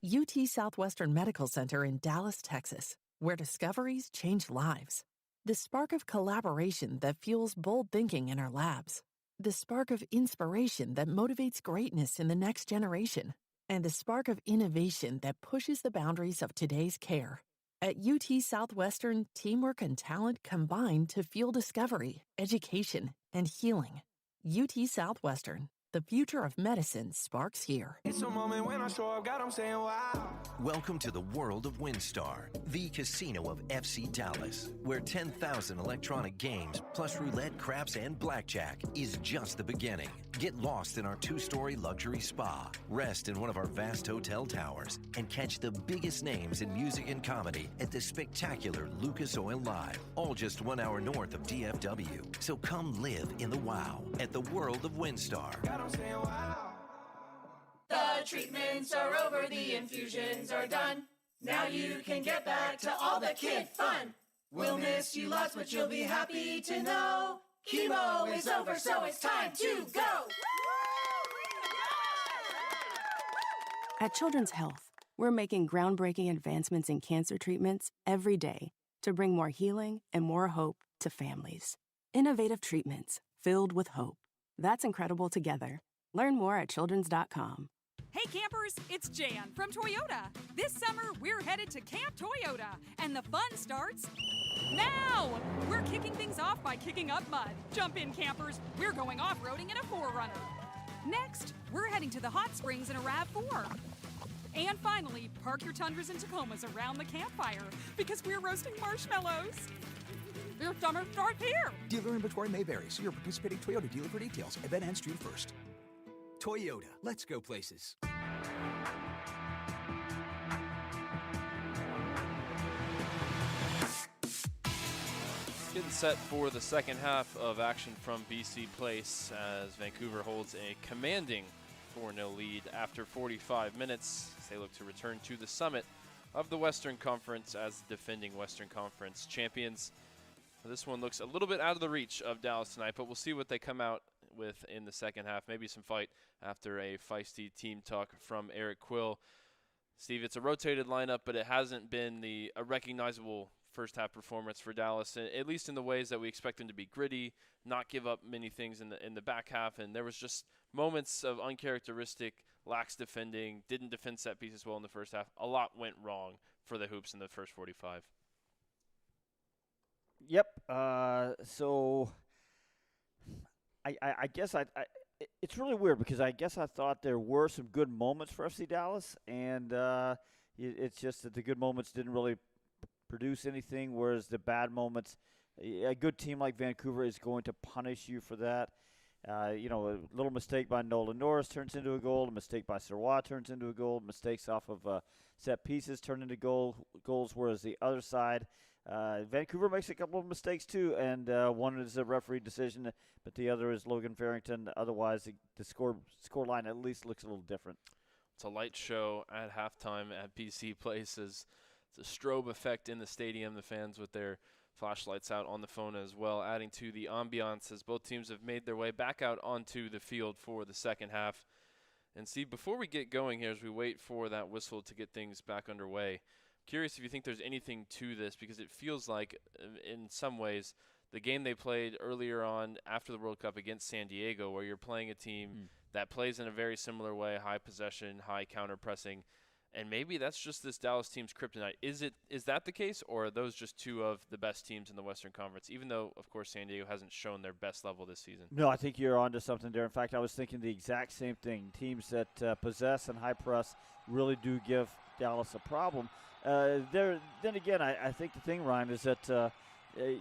UT Southwestern Medical Center in Dallas, Texas, where discoveries change lives. The spark of collaboration that fuels bold thinking in our labs. The spark of inspiration that motivates greatness in the next generation. And the spark of innovation that pushes the boundaries of today's care. At UT Southwestern, teamwork and talent combine to fuel discovery, education, and healing. UT Southwestern, the future of medicine sparks here. It's a moment when I show up, God, I'm saying wow. Welcome to the world of WinStar, the casino of FC Dallas, where 10,000 electronic games, plus roulette, craps, and blackjack is just the beginning. Get lost in our 2-story luxury spa, rest in one of our vast hotel towers, and catch the biggest names in music and comedy at the spectacular Lucas Oil Live, all just 1 hour north of DFW. So come live in the wow at the world of WinStar. God, I'm saying wow. The treatments are over, the infusions are done. Now you can get back to all the kid fun. We'll miss you lots, but you'll be happy to know chemo is over, so it's time to go. At Children's Health, we're making groundbreaking advancements in cancer treatments every day to bring more healing and more hope to families. Innovative treatments filled with hope. That's incredible together. Learn more at childrens.com. Hey campers, it's Jan from Toyota. This summer, we're headed to Camp Toyota, and the fun starts now! We're kicking things off by kicking up mud. Jump in, campers. We're going off-roading in a 4Runner. Next, we're heading to the hot springs in a RAV4. And finally, park your Tundras and Tacomas around the campfire because we're roasting marshmallows. Your summer starts here. Dealer inventory may vary. See your participating Toyota dealer for details. Event ends June 1st. Toyota, let's go places. Getting set for the second half of action from BC Place as Vancouver holds a commanding 4-0 lead after 45 minutes. They look to return to the summit of the Western Conference as defending Western Conference champions. This one looks a little bit out of the reach of Dallas tonight, but we'll see what they come out with in the second half. Maybe some fight after a feisty team talk from Eric Quill. Steve, it's a rotated lineup, but it hasn't been a recognizable first half performance for Dallas, at least in the ways that we expect them to be gritty, not give up many things in the back half. And there was just moments of uncharacteristic, lax defending, didn't defend set pieces well in the first half. A lot went wrong for the Hoops in the first 45. Yep. So I guess it's really weird because I guess I thought there were some good moments for FC Dallas, and it's just that the good moments didn't really produce anything, whereas the bad moments, a good team like Vancouver is going to punish you for that. A little mistake by Nolan Norris turns into a goal. A mistake by Sirois turns into a goal. Mistakes off of set pieces turn into goals, whereas the other side, Vancouver makes a couple of mistakes too, and one is a referee decision, but the other is Logan Farrington. Otherwise, the score line at least looks a little different. It's a light show at halftime at BC Place. It's a strobe effect in the stadium, the fans with their flashlights out on the phone as well, adding to the ambiance as both teams have made their way back out onto the field for the second half. And Steve, before we get going here, as we wait for that whistle to get things back underway, curious if you think there's anything to this, because it feels like in some ways the game they played earlier on after the World Cup against San Diego, where you're playing a team that plays in a very similar way, high possession, high counter-pressing, and maybe that's just this Dallas team's kryptonite. Is that the case, or are those just two of the best teams in the Western Conference, even though, of course, San Diego hasn't shown their best level this season? No, I think you're onto something there. In fact, I was thinking the exact same thing. Teams that possess and high press really do give Dallas a problem. Then again, I think the thing, Ryan, is that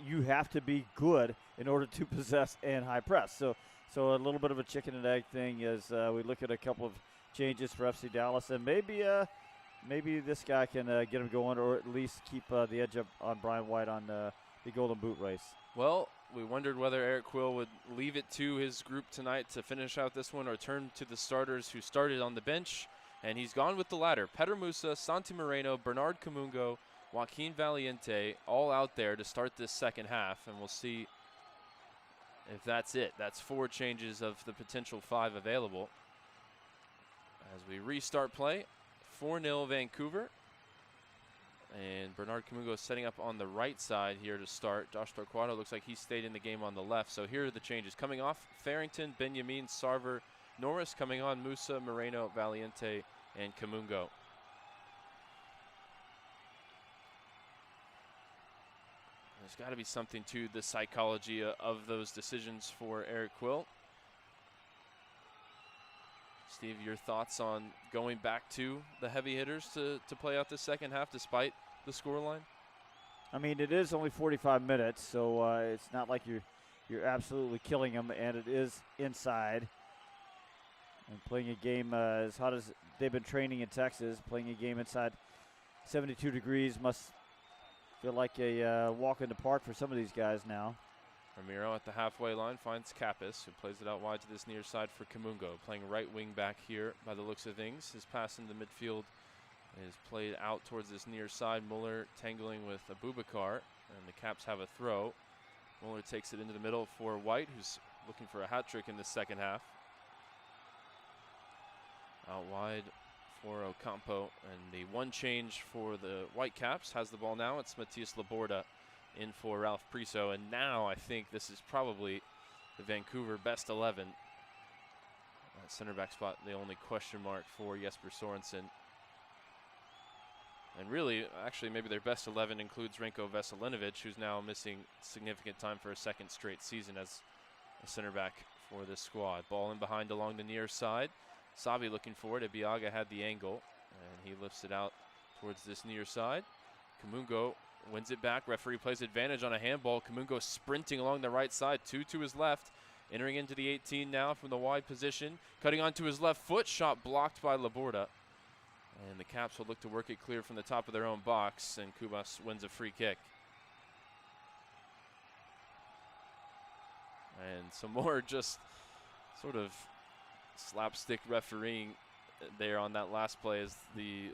you have to be good in order to possess and high press. So a little bit of a chicken and egg thing as we look at a couple of changes for FC Dallas, and maybe this guy can get him going, or at least keep the edge up on Brian White on the Golden Boot race. Well, we wondered whether Eric Quill would leave it to his group tonight to finish out this one or turn to the starters who started on the bench, and he's gone with the latter. Petar Musa, Santi Moreno, Bernard Kamungo, Joaquin Valiente, all out there to start this second half, and we'll see if that's it. That's 4 changes of the potential 5 available. As we restart play, 4-0 Vancouver. And Bernard Kamungo is setting up on the right side here to start. Josh Torquato looks like he stayed in the game on the left. So here are the changes. Coming off, Farrington, Benjamin, Sarver, Norris. Coming on, Musa, Moreno, Valiente, and Kamungo. There's got to be something to the psychology of those decisions for Eric Quill. Steve, your thoughts on going back to the heavy hitters to play out the second half despite the scoreline? I mean, it is only 45 minutes, so it's not like you're absolutely killing them, and it is inside. And playing a game as hot as they've been training in Texas, playing a game inside 72 degrees must feel like a walk in the park for some of these guys now. Ramiro at the halfway line finds Kappas, who plays it out wide to this near side for Kamungo, playing right wing back here by the looks of things. His pass into midfield is played out towards this near side. Muller tangling with Abubakar, and the Caps have a throw. Muller takes it into the middle for White, who's looking for a hat trick in the second half. Out wide for Ocampo, and the one change for the Whitecaps has the ball now. It's Matias Laborda in for Ralph Priso, and now I think this is probably the Vancouver best 11. At center back spot, the only question mark for Jesper Sorensen. And really, actually, maybe their best 11 includes Renko Veselinovic, who's now missing significant time for a second straight season as a center back for this squad. Ball in behind along the near side. Sabi looking for it. Ibiaga had the angle, and he lifts it out towards this near side. Kamungo wins it back. Referee plays advantage on a handball. Kamungo sprinting along the right side. 2 to his left. Entering into the 18 now from the wide position. Cutting onto his left foot. Shot blocked by Laborda. And the Caps will look to work it clear from the top of their own box. And Kubas wins a free kick. And some more just sort of slapstick refereeing there on that last play as the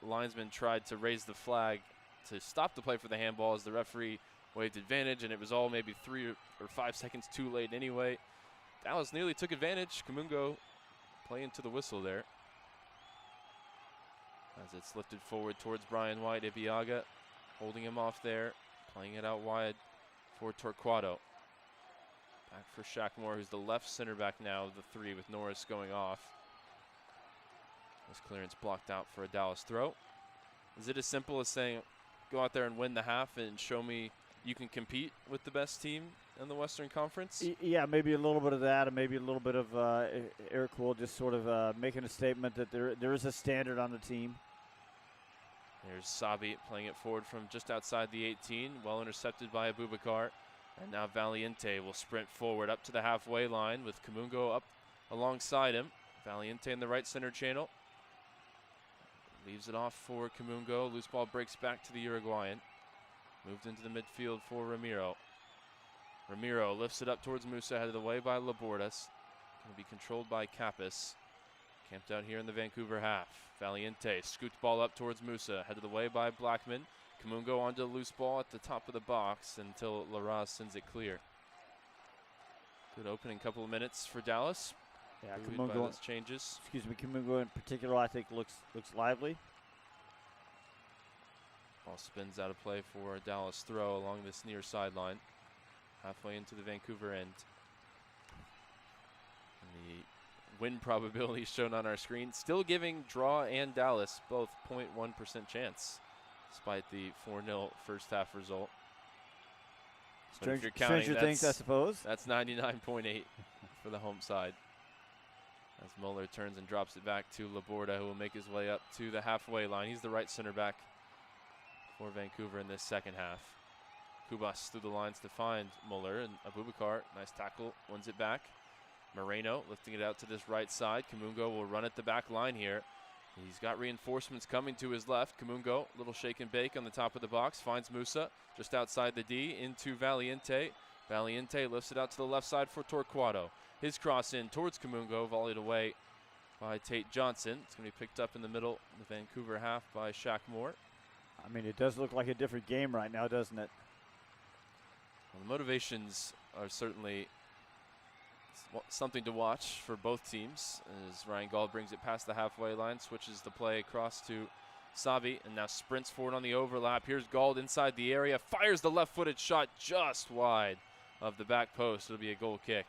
linesman tried to raise the flag to stop the play for the handball as the referee waved advantage, and it was all maybe 3 or 5 seconds too late anyway. Dallas nearly took advantage. Kamungo playing to the whistle there as it's lifted forward towards Brian White. Ibiaga holding him off there, playing it out wide for Torquato. Back for Shackmore, who's the left center back now of the 3 with Norris going off. This clearance blocked out for a Dallas throw. Is it as simple as saying, go out there and win the half and show me you can compete with the best team in the Western Conference? Yeah, maybe a little bit of that, and maybe a little bit of Eric Quill just sort of making a statement that there is a standard on the team. There's Sabi playing it forward from just outside the 18, well intercepted by Abubakar. And now Valiente will sprint forward up to the halfway line with Kamungo up alongside him. Valiente in the right center channel. Leaves it off for Kamungo. Loose ball breaks back to the Uruguayan. Moved into the midfield for Ramiro. Ramiro lifts it up towards Musa, headed away by Labordas. Going to be controlled by Kappas. Camped out here in the Vancouver half. Valiente scooped ball up towards Musa, headed away by Blackman. Kamungo onto the loose ball at the top of the box until Larraz sends it clear. Good opening couple of minutes for Dallas. Yeah, Kamungo changes. Excuse me, Kamungo in particular, I think looks lively. Ball spins out of play for a Dallas throw along this near sideline. halfway into the Vancouver end. And the win probability shown on our screen still giving draw and Dallas both 0.1% chance, despite the 4-0 first half result. But if you're counting, stranger things, I suppose. That's 99.8 for the home side. As Muller turns and drops it back to Laborda, who will make his way up to the halfway line. He's the right center back for Vancouver in this second half. Kubas through the lines to find Muller, and Abubakar, nice tackle, wins it back. Moreno lifting it out to this right side. Kamungo will run at the back line here. He's got reinforcements coming to his left. Kamungo, little shake and bake on the top of the box, finds Musa just outside the D into Valiente. Valiente lifts it out to the left side for Torquato. His cross in towards Kamungo, volleyed away by Tate Johnson. It's going to be picked up in the middle of the Vancouver half by Shaq Moore. I mean, it does look like a different game right now, doesn't it? Well, the motivations are certainly something to watch for both teams as Ryan Gauld brings it past the halfway line, switches the play across to Sabi, and now sprints forward on the overlap. Here's Gauld inside the area, fires the left-footed shot just wide of the back post. It'll be a goal kick.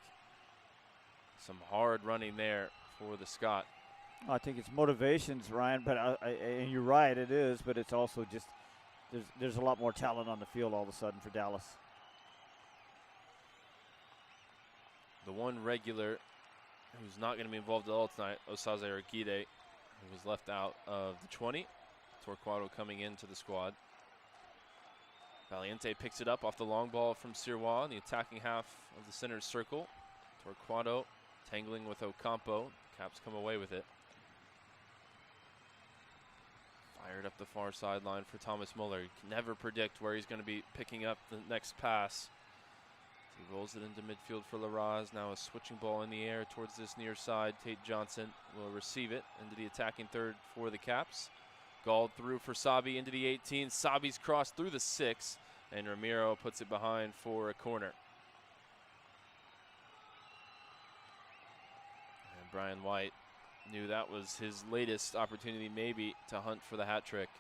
Some hard running there for the Scot. I think it's motivations, Ryan, but and you're right, it is, but it's also just there's a lot more talent on the field all of a sudden for Dallas. The one regular who's not going to be involved at all tonight, Osaze Urquide, who was left out of the 20. Torquato coming into the squad. Valiente picks it up off the long ball from Sirois in the attacking half of the center circle. Torquato tangling with Ocampo. Caps come away with it. Fired up the far sideline for Thomas Muller. You can never predict where he's going to be picking up the next pass. He rolls it into midfield for Larraz. Now a switching ball in the air towards this near side. Tate Johnson will receive it into the attacking third for the Caps. Gauld through for Sabi into the 18. Sabi's crossed through the 6, and Ramiro puts it behind for a corner. And Brian White knew that was his latest opportunity maybe to hunt for the hat trick.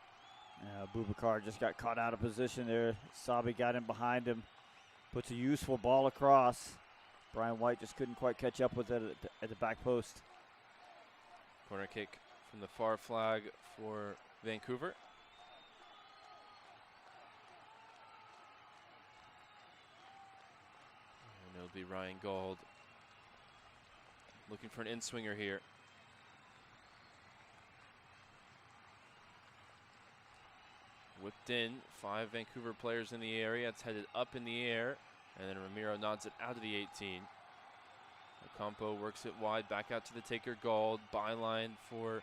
Boubacar just got caught out of position there. Sabi got in behind him. Puts a useful ball across. Brian White just couldn't quite catch up with it at the back post. Corner kick from the far flag for Vancouver. And it'll be Ryan Gauld looking for an in-swinger here. Whipped in, 5 Vancouver players in the area. It's headed up in the air, and then Ramiro nods it out of the 18. Ocampo works it wide, back out to the taker Gauld. Byline for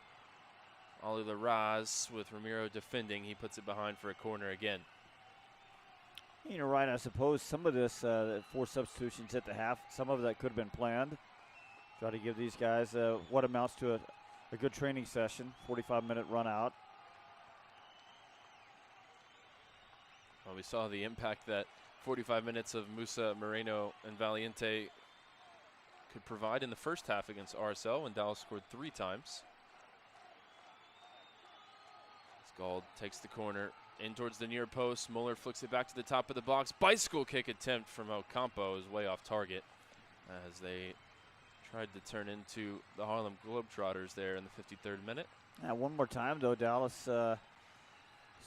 Ali Larraz with Ramiro defending. He puts it behind for a corner again. You know, Ryan, I suppose some of this 4 substitutions at the half, some of that could have been planned. Try to give these guys what amounts to a good training session, 45-minute run out. Well, we saw the impact that 45 minutes of Musa, Moreno, and Valiente could provide in the first half against RSL when Dallas scored 3 times. As Gauld takes the corner in towards the near post. Muller flicks it back to the top of the box. Bicycle kick attempt from Ocampo is way off target as they tried to turn into the Harlem Globetrotters there in the 53rd minute. One more time, though, Dallas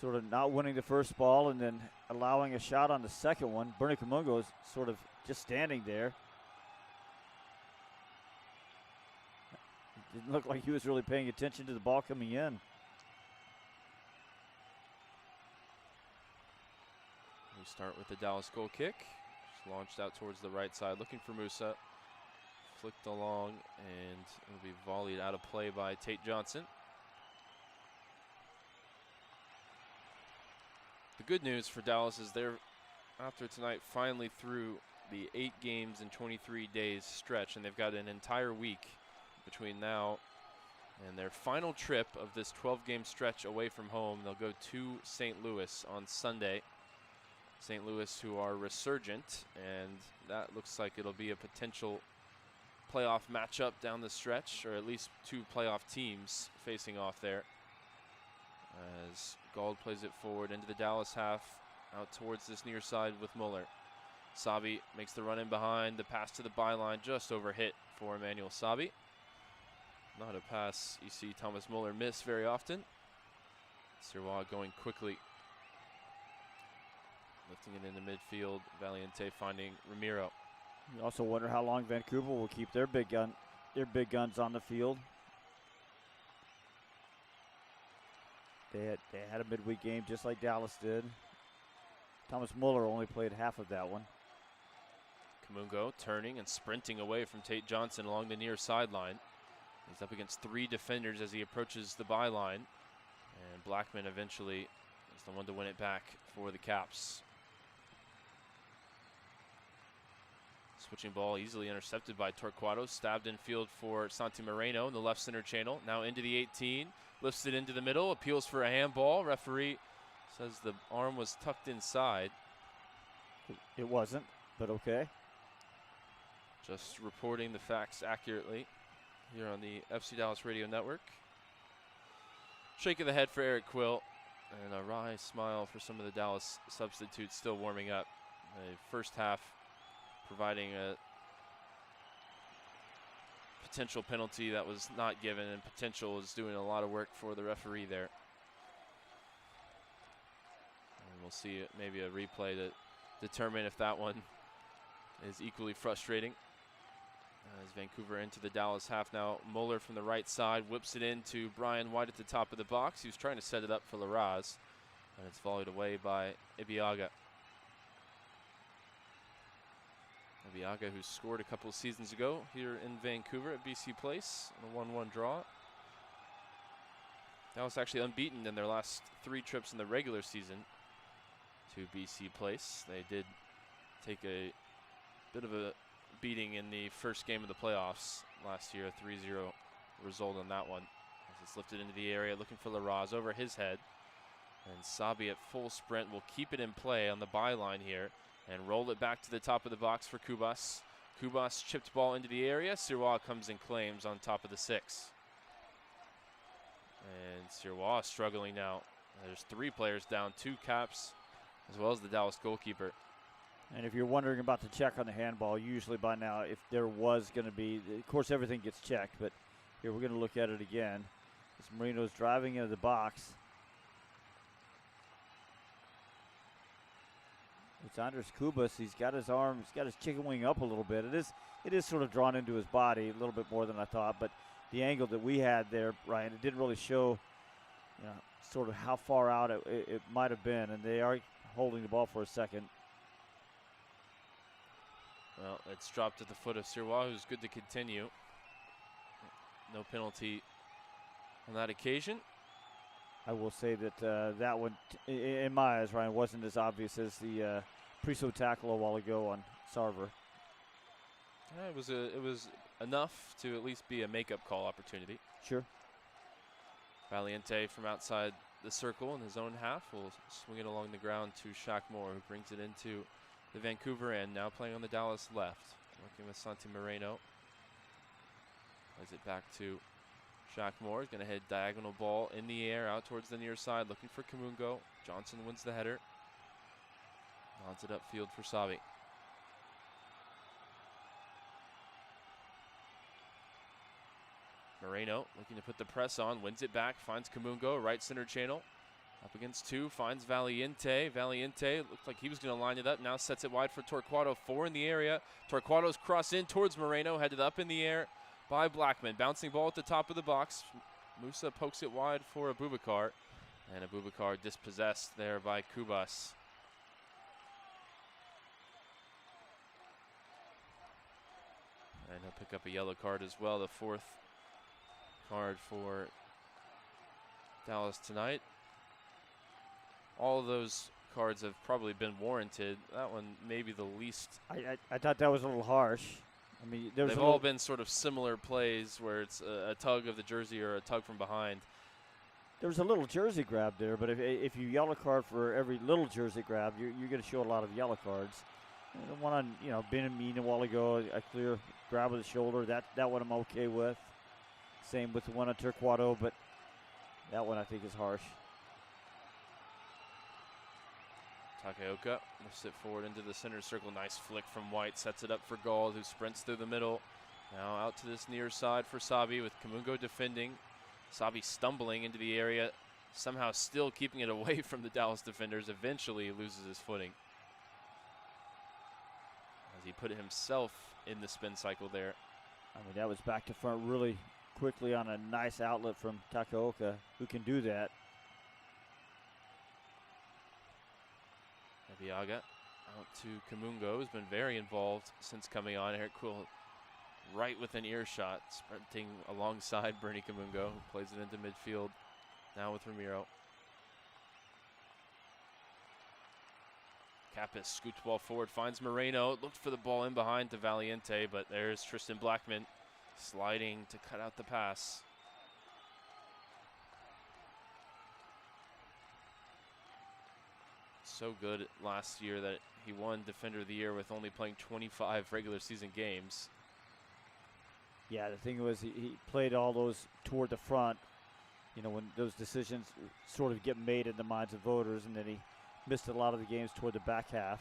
sort of not winning the first ball and then allowing a shot on the second one. Bernie Kamungo is sort of just standing there. Didn't look like he was really paying attention to the ball coming in. We start with the Dallas goal kick. Just launched out towards the right side, looking for Musa. Flicked along, and it'll be volleyed out of play by Tate Johnson. The good news for Dallas is they're, after tonight, finally through the 8 games and 23 days stretch, and they've got an entire week between now and their final trip of this 12-game stretch away from home. They'll go to St. Louis on Sunday. St. Louis, who are resurgent, and that looks like it'll be a potential playoff matchup down the stretch, or at least 2 playoff teams facing off there. As Gauld plays it forward into the Dallas half, out towards this near side with Muller. Sabi makes the run in behind. The pass to the byline just over hit for Emmanuel Sabi. Not a pass you see Thomas Muller miss very often. Sirois going quickly. Lifting it into midfield. Valiente finding Ramiro. You also wonder how long Vancouver will keep their big guns on the field. They had a midweek game just like Dallas did. Thomas Muller only played half of that one. Kamungo turning and sprinting away from Tate Johnson along the near sideline. He's up against 3 defenders as he approaches the byline. And Blackman eventually is the one to win it back for the Caps. Switching ball easily intercepted by Torquato. Stabbed in field for Santi Moreno in the left center channel. Now into the 18. Lifts it into the middle. Appeals for a handball. Referee says the arm was tucked inside. It wasn't, but okay. Just reporting the facts accurately here on the FC Dallas Radio Network. Shake of the head for Eric Quill. And a wry smile for some of the Dallas substitutes still warming up. The first half providing a potential penalty that was not given, and potential is doing a lot of work for the referee there. And we'll see maybe a replay to determine if that one is equally frustrating. As Vancouver into the Dallas half now. Muller from the right side whips it into Brian White at the top of the box. He was trying to set it up for Larraz, and it's volleyed away by Ibiaga. Ibiaga, who scored a couple of seasons ago here in Vancouver at BC Place in a 1-1 draw. Dallas actually unbeaten in their last 3 trips in the regular season to BC Place. They did take a bit of a beating in the first game of the playoffs last year, a 3-0 result on that one. As it's lifted into the area, looking for Larraz over his head. And Sabi at full sprint will keep it in play on the byline here and roll it back to the top of the box for Kubas. Kubas chipped ball into the area. Sirois comes and claims on top of the 6. And Sirois struggling now. There's 3 players down, 2 Caps, as well as the Dallas goalkeeper. And if you're wondering about the check on the handball, usually by now, if there was going to be, of course everything gets checked, but here we're going to look at it again. As Marino's driving into the box. It's Andres Kubas. He's got his arm, he's got his chicken wing up a little bit. It is sort of drawn into his body a little bit more than I thought, but the angle that we had there, Ryan, it didn't really show, sort of how far out it might have been, and they are holding the ball for a second. Well, it's dropped at the foot of Sirois, who's good to continue. No penalty on that occasion. I will say that that one, in my eyes, Ryan, wasn't as obvious as the Priso tackle a while ago on Sarver. Yeah, it was enough to at least be a makeup call opportunity. Sure. Valiente from outside the circle in his own half will swing it along the ground to Shaq Moore, who brings it into the Vancouver end, now playing on the Dallas left. Working with Santi Moreno. Plays it back to Shaq Moore. Is going to head diagonal ball in the air out towards the near side, looking for Kamungo. Johnson wins the header. Nods it upfield for Sabi. Moreno looking to put the press on, wins it back, finds Kamungo, right center channel. Up against 2, finds Valiente. Valiente looked like he was going to line it up, now sets it wide for Torquato. 4 in the area. Torquato's cross in towards Moreno, headed up in the air by Blackman. Bouncing ball at the top of the box. Musa pokes it wide for Abubakar. And Abubakar dispossessed there by Kubas. And he'll pick up a yellow card as well, the 4th card for Dallas tonight. All of those cards have probably been warranted. That one maybe the least. I thought that was a little harsh. I mean, they've all been sort of similar plays where it's a tug of the jersey or a tug from behind. There was a little jersey grab there, but if you yellow card for every little jersey grab, you're going to show a lot of yellow cards. And the one on Benjamin a while ago, a clear grab with the shoulder, that one I'm okay with. Same with the one on Torquato, but that one I think is harsh. Takaoka lifts it forward into the center circle. Nice flick from White. Sets it up for Gall, who sprints through the middle. Now out to this near side for Sabi with Kamungo defending. Sabi stumbling into the area, somehow still keeping it away from the Dallas defenders. Eventually loses his footing as he put himself in the spin cycle there. I mean, that was back to front really quickly on a nice outlet from Takaoka, who can do that. Ebiaga out to Kamungo, who's been very involved since coming on. Eric Quill right within earshot, sprinting alongside Bernie Kamungo, who plays it into midfield now with Ramiro. Kappas scoops ball forward, finds Moreno, looked for the ball in behind to Valiente, but there's Tristan Blackman sliding to cut out the pass. So good last year that he won Defender of the Year with only playing 25 regular season games. Yeah, the thing was he played all those toward the front, you know, when those decisions sort of get made in the minds of voters, and then he missed a lot of the games toward the back half.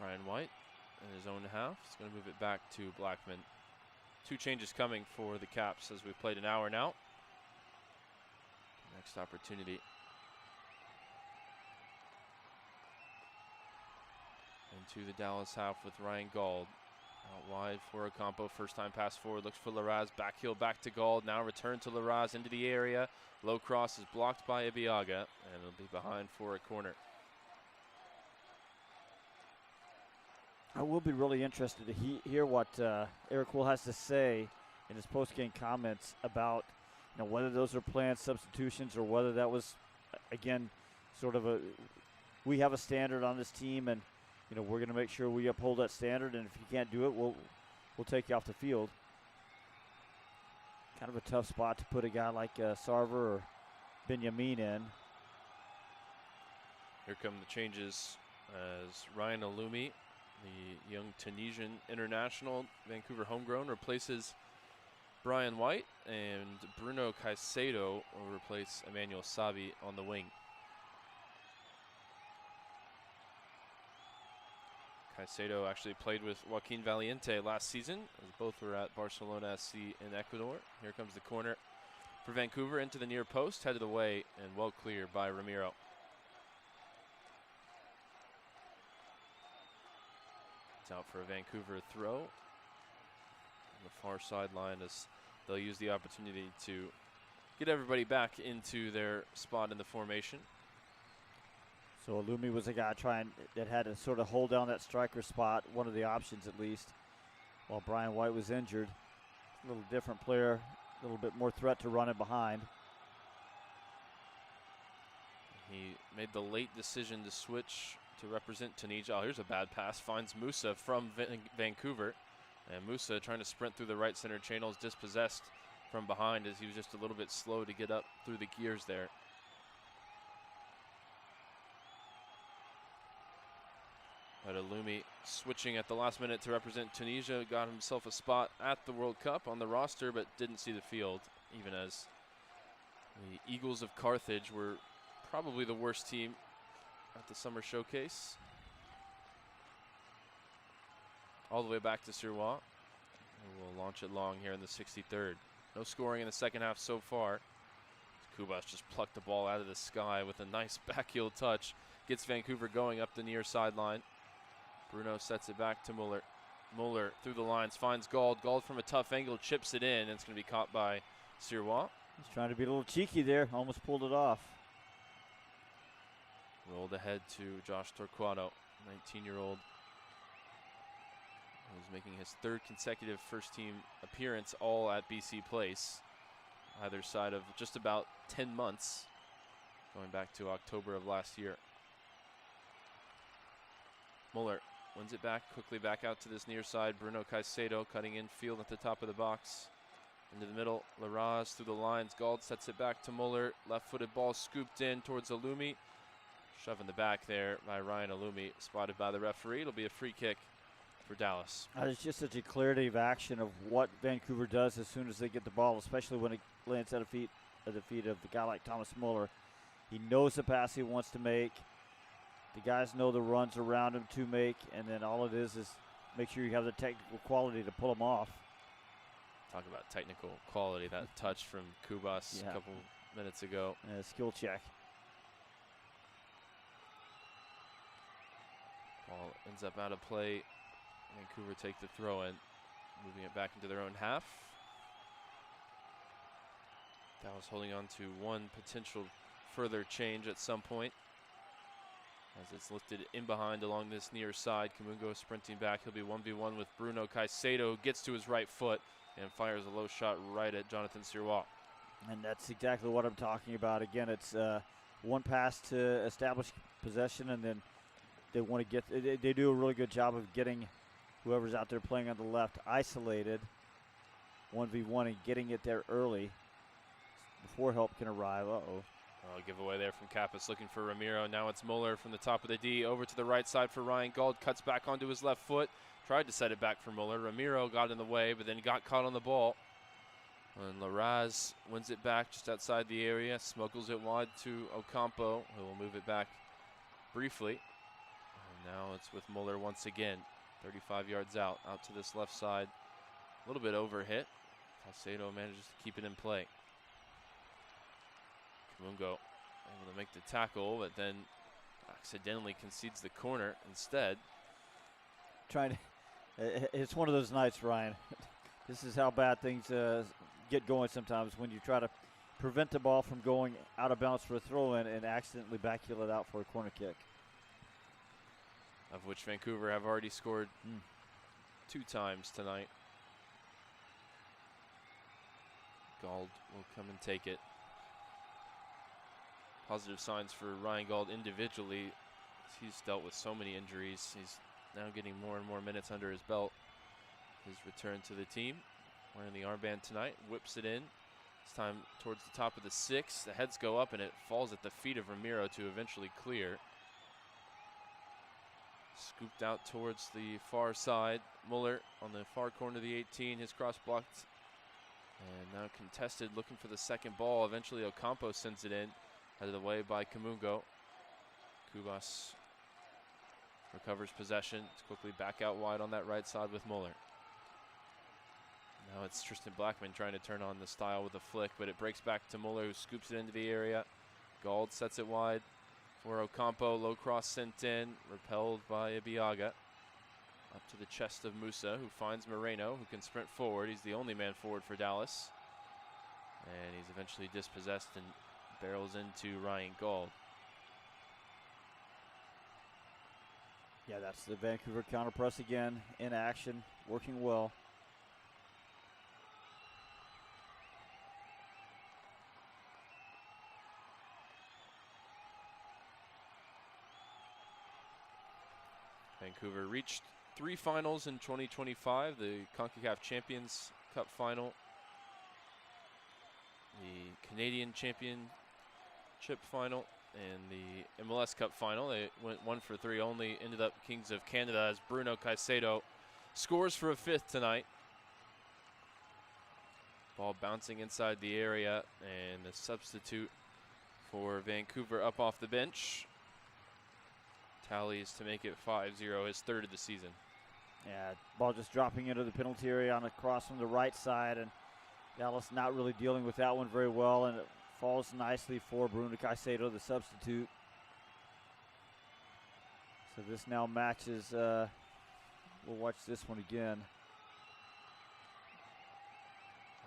Ryan White in his own half. He's going to move it back to Blackman. 2 changes coming for the Caps as we've played an hour now. Next opportunity. Into the Dallas half with Ryan Gauld. Out wide for Ocampo. First time pass forward. Looks for Larraz. Back heel back to Gauld. Now return to Larraz into the area. Low cross is blocked by Ebiaga. And it'll be behind for a corner. I will be really interested to hear what Eric Will has to say in his post-game comments about, you know, whether those are planned substitutions or whether that was, again, sort of we have a standard on this team, and you know, we're going to make sure we uphold that standard, and if you can't do it, we'll take you off the field. Kind of a tough spot to put a guy like Sarver or Benjamin in. Here come the changes as Ryan Alumi, the young Tunisian international, Vancouver homegrown, replaces Brian White, and Bruno Caicedo will replace Emmanuel Sabi on the wing. Caicedo actually played with Joaquin Valiente last season, as both were at Barcelona SC in Ecuador. Here comes the corner for Vancouver into the near post, headed away and well cleared by Ramiro. It's out for a Vancouver throw on the far sideline as they'll use the opportunity to get everybody back into their spot in the formation. So Alumi was a guy that had to sort of hold down that striker spot, one of the options at least, while Brian White was injured. A little different player, a little bit more threat to run it behind. He made the late decision to switch to represent Tunisia. Oh, here's a bad pass. Finds Musa from Vancouver. And Musa trying to sprint through the right center channels, dispossessed from behind as he was just a little bit slow to get up through the gears there. But Alumi switching at the last minute to represent Tunisia, got himself a spot at the World Cup on the roster, but didn't see the field, even as the Eagles of Carthage were probably the worst team at the Summer Showcase. All the way back to Sirois. We'll launch it long here in the 63rd. No scoring in the second half so far. Kubas just plucked the ball out of the sky with a nice back heel touch. Gets Vancouver going up the near sideline. Bruno sets it back to Muller. Muller through the lines, finds Gauld. Gauld from a tough angle, chips it in, and it's going to be caught by Sirois. He's trying to be a little cheeky there, almost pulled it off. Rolled ahead to Josh Torquato, 19-year-old, who's making his 3rd consecutive first-team appearance, all at BC Place, either side of just about 10 months, going back to October of last year. Muller wins it back, quickly back out to this near side. Bruno Caicedo cutting in field at the top of the box. Into the middle, Larraz through the lines. Gauld sets it back to Muller. Left-footed ball scooped in towards Alumi. Shoving the back there by Ryan Alumi, spotted by the referee. It'll be a free kick for Dallas. It's just such a clarity of action of what Vancouver does as soon as they get the ball, especially when it lands at the feet of a guy like Thomas Muller. He knows the pass he wants to make. The guys know the runs around him to make, and then all it is make sure you have the technical quality to pull them off. Talk about technical quality. That touch from Kubas a couple minutes ago. Skill check. Ball ends up out of play. Vancouver take the throw in, moving it back into their own half. Dallas holding on to one potential further change at some point. As it's lifted in behind along this near side. Kamungo sprinting back. He'll be 1v1 with Bruno Caicedo, who gets to his right foot and fires a low shot right at Jonathan Sirois. And that's exactly what I'm talking about. Again, it's one pass to establish possession, and then they want to get. They do a really good job of getting whoever's out there playing on the left isolated, 1v1, and getting it there early before help can arrive. Giveaway there from Kappas, looking for Ramiro. Now it's Muller from the top of the D over to the right side for Ryan Gauld. Cuts back onto his left foot. Tried to set it back for Muller. Ramiro got in the way, but then got caught on the ball. And Larraz wins it back just outside the area. Smuggles it wide to Ocampo, who will move it back briefly. And now it's with Muller once again. 35 yards out to this left side. A little bit overhit. Caicedo manages to keep it in play. Kamungo able to make the tackle, but then accidentally concedes the corner instead. It's one of those nights, Ryan. This is how bad things get going sometimes when you try to prevent the ball from going out of bounds for a throw-in and accidentally backheel it out for a corner kick. Of which Vancouver have already scored 2 times tonight. Gauld will come and take it. Positive signs for Ryan Gauld individually. He's dealt with so many injuries. He's now getting more and more minutes under his belt. His return to the team. Wearing the armband tonight. Whips it in. This time towards the top of the 6. The heads go up and it falls at the feet of Ramiro to eventually clear. Scooped out towards the far side. Muller on the far corner of the 18. His cross blocked. And now contested, looking for the second ball. Eventually Ocampo sends it in. Out of the way by Kamungo. Kubas recovers possession. It's quickly back out wide on that right side with Muller. Now it's Tristan Blackman trying to turn on the style with a flick, but it breaks back to Muller, who scoops it into the area. Gauld sets it wide for Ocampo. Low cross sent in, repelled by Ibiaga. Up to the chest of Musa, who finds Moreno, who can sprint forward. He's the only man forward for Dallas. And he's eventually dispossessed and barrels into Ryan Gauld. Yeah, that's the Vancouver counter press again in action, working well. Vancouver reached 3 finals in 2025, the CONCACAF Champions Cup final, the Canadian Championship final, and the MLS Cup final. They went 1 for 3 only, ended up Kings of Canada as Bruno Caicedo scores for a 5th tonight. Ball bouncing inside the area, and the substitute for Vancouver up off the bench. Tallies to make it 5-0, his 3rd of the season. Yeah, ball just dropping into the penalty area on a cross from the right side, and Dallas not really dealing with that one very well, and it falls nicely for Bruno Caicedo, the substitute. So this now matches, we'll watch this one again.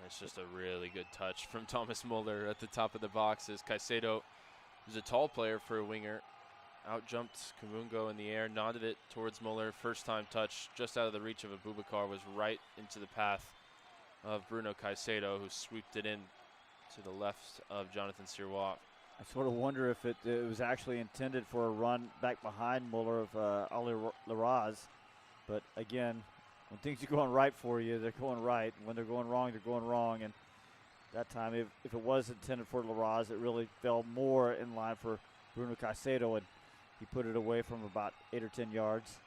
It's just a really good touch from Thomas Muller at the top of the box as Caicedo, who's a tall player for a winger, out-jumped Kamungo in the air, nodded it towards Muller. First time touch, just out of the reach of Abubakar, was right into the path of Bruno Caicedo, who swooped it in to the left of Jonathan Sirois. I sort of wonder if it was actually intended for a run back behind Muller of Ali Larraz. But again, when things are going right for you, they're going right. When they're going wrong, they're going wrong. And that time, if it was intended for Larraz, it really fell more in line for Bruno Caicedo, and he put it away from about 8 or 10 yards.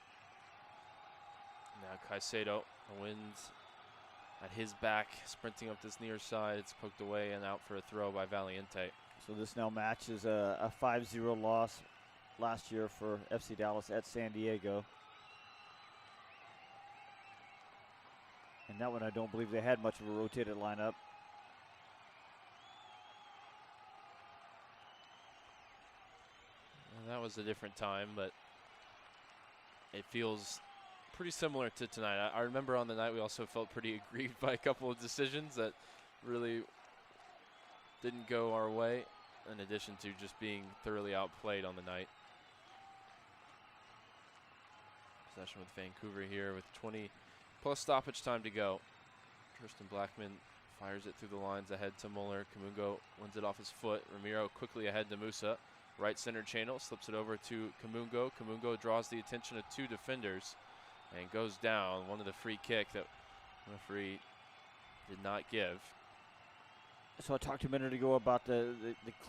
Now Caicedo wins at his back, sprinting up this near side. It's poked away and out for a throw by Valiente. So this now matches a 5-0 loss last year for FC Dallas at San Diego. And that one, I don't believe they had much of a rotated lineup. And that was a different time, but it feels pretty similar to tonight. I remember on the night we also felt pretty aggrieved by a couple of decisions that really didn't go our way, in addition to just being thoroughly outplayed on the night. Possession with Vancouver here with 20 plus stoppage time to go. Tristan Blackman fires it through the lines ahead to Muller. Kamungo wins it off his foot. Ramiro quickly ahead to Musa. Right center channel, slips it over to Kamungo. Kamungo draws the attention of two defenders and goes down. One of the free kick that referee did not give. So I talked a minute ago about the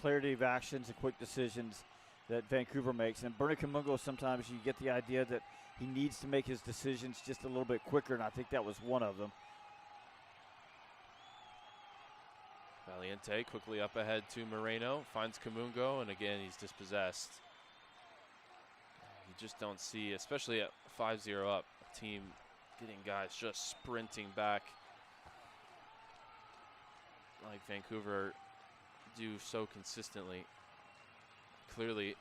clarity of actions and quick decisions that Vancouver makes. And Bernie Kamungo, sometimes you get the idea that he needs to make his decisions just a little bit quicker, and I think that was one of them. Valiente quickly up ahead to Moreno, finds Kamungo, and again he's dispossessed. You just don't see, especially at 5-0 up, a team getting guys just sprinting back like Vancouver do so consistently. Clearly,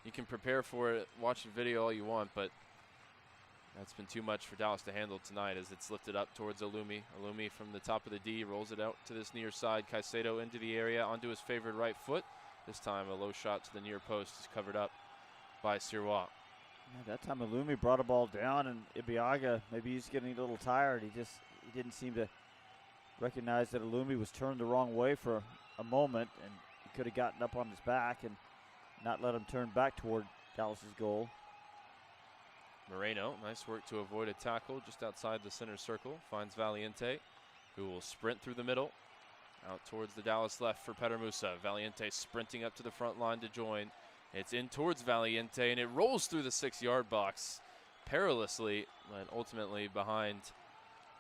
you can prepare for it, watch the video all you want, but that's been too much for Dallas to handle tonight as it's lifted up towards Alumi. Alumi from the top of the D rolls it out to this near side. Caicedo into the area onto his favored right foot. This time a low shot to the near post is covered up by Sirois. Yeah, that time Alumi brought a ball down, and Ibiaga, maybe he's getting a little tired. He didn't seem to recognize that Alumi was turned the wrong way for a moment, and he could have gotten up on his back and not let him turn back toward Dallas's goal. Moreno, nice work to avoid a tackle just outside the center circle. Finds Valiente, who will sprint through the middle. Out towards the Dallas left for Petar Musa. Valiente sprinting up to the front line to join. It's in towards Valiente, and it rolls through the 6-yard box perilously, but ultimately behind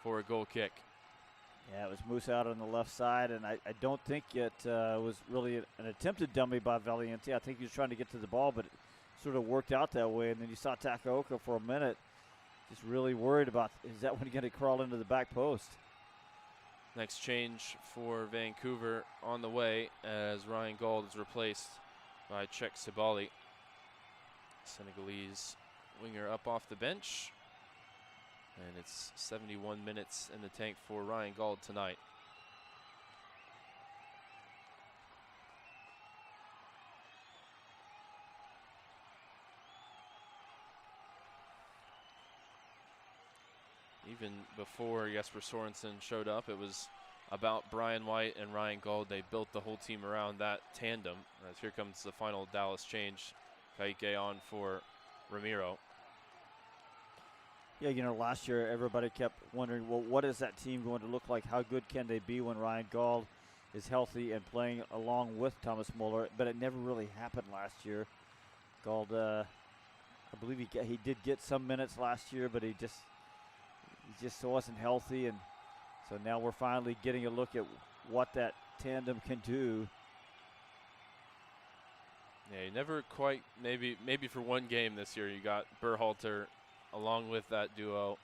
for a goal kick. Yeah, it was Musa out on the left side, and I don't think it was really an attempted dummy by Valiente. I think he was trying to get to the ball, but it sort of worked out that way. And then you saw Takaoka for a minute just really worried about, is that one going to crawl into the back post? Next change for Vancouver on the way as Ryan Gauld is replaced by Czech Sibali. Senegalese winger up off the bench. And it's 71 minutes in the tank for Ryan Gauld tonight. Even before Jesper Sorensen showed up, it was about Brian White and Ryan Gauld. They built the whole team around that tandem. As here comes the final Dallas change. Kaike on for Ramiro. Yeah, you know, last year everybody kept wondering, well, what is that team going to look like? How good can they be when Ryan Gauld is healthy and playing along with Thomas Muller? But it never really happened last year. Gauld, I believe he did get some minutes last year, but he just wasn't healthy, and so now we're finally getting a look at what that tandem can do. Yeah, you never quite, maybe for one game this year you got Berhalter along with that duo,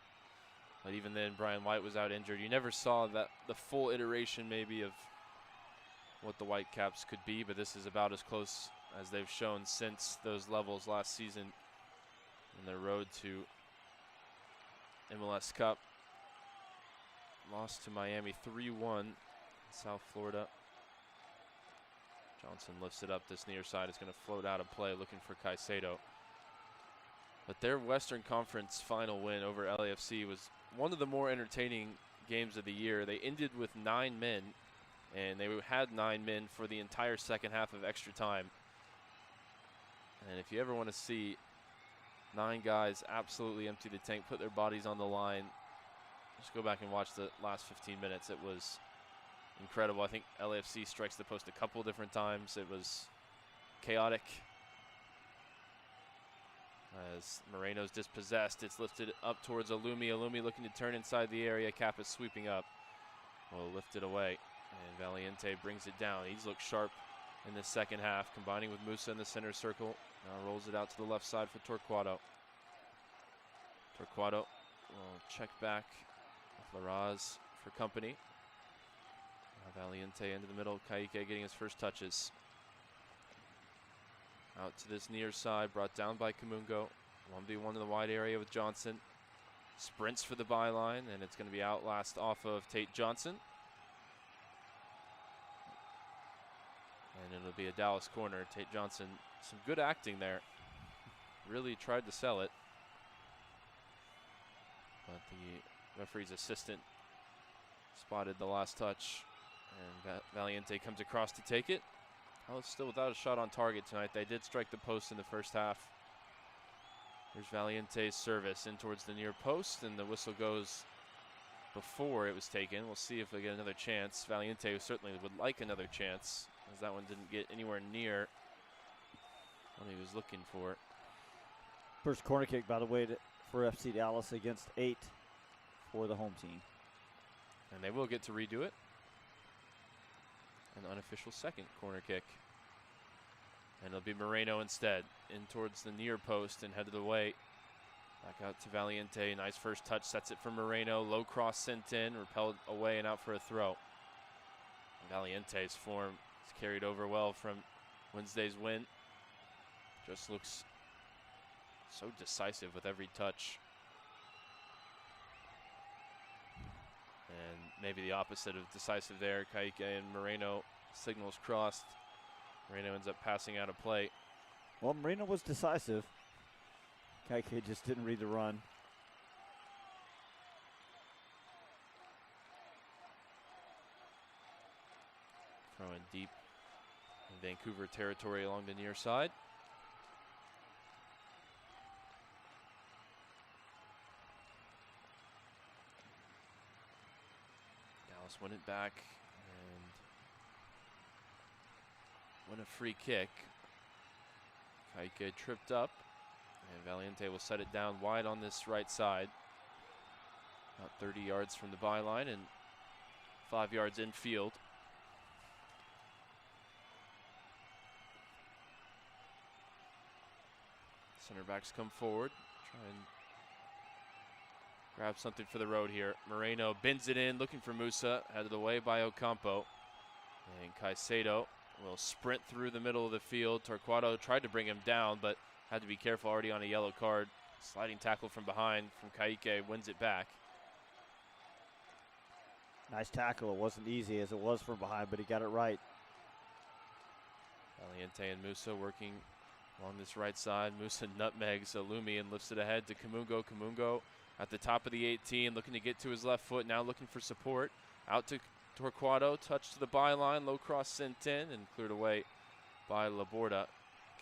but even then Brian White was out injured. You never saw that the full iteration maybe of what the Whitecaps could be, but this is about as close as they've shown since those levels last season in their road to MLS Cup. Lost to Miami 3-1 in South Florida. Johnson lifts it up this near side. It's going to float out of play, looking for Caicedo. But their Western Conference final win over LAFC was one of the more entertaining games of the year. They ended with 9 men, and they had 9 men for the entire second half of extra time. And if you ever want to see 9 guys absolutely empty the tank, put their bodies on the line, just go back and watch the last 15 minutes. It was incredible. I think LAFC strikes the post a couple different times. It was chaotic. As Moreno's dispossessed, it's lifted up towards Alumi. Alumi looking to turn inside the area. Kappa sweeping up. Will lift it away. And Valiente brings it down. He's looked sharp in the second half, combining with Musa in the center circle. Now rolls it out to the left side for Torquato. Torquato will check back with Larraz for company. Now Valiente into the middle. Kaike getting his first touches. Out to this near side, brought down by Kamungo. 1v1 in the wide area with Johnson. Sprints for the byline, and it's going to be out last off of Tate Johnson. And it'll be a Dallas corner. Tate Johnson, some good acting there. Really tried to sell it. But the referee's assistant spotted the last touch. And Valiente comes across to take it. Oh, still without a shot on target tonight. They did strike the post in the first half. Here's Valiente's service in towards the near post, and the whistle goes before it was taken. We'll see if they get another chance. Valiente certainly would like another chance, as that one didn't get anywhere near what he was looking for. First corner kick, by the way, for FC Dallas against 8 for the home team. And they will get to redo it. An unofficial second corner kick. And it'll be Moreno instead, in towards the near post and headed away. Back out to Valiente. Nice first touch, sets it for Moreno. Low cross sent in, repelled away and out for a throw. Valiente's form is carried over well from Wednesday's win. Just looks so decisive with every touch. And maybe the opposite of decisive there. Kaike and Moreno, signals crossed. Moreno ends up passing out of play. Well, Moreno was decisive. Kaike just didn't read the run. Throwing deep in Vancouver territory along the near side. Dallas win it back and win a free kick. Kaike tripped up, and Valiente will set it down wide on this right side. About 30 yards from the byline and 5 yards infield. Center backs come forward, try and grab something for the road here. Moreno bends it in, looking for Musa, headed away by Ocampo. And Caicedo will sprint through the middle of the field. Torquato tried to bring him down, but had to be careful, already on a yellow card. Sliding tackle from behind from Kaike, wins it back. Nice tackle. It wasn't easy as it was from behind, but he got it right. Valiente and Musa working along this right side. Musa nutmegs Alumi and lifts it ahead to Kamungo. Kamungo at the top of the 18, looking to get to his left foot, now looking for support. Out to Torquato, touch to the byline, low cross sent in and cleared away by Laborda.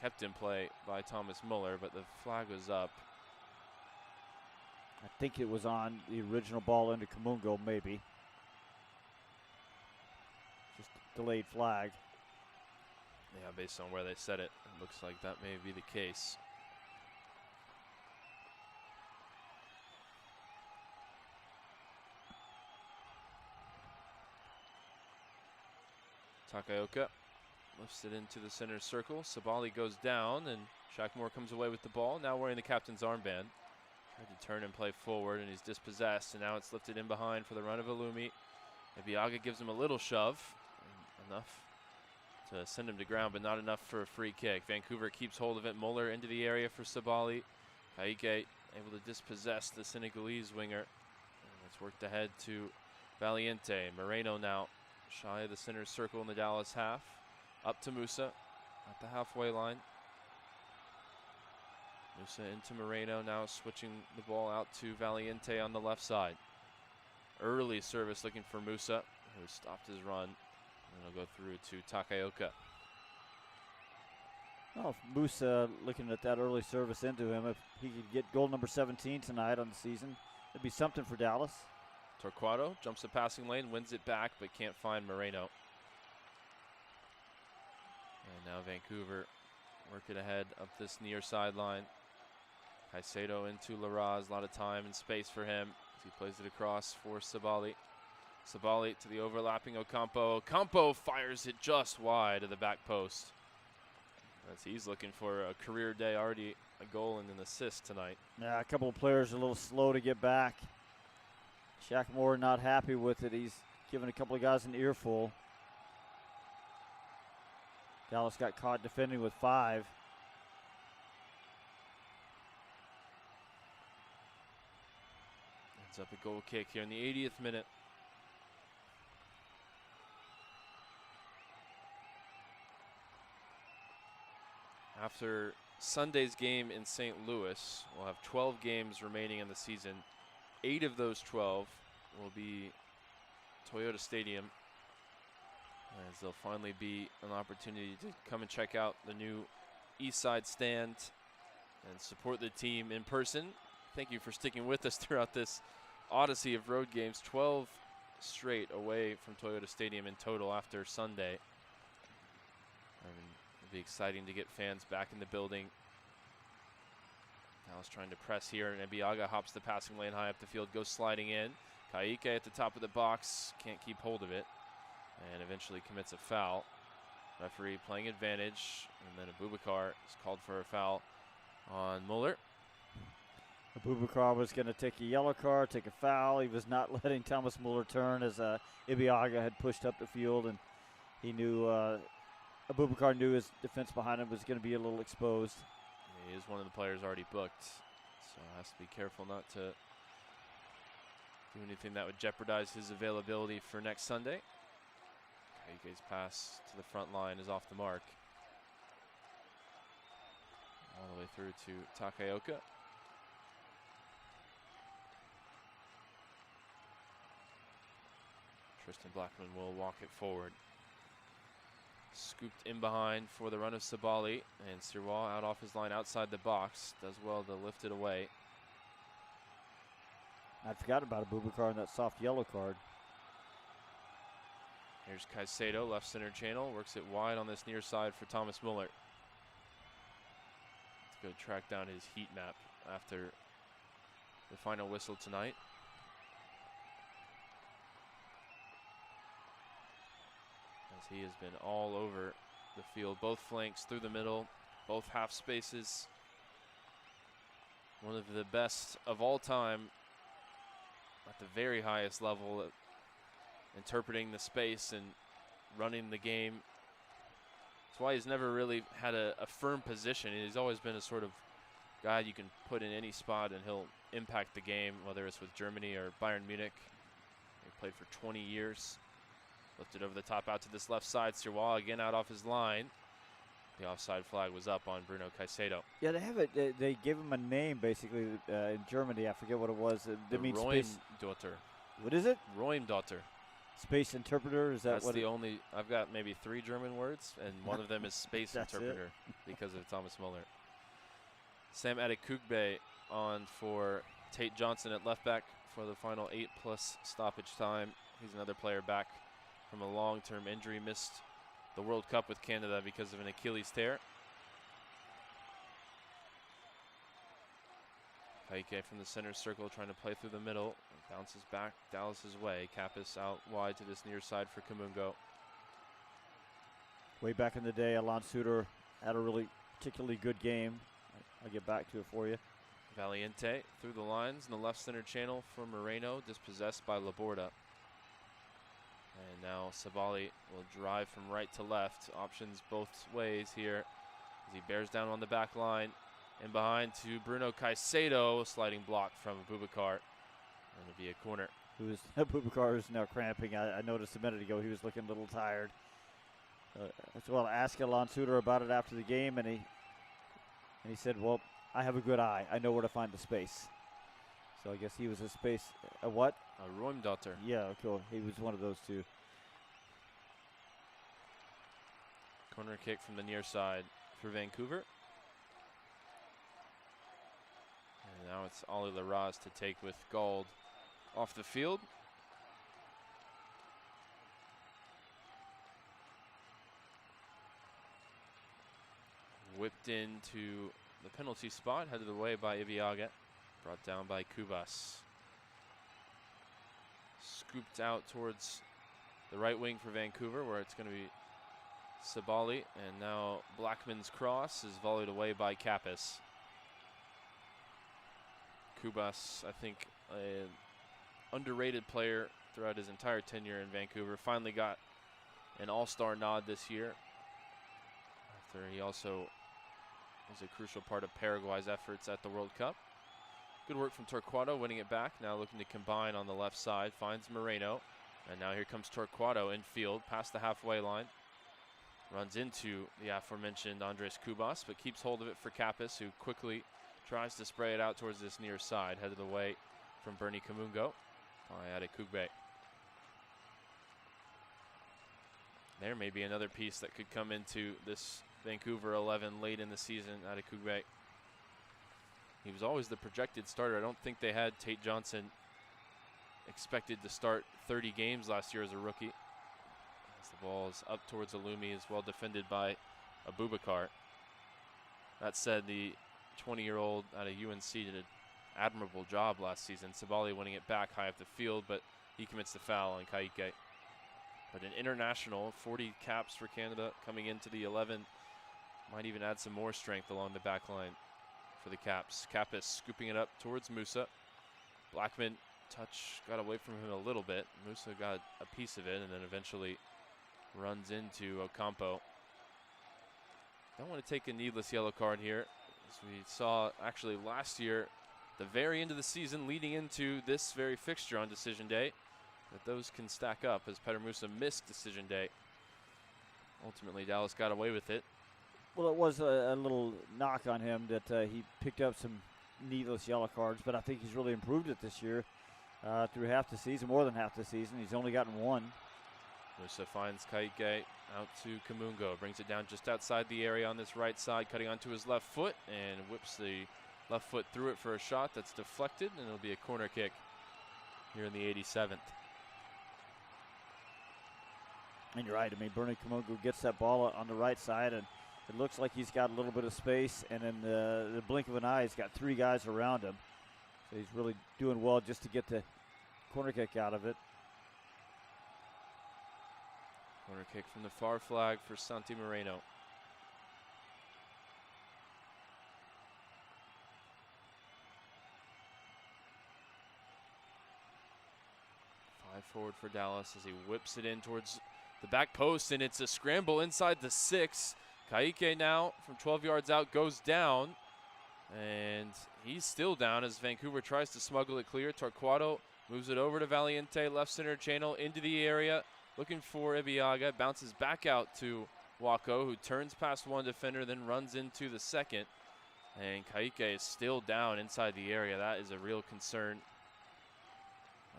Kept in play by Thomas Muller, but the flag was up. I think it was on the original ball into Kamungo, maybe. Just delayed flag. Yeah, based on where they set it, it looks like that may be the case. Takaoka lifts it into the center circle. Sabali goes down, and Shackmore comes away with the ball, now wearing the captain's armband. Tried to turn and play forward, and he's dispossessed, and now it's lifted in behind for the run of Alumi. Ibiaga gives him a little shove, enough to send him to ground, but not enough for a free kick. Vancouver keeps hold of it. Muller into the area for Sabali. Kaike able to dispossess the Senegalese winger. And it's worked ahead to Valiente. Moreno now shy of the center circle in the Dallas half. Up to Musa at the halfway line. Musa into Moreno, now switching the ball out to Valiente on the left side. Early service looking for Musa, who stopped his run. And it'll go through to Takaoka. Well, if Musa looking at that early service into him, if he could get goal number 17 tonight on the season, it'd be something for Dallas. Torquato jumps the passing lane, wins it back, but can't find Moreno. And now Vancouver work it ahead up this near sideline. Caicedo into Larraz, a lot of time and space for him as he plays it across for Sabali. Sabali to the overlapping Ocampo. Ocampo fires it just wide of the back post. As he's looking for a career day, already a goal and an assist tonight. Yeah, a couple of players are a little slow to get back. Shaq Moore not happy with it. He's giving a couple of guys an earful. Dallas got caught defending with 5. Ends up a goal kick here in the 80th minute. After Sunday's game in St. Louis, we'll have 12 games remaining in the season. 8 of those 12 will be Toyota Stadium, as there'll finally be an opportunity to come and check out the new East Side stand and support the team in person. Thank you for sticking with us throughout this odyssey of road games. 12 straight away from Toyota Stadium in total after Sunday. It'll be exciting to get fans back in the building. Dallas trying to press here, and Ebiaga hops the passing lane high up the field, goes sliding in. Kaike at the top of the box, can't keep hold of it, and eventually commits a foul. Referee playing advantage, and then Abubakar is called for a foul on Muller. Abubakar was going to take a yellow card, take a foul. He was not letting Thomas Muller turn as Ibeaga had pushed up the field, and he knew Abubakar knew his defense behind him was going to be a little exposed. He is one of the players already booked, so has to be careful not to do anything that would jeopardize his availability for next Sunday. Kaike's pass to the front line is off the mark. All the way through to Takaoka. Tristan Blackman will walk it forward. Scooped in behind for the run of Sabali, and Sirois out off his line outside the box. Does well to lift it away. I forgot about Abubakar and that soft yellow card. Here's Caicedo, left center channel, works it wide on this near side for Thomas Muller. Let's go track down his heat map after the final whistle tonight. As he has been all over the field, both flanks, through the middle, both half spaces. One of the best of all time at the very highest level at interpreting the space and running the game. That's why he's never really had a firm position. He's always been a sort of guy you can put in any spot and he'll impact the game, whether it's with Germany or Bayern Munich. He played for 20 years. Lifted over the top out to this left side. Sirois again out off his line. The offside flag was up on Bruno Caicedo. Yeah, they have it. They gave him a name basically in Germany. I forget what it was. It means space. Roimdotter. What is it? Roimdotter. Space interpreter. Is that That's what? The only. I've got maybe 3 German words, and one of them is space interpreter because of Thomas Muller. Sam Adekugbe on for Tate Johnson at left back for the final 8+ stoppage time. He's another player back from a long-term injury, missed the World Cup with Canada because of an Achilles tear. Kaike from the center circle trying to play through the middle. Bounces back Dallas's way. Kappas out wide to this near side for Kamungo. Way back in the day, Alon Suter had a really particularly good game. I'll get back to it for you. Valiente through the lines in the left center channel for Moreno, dispossessed by Laborda. And now Sabali will drive from right to left. Options both ways here as he bears down on the back line. And behind to Bruno Caicedo, sliding block from Abubakar. And it'll be a corner. Abubakar is now cramping. I noticed a minute ago he was looking a little tired. As well, I asked Alon Suter about it after the game, and he said, well, I have a good eye. I know where to find the space. So I guess he was a space, a what? A Roimdotter. Yeah, cool. He was one of those two. Corner kick from the near side for Vancouver. And now it's Ali Larraz to take with Gold off the field. Whipped into the penalty spot, headed away by Ibeaga. Brought down by Kubas. scooped out towards the right wing for Vancouver, where it's going to be Sabali. And now Blackman's cross is volleyed away by Kappas. Kubas, I think, an underrated player throughout his entire tenure in Vancouver. Finally got an all-star nod this year, after he also was a crucial part of Paraguay's efforts at the World Cup. Good work from Torquato, winning it back. Now looking to combine on the left side. Finds Moreno. And now here comes Torquato in field, past the halfway line. Runs into the aforementioned Andres Kubas, but keeps hold of it for Kappas, who quickly tries to spray it out towards this near side. Headed away from Bernie Kamungo by Adekugbe. There may be another piece that could come into this Vancouver 11 late in the season. Adekugbe. He was always the projected starter. I don't think they had Tate Johnson expected to start 30 games last year as a rookie. As the ball is up towards Alumi, is well defended by Abubakar. That said, the 20-year-old out of UNC did an admirable job last season. Sabali winning it back high up the field, but he commits the foul on Kaike. But an international, 40 caps for Canada coming into the 11. Might even add some more strength along the back line for the Caps. Kappas scooping it up towards Musa. Blackman got away from him a little bit. Musa got a piece of it and then eventually runs into Ocampo. Don't want to take a needless yellow card here, as we saw actually last year, the very end of the season leading into this very fixture on decision day, that those can stack up as Petar Musa missed decision day. Ultimately, Dallas got away with it. Well, it was a little knock on him that he picked up some needless yellow cards, but I think he's really improved it this year through half the season, more than half the season. He's only gotten one. Musa finds Kaike out to Kamungo, brings it down just outside the area on this right side, cutting onto his left foot and whips the left foot through it for a shot that's deflected, and it'll be a corner kick here in the 87th. And you're right. I mean, Bernie Kamungo gets that ball on the right side, and it looks like he's got a little bit of space, and in the blink of an eye, he's got three guys around him. So he's really doing well just to get the corner kick out of it. Corner kick from the far flag for Santi Moreno. Five forward for Dallas as he whips it in towards the back post, and it's a scramble inside the 6. Kaike now from 12 yards out goes down, and he's still down as Vancouver tries to smuggle it clear. Torquato moves it over to Valiente, left center channel into the area, looking for Ibiaga, bounces back out to Wako, who turns past one defender, then runs into the second. And Kaike is still down inside the area. That is a real concern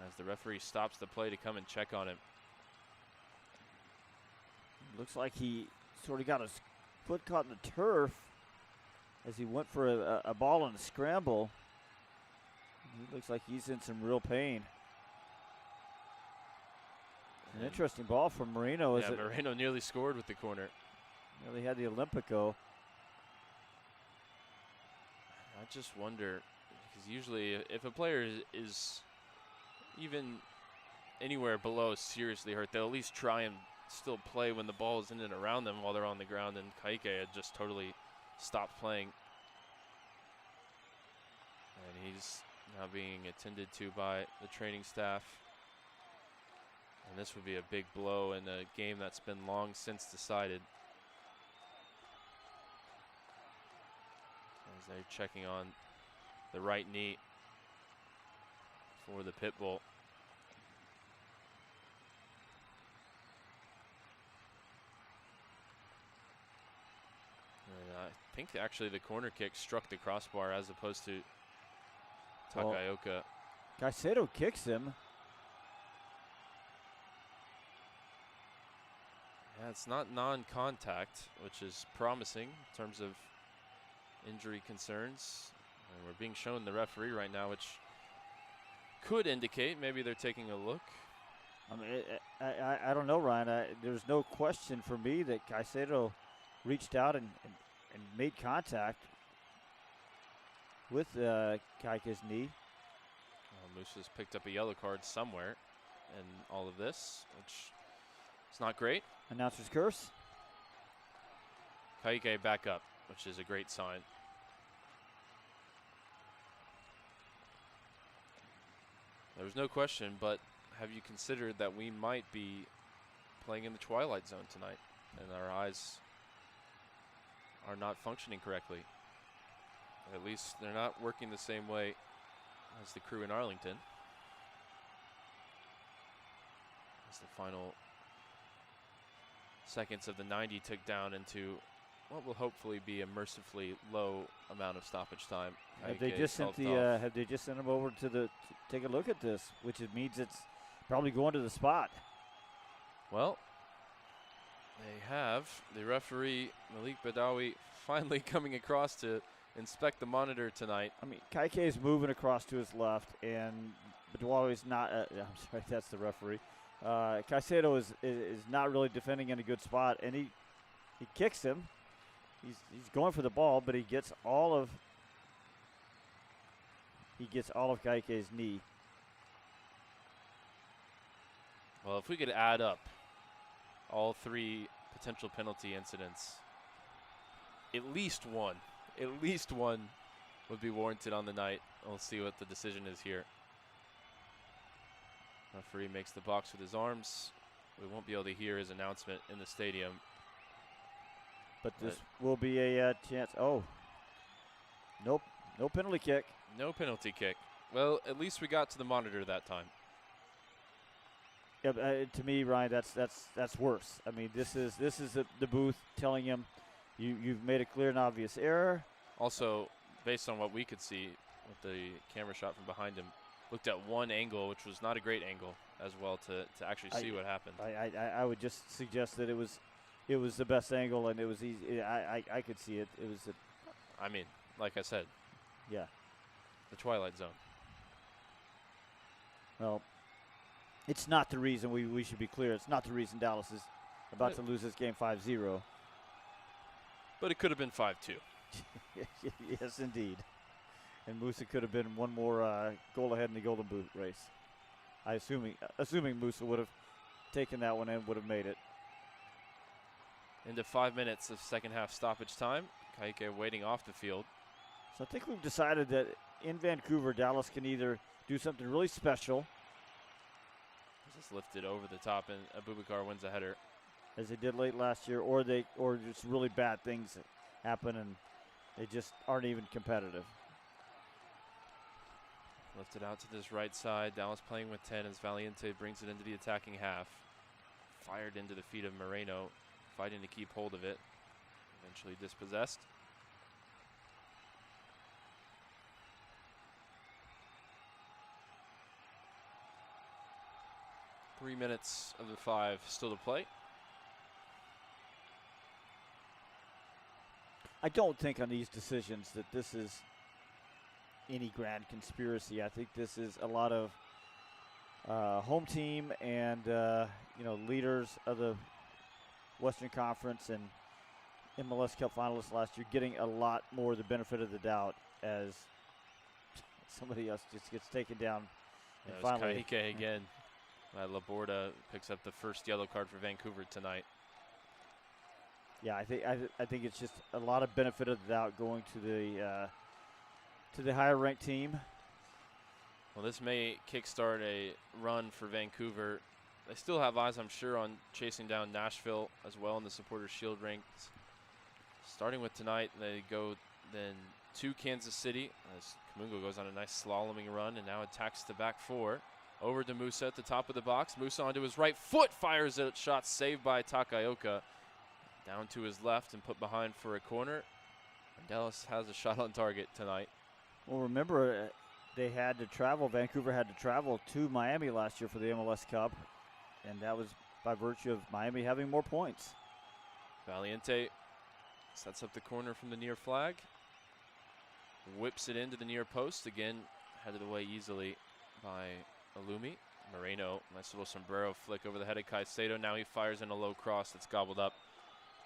as the referee stops the play to come and check on him. Looks like he sort of got his foot caught in the turf as he went for a ball in a scramble. He looks like he's in some real pain. An interesting ball from Moreno. Yeah, Moreno nearly scored with the corner. Nearly had the Olympico. I just wonder, because usually if a player is even anywhere below seriously hurt, they'll at least try and still play when the ball is in and around them while they're on the ground, and Kaike had just totally stopped playing. And he's now being attended to by the training staff. And this would be a big blow in a game that's been long since decided. As they're checking on the right knee for the pit bull. And I think actually the corner kick struck the crossbar as opposed to Takaoka. Caicedo kicks him. Yeah, it's not non-contact, which is promising in terms of injury concerns. And we're being shown the referee right now, which could indicate maybe they're taking a look. I mean, I don't know, Ryan. There's no question for me that Caicedo reached out and made contact with Kaike's knee. Moose has picked up a yellow card somewhere. in all of this, which is not great. Announcer's curse. Kaike back up, which is a great sign. There's no question, but have you considered that we might be playing in the twilight zone tonight, and our eyes are not functioning correctly? At least they're not working the same way as the crew in Arlington. As the final seconds of the 90 tick down into what will hopefully be a mercifully low amount of stoppage time. Have they just sent them over to take a look at this, which it means it's probably going to the spot? Well, they have the referee Malik Badawi finally coming across to inspect the monitor tonight. I mean, Kaike is moving across to his left, and Badawi's not. I'm sorry, that's the referee. Caicedo is not really defending in a good spot, and he kicks him. He's going for the ball, but he gets all of Kaike's knee. Well, if we could add up all three potential penalty incidents, at least one would be warranted on the night. We'll see what the decision is here. Referee makes the box with his arms. We won't be able to hear his announcement in the stadium. But this will be a chance. Oh, nope, no penalty kick. No penalty kick. Well, at least we got to the monitor that time. Yeah, to me, Ryan, that's worse. I mean, this is the booth telling him you've made a clear and obvious error. Also, based on what we could see with the camera shot from behind him, looked at one angle, which was not a great angle as well to actually see what happened. I would just suggest that it was the best angle, and it was easy. I could see it. It was. I mean, like I said. Yeah. The twilight zone. Well, it's not the reason we should be clear. It's not the reason Dallas is about to lose this game 5-0. But it could have been 5-2. Yes, indeed. And Musa could have been one more goal ahead in the Golden Boot race. Assuming Musa would have taken that one and would have made it. Into 5 minutes of second half stoppage time. Kaike waiting off the field. So I think we've decided that in Vancouver, Dallas can either do something really special. Just lifted over the top, and Abubakar wins a header. As they did late last year, or just really bad things happen, and they just aren't even competitive. Lifted out to this right side. Dallas playing with 10 as Valiente brings it into the attacking half. Fired into the feet of Moreno, fighting to keep hold of it. Eventually dispossessed. Three minutes of the 5 still to play. I don't think on these decisions that this is any grand conspiracy. I think this is a lot of home team and leaders of the Western Conference and MLS Cup finalists last year getting a lot more the benefit of the doubt as somebody else just gets taken down. And finally, Kaike again. Laborda picks up the first yellow card for Vancouver tonight. Yeah, I think it's just a lot of benefit of the doubt going to the higher ranked team. Well, this may kickstart a run for Vancouver. They still have eyes, I'm sure, on chasing down Nashville as well in the Supporters' Shield ranks. Starting with tonight, they go then to Kansas City as Kamungo goes on a nice slaloming run and now attacks the back four. Over to Musa at the top of the box. Musa onto his right foot, fires a shot saved by Takaoka. Down to his left and put behind for a corner. And Dallas has a shot on target tonight. Well, remember, they had to travel. Vancouver had to travel to Miami last year for the MLS Cup. And that was by virtue of Miami having more points. Valiente sets up the corner from the near flag. Whips it into the near post. Again, headed away easily by Alumi. Moreno, nice little sombrero flick over the head of Caicedo. Now he fires in a low cross that's gobbled up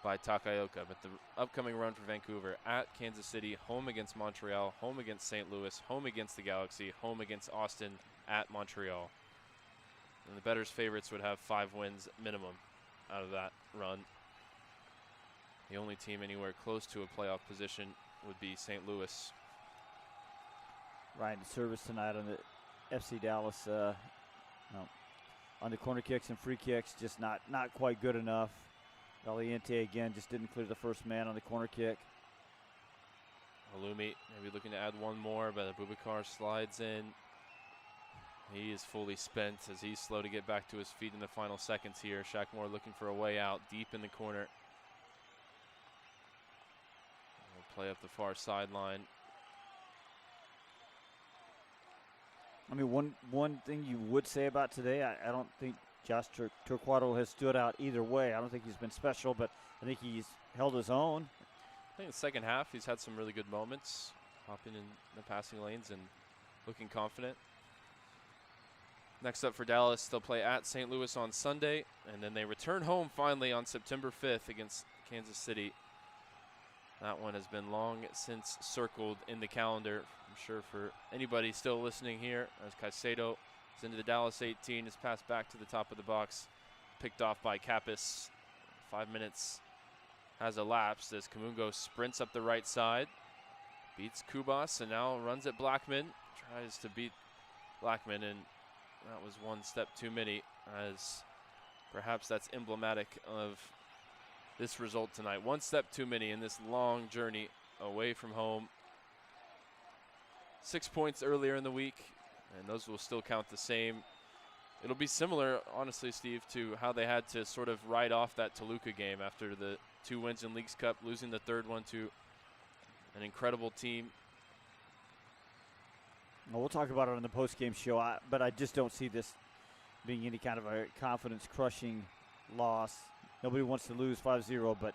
by Takaoka. But the upcoming run for Vancouver at Kansas City, home against Montreal, home against St. Louis, home against the Galaxy, home against Austin, at Montreal. And the bettors' favorites would have 5 wins minimum out of that run. The only team anywhere close to a playoff position would be St. Louis. Right, the service tonight on the FC Dallas, on the corner kicks and free kicks, just not quite good enough. Valiente again just didn't clear the first man on the corner kick. Halloumi maybe looking to add one more, but Abubakar slides in. He is fully spent as he's slow to get back to his feet in the final seconds here. Shackmore looking for a way out deep in the corner. We'll play up the far sideline. I mean, one thing you would say about today, I don't think Josh Torquato has stood out either way. I don't think he's been special, but I think he's held his own. I think in the second half he's had some really good moments, hopping in the passing lanes and looking confident. Next up for Dallas, they'll play at St. Louis on Sunday, and then they return home finally on September 5th against Kansas City. That one has been long since circled in the calendar, I'm sure, for anybody still listening here, as Caicedo is into the Dallas 18, is passed back to the top of the box, picked off by Kappas. 5 minutes has elapsed as Kamungo sprints up the right side, beats Kubas, and now runs at Blackman, tries to beat Blackman, and that was one step too many, as perhaps that's emblematic of this result tonight. One step too many in this long journey away from home. 6 points earlier in the week, and those will still count the same. It'll be similar, honestly, Steve, to how they had to sort of ride off that Toluca game after the 2 wins in Leagues Cup, losing the third one to an incredible team. Well, we'll talk about it on the post-game show, but I just don't see this being any kind of a confidence-crushing loss. Nobody wants to lose 5-0, but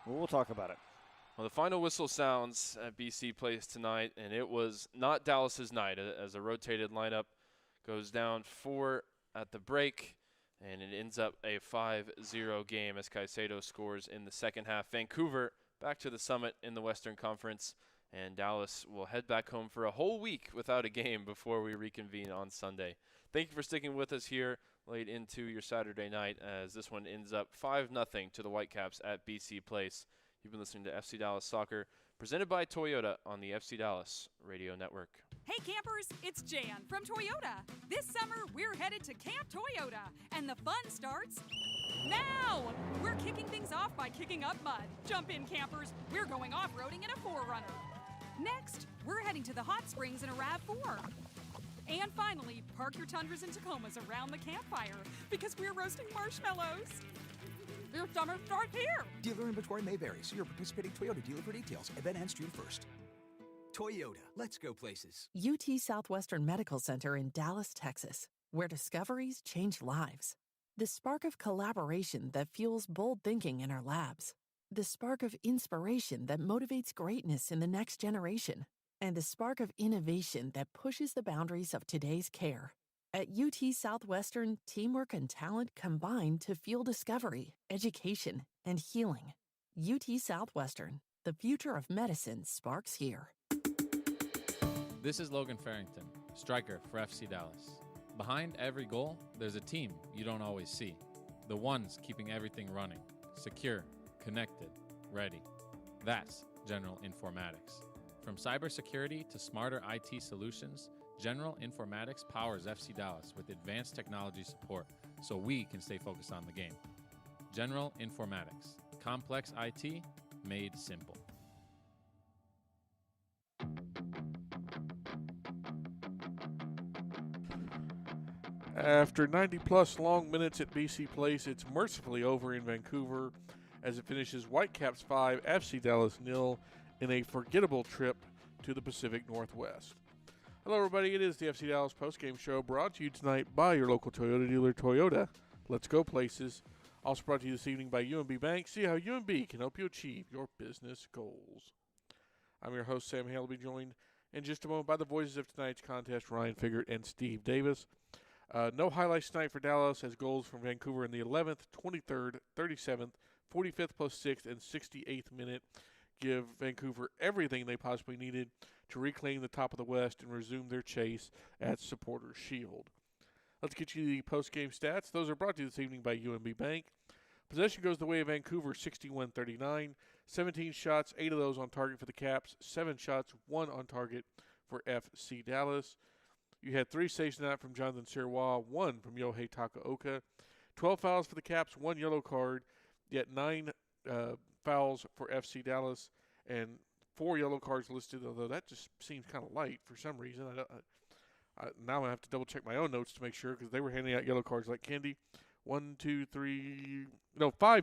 we'll talk about it. Well, the final whistle sounds at BC Place tonight, and it was not Dallas's night as a rotated lineup goes down 4 at the break, and it ends up a 5-0 game as Caicedo scores in the second half. Vancouver back to the summit in the Western Conference, and Dallas will head back home for a whole week without a game before we reconvene on Sunday. Thank you for sticking with us here late into your Saturday night as this one ends up 5-0 to the Whitecaps at BC Place. You've been listening to FC Dallas Soccer, presented by Toyota on the FC Dallas Radio Network. Hey campers, it's Jan from Toyota. This summer, we're headed to Camp Toyota, and the fun starts now! We're kicking things off by kicking up mud. Jump in, campers. We're going off-roading in a 4Runner. Next, we're heading to the hot springs in a RAV4. And finally, park your Tundras and Tacomas around the campfire because we're roasting marshmallows. Your summer starts here. Dealer inventory may vary. See your participating Toyota dealer for details. Event ends June 1st. Toyota, let's go places. UT Southwestern Medical Center in Dallas, Texas, where discoveries change lives. The spark of collaboration that fuels bold thinking in our labs. The spark of inspiration that motivates greatness in the next generation. And the spark of innovation that pushes the boundaries of today's care. At UT Southwestern, teamwork and talent combine to fuel discovery, education, and healing. UT Southwestern, the future of medicine sparks here. This is Logan Farrington, striker for FC Dallas. Behind every goal, there's a team you don't always see. The ones keeping everything running, secure, connected, ready. That's General Informatics. From cybersecurity to smarter IT solutions, General Informatics powers FC Dallas with advanced technology support so we can stay focused on the game. General Informatics. Complex IT made simple. After 90-plus long minutes at BC Place, it's mercifully over in Vancouver as it finishes Whitecaps 5, FC Dallas 0 in a forgettable trip to the Pacific Northwest. Hello, everybody. It is the FC Dallas postgame show brought to you tonight by your local Toyota dealer, Toyota. Let's go places. Also brought to you this evening by UMB Bank. See how UMB can help you achieve your business goals. I'm your host, Sam Hale. Will be joined in just a moment by the voices of tonight's contest, Ryan Figert and Steve Davis. No highlights tonight for Dallas as goals from Vancouver in the 11th, 23rd, 37th, 45th plus 6th, and 68th minute give Vancouver everything they possibly needed to reclaim the top of the West and resume their chase at Supporters Shield. Let's get you the post-game stats. Those are brought to you this evening by UMB Bank. Possession goes the way of Vancouver, 61-39. 17 shots, 8 of those on target for the Caps. 7 shots, 1 on target for FC Dallas. You had 3 saves tonight from Jonathan Sirois, 1 from Yohei Takaoka. 12 fouls for the Caps, 1 yellow card, yet 9 fouls for FC Dallas, and 4 yellow cards listed, although that just seems kind of light for some reason. Now I have to double-check my own notes to make sure because they were handing out yellow cards like candy. 5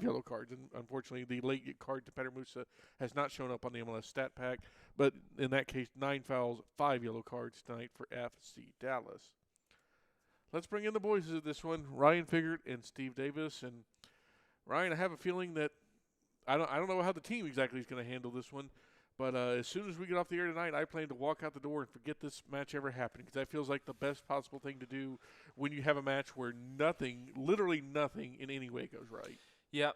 yellow cards, and unfortunately the late card to Peter Musa has not shown up on the MLS stat pack, but in that case, 9 fouls, 5 yellow cards tonight for FC Dallas. Let's bring in the voices of this one, Ryan Figert and Steve Davis. And Ryan, I have a feeling that I don't know how the team exactly is going to handle this one, but as soon as we get off the air tonight, I plan to walk out the door and forget this match ever happened, because that feels like the best possible thing to do when you have a match where nothing, literally nothing in any way goes right. Yeah,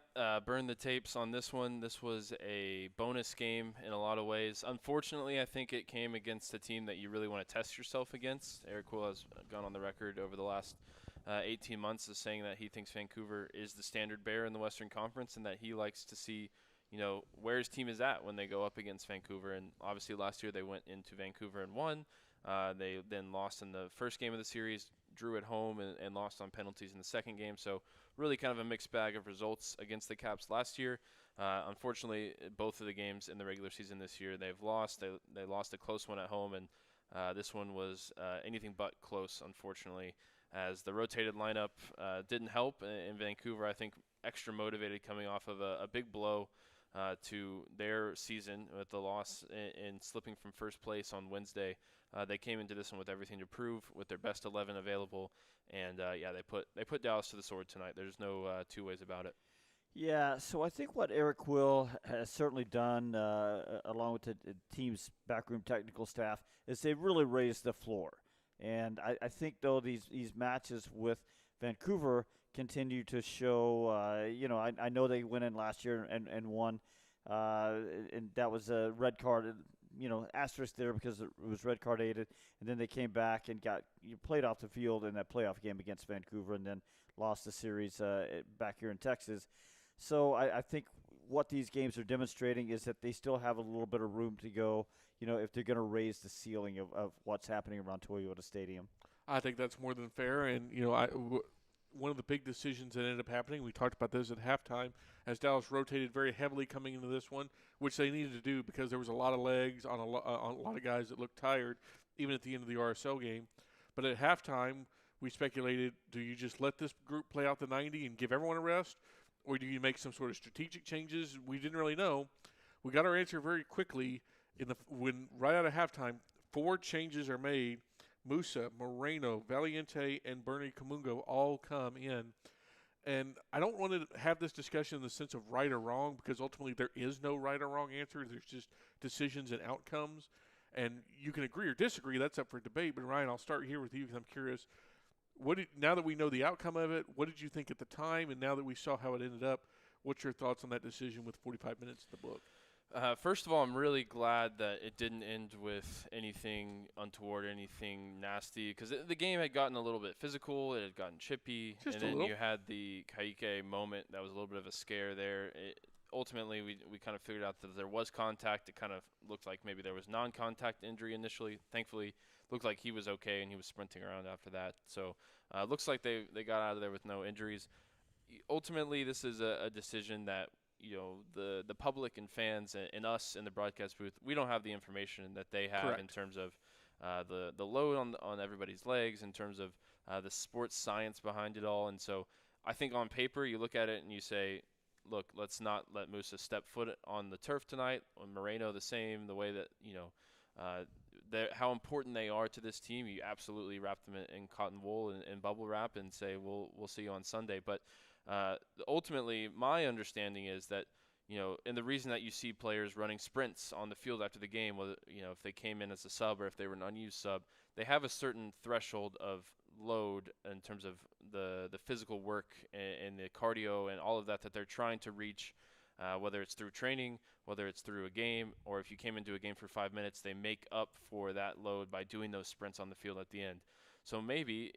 burn the tapes on this one. This was a bonus game in a lot of ways. Unfortunately, I think it came against a team that you really want to test yourself against. Eric Will has gone on the record over the last 18 months as saying that he thinks Vancouver is the standard bearer in the Western Conference and that he likes to see, where his team is at when they go up against Vancouver. And obviously last year they went into Vancouver and won. They then lost in the first game of the series, drew at home, and lost on penalties in the second game. So really kind of a mixed bag of results against the Caps last year. Unfortunately, both of the games in the regular season this year they've lost. They lost a close one at home, and this one was anything but close, unfortunately, as the rotated lineup didn't help. In Vancouver, I think extra motivated coming off of a big blow to their season with the loss in slipping from first place on Wednesday. They came into this one with everything to prove, with their best 11 available, and they put Dallas to the sword tonight. There's no two ways about it. Yeah, so I think what Eric Will has certainly done, along with the team's backroom technical staff, is they've really raised the floor. And I think, though, these matches with Vancouver continue to show, I know they went in last year and won, and that was a red card, asterisk there because it was red card aided, and then they came back and played off the field in that playoff game against Vancouver and then lost the series back here in Texas. So I think what these games are demonstrating is that they still have a little bit of room to go, if they're going to raise the ceiling of what's happening around Toyota Stadium. I think that's more than fair, and one of the big decisions that ended up happening, we talked about this at halftime, as Dallas rotated very heavily coming into this one, which they needed to do because there was a lot of legs on a lot of guys that looked tired, even at the end of the RSL game. But at halftime, we speculated, do you just let this group play out the 90 and give everyone a rest, or do you make some sort of strategic changes? We didn't really know. We got our answer very quickly when right out of halftime, 4 changes are made. Musa, Moreno, Valiente, and Bernie Kamungo all come in. And I don't want to have this discussion in the sense of right or wrong, because ultimately there is no right or wrong answer. There's just decisions and outcomes. And you can agree or disagree. That's up for debate. But, Ryan, I'll start here with you because I'm curious. Now that we know the outcome of it, what did you think at the time? And now that we saw how it ended up, what's your thoughts on that decision with 45 minutes in the book? First of all, I'm really glad that it didn't end with anything untoward, anything nasty, because the game had gotten a little bit physical. It had gotten chippy. Just and then you had the Kaique moment. That was a little bit of a scare there. Ultimately, we kind of figured out that there was contact. It kind of looked like maybe there was non-contact injury initially. Thankfully, looked like he was okay, and he was sprinting around after that. So it looks like they got out of there with no injuries. Ultimately, this is a decision that the public and fans and us in the broadcast booth, we don't have the information that they have. Correct. In terms of the load on everybody's legs, in terms of the sports science behind it all. And so I think on paper you look at it and you say, look, let's not let Musa step foot on the turf tonight. On Moreno, the same. The way that how important they are to this team, you absolutely wrap them in cotton wool and bubble wrap and say we'll see you on Sunday. But ultimately, my understanding is that, and the reason that you see players running sprints on the field after the game, whether, if they came in as a sub or if they were an unused sub, they have a certain threshold of load in terms of the physical work and the cardio and all of that they're trying to reach, whether it's through training, whether it's through a game, or if you came into a game for 5 minutes, they make up for that load by doing those sprints on the field at the end. So maybe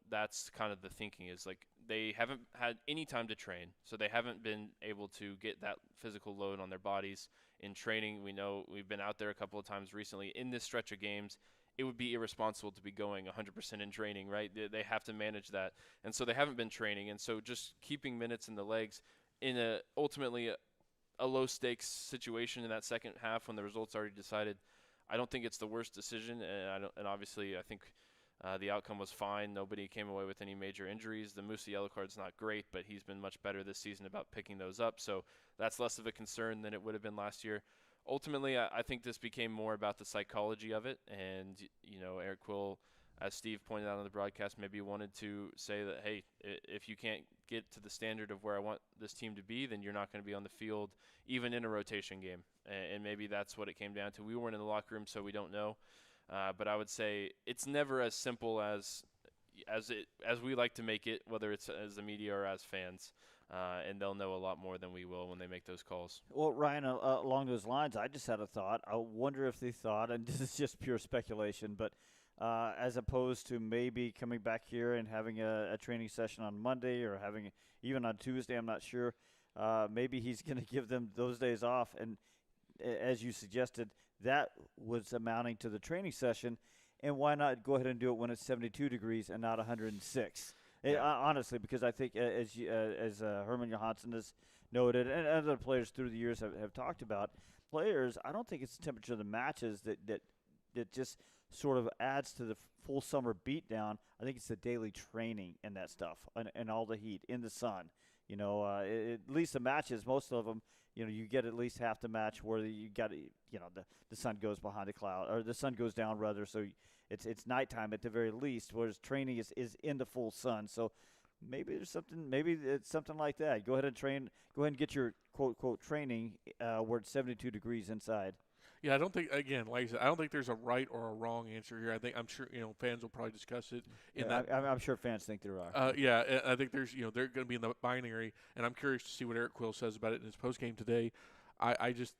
that's kind of the thinking is like they haven't had any time to train, so they haven't been able to get that physical load on their bodies in training. We know we've been out there a couple of times recently in this stretch of games. It would be irresponsible to be going 100% in training, right? They have to manage that, and so they haven't been training, and so just keeping minutes in the legs in ultimately a low-stakes situation in that second half when the results already decided. I don't think it's the worst decision, and obviously I think the outcome was fine. Nobody came away with any major injuries. The Musa yellow card's not great, but he's been much better this season about picking those up, so that's less of a concern than it would have been last year. Ultimately, I think this became more about the psychology of it, and Eric Quill, as Steve pointed out on the broadcast, maybe wanted to say that, hey, if you can't get to the standard of where I want this team to be, then you're not going to be on the field, even in a rotation game. And maybe that's what it came down to. We weren't in the locker room, so we don't know. But I would say it's never as simple as we like to make it, whether it's as the media or as fans. And they'll know a lot more than we will when they make those calls. Well, Ryan, along those lines, I just had a thought. I wonder if they thought, and this is just pure speculation, but as opposed to maybe coming back here and having a training session on Monday or having even on Tuesday, I'm not sure, maybe he's going to give them those days off. And as you suggested, that was amounting to the training session. And why not go ahead and do it when it's 72 degrees and not 106? Honestly, because I think as Herman Johansson has noted, and other players through the years have talked about, players, I don't think it's the temperature of the matches that just sort of adds to the full summer beatdown. I think it's the daily training and that stuff, and all the heat in the sun. At least the matches, most of them, you get at least half the match where you got, the sun goes behind a cloud, or the sun goes down rather, so it's nighttime at the very least, whereas training is in the full sun. So maybe it's something like that. Go ahead and train. Go ahead and get your quote training where it's 72 degrees inside. Yeah, I don't think, again, like I said, I don't think there's a right or a wrong answer here. I'm sure fans will probably discuss it. I'm sure fans think there are. I think there's they're going to be in the binary, and I'm curious to see what Eric Quill says about it in his postgame today. I just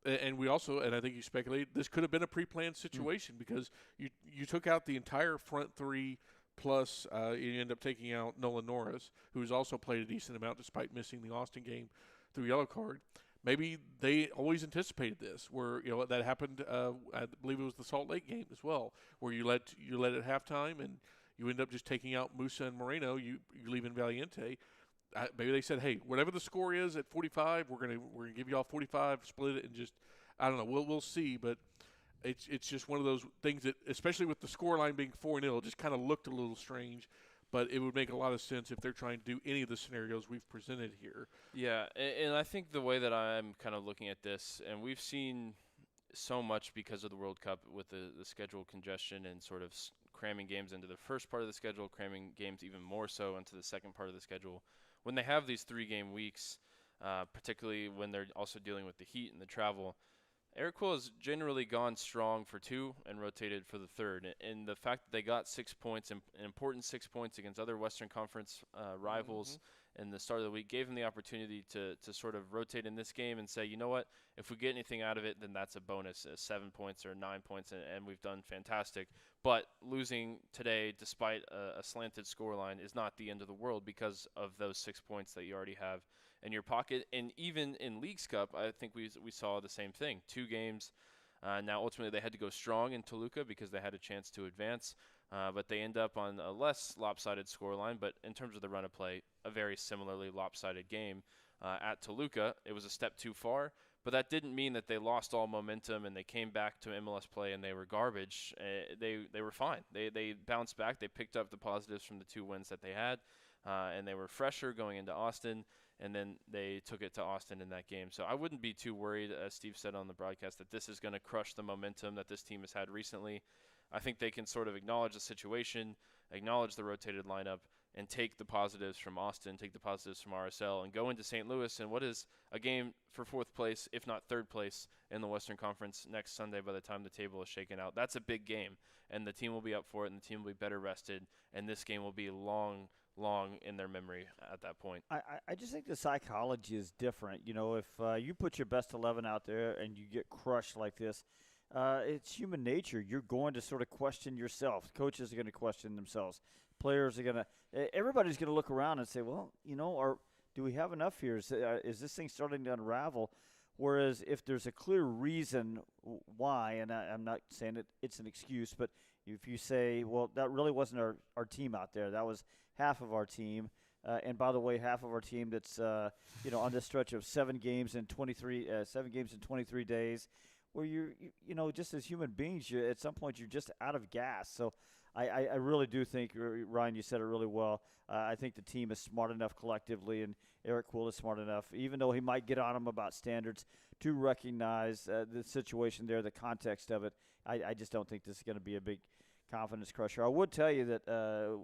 and we also, and I think you speculated, this could have been a pre-planned situation because you took out the entire front three, plus you end up taking out Nolan Norris, who's also played a decent amount despite missing the Austin game through yellow card. Maybe they always anticipated this, where that happened. I believe it was the Salt Lake game as well, where you led at halftime and you end up just taking out Musa and Moreno. You leave in Valiente. Maybe they said, hey, whatever the score is at 45, we're gonna give you all 45, split it, and just I don't know. We'll see, but it's just one of those things that, especially with the scoreline being 4-0, just kind of looked a little strange. But it would make a lot of sense if they're trying to do any of the scenarios we've presented here. Yeah, and I think the way that I'm kind of looking at this, and we've seen so much because of the World Cup with the schedule congestion and sort of cramming games into the first part of the schedule, cramming games even more so into the second part of the schedule. When they have these 3-game weeks, particularly when they're also dealing with the heat and the travel, Eric Quill has generally gone strong for 2 and rotated for the 3rd. And the fact that they got 6 points, an important 6 points against other Western Conference rivals in the start of the week, gave him the opportunity to sort of rotate in this game and say, you know what, if we get anything out of it, then that's a bonus, 7 points or 9 points, and we've done fantastic. But losing today, despite a slanted scoreline, is not the end of the world because of those 6 points that you already have in your pocket. And even in Leagues Cup, I think we saw the same thing. 2 games. Now, ultimately, they had to go strong in Toluca because they had a chance to advance. But they end up on a less lopsided scoreline. But in terms of the run of play, a very similarly lopsided game at Toluca. It was a step too far. But that didn't mean that they lost all momentum and they came back to MLS play and they were garbage. They were fine. They bounced back. They picked up the positives from the 2 wins that they had. And they were fresher going into Austin. And then they took it to Austin in that game. So I wouldn't be too worried, as Steve said on the broadcast, that this is going to crush the momentum that this team has had recently. I think they can sort of acknowledge the situation, acknowledge the rotated lineup, and take the positives from Austin, take the positives from RSL, and go into St. Louis in what is a game for 4th place, if not 3rd place, in the Western Conference next Sunday by the time the table is shaken out. That's a big game, and the team will be up for it, and the team will be better rested, and this game will be long in their memory at that point. I just think the psychology is different. If you put your best 11 out there and you get crushed like this, it's human nature. You're going to sort of question yourself. Coaches are going to question themselves. Players are going to – everybody's going to look around and say, well, do we have enough here? Is this thing starting to unravel? Whereas if there's a clear reason why, and I'm not saying it's an excuse, but if you say, well, that really wasn't our team out there. That was half of our team. And by the way, half of our team that's on this stretch of 7 games in 23 days, where you're just as human beings, at some point you're just out of gas. So I really do think, Ryan, you said it really well. I think the team is smart enough collectively, and Eric Quill is smart enough, even though he might get on him about standards, to recognize the situation there, the context of it. I just don't think this is going to be a big confidence crusher. I would tell you that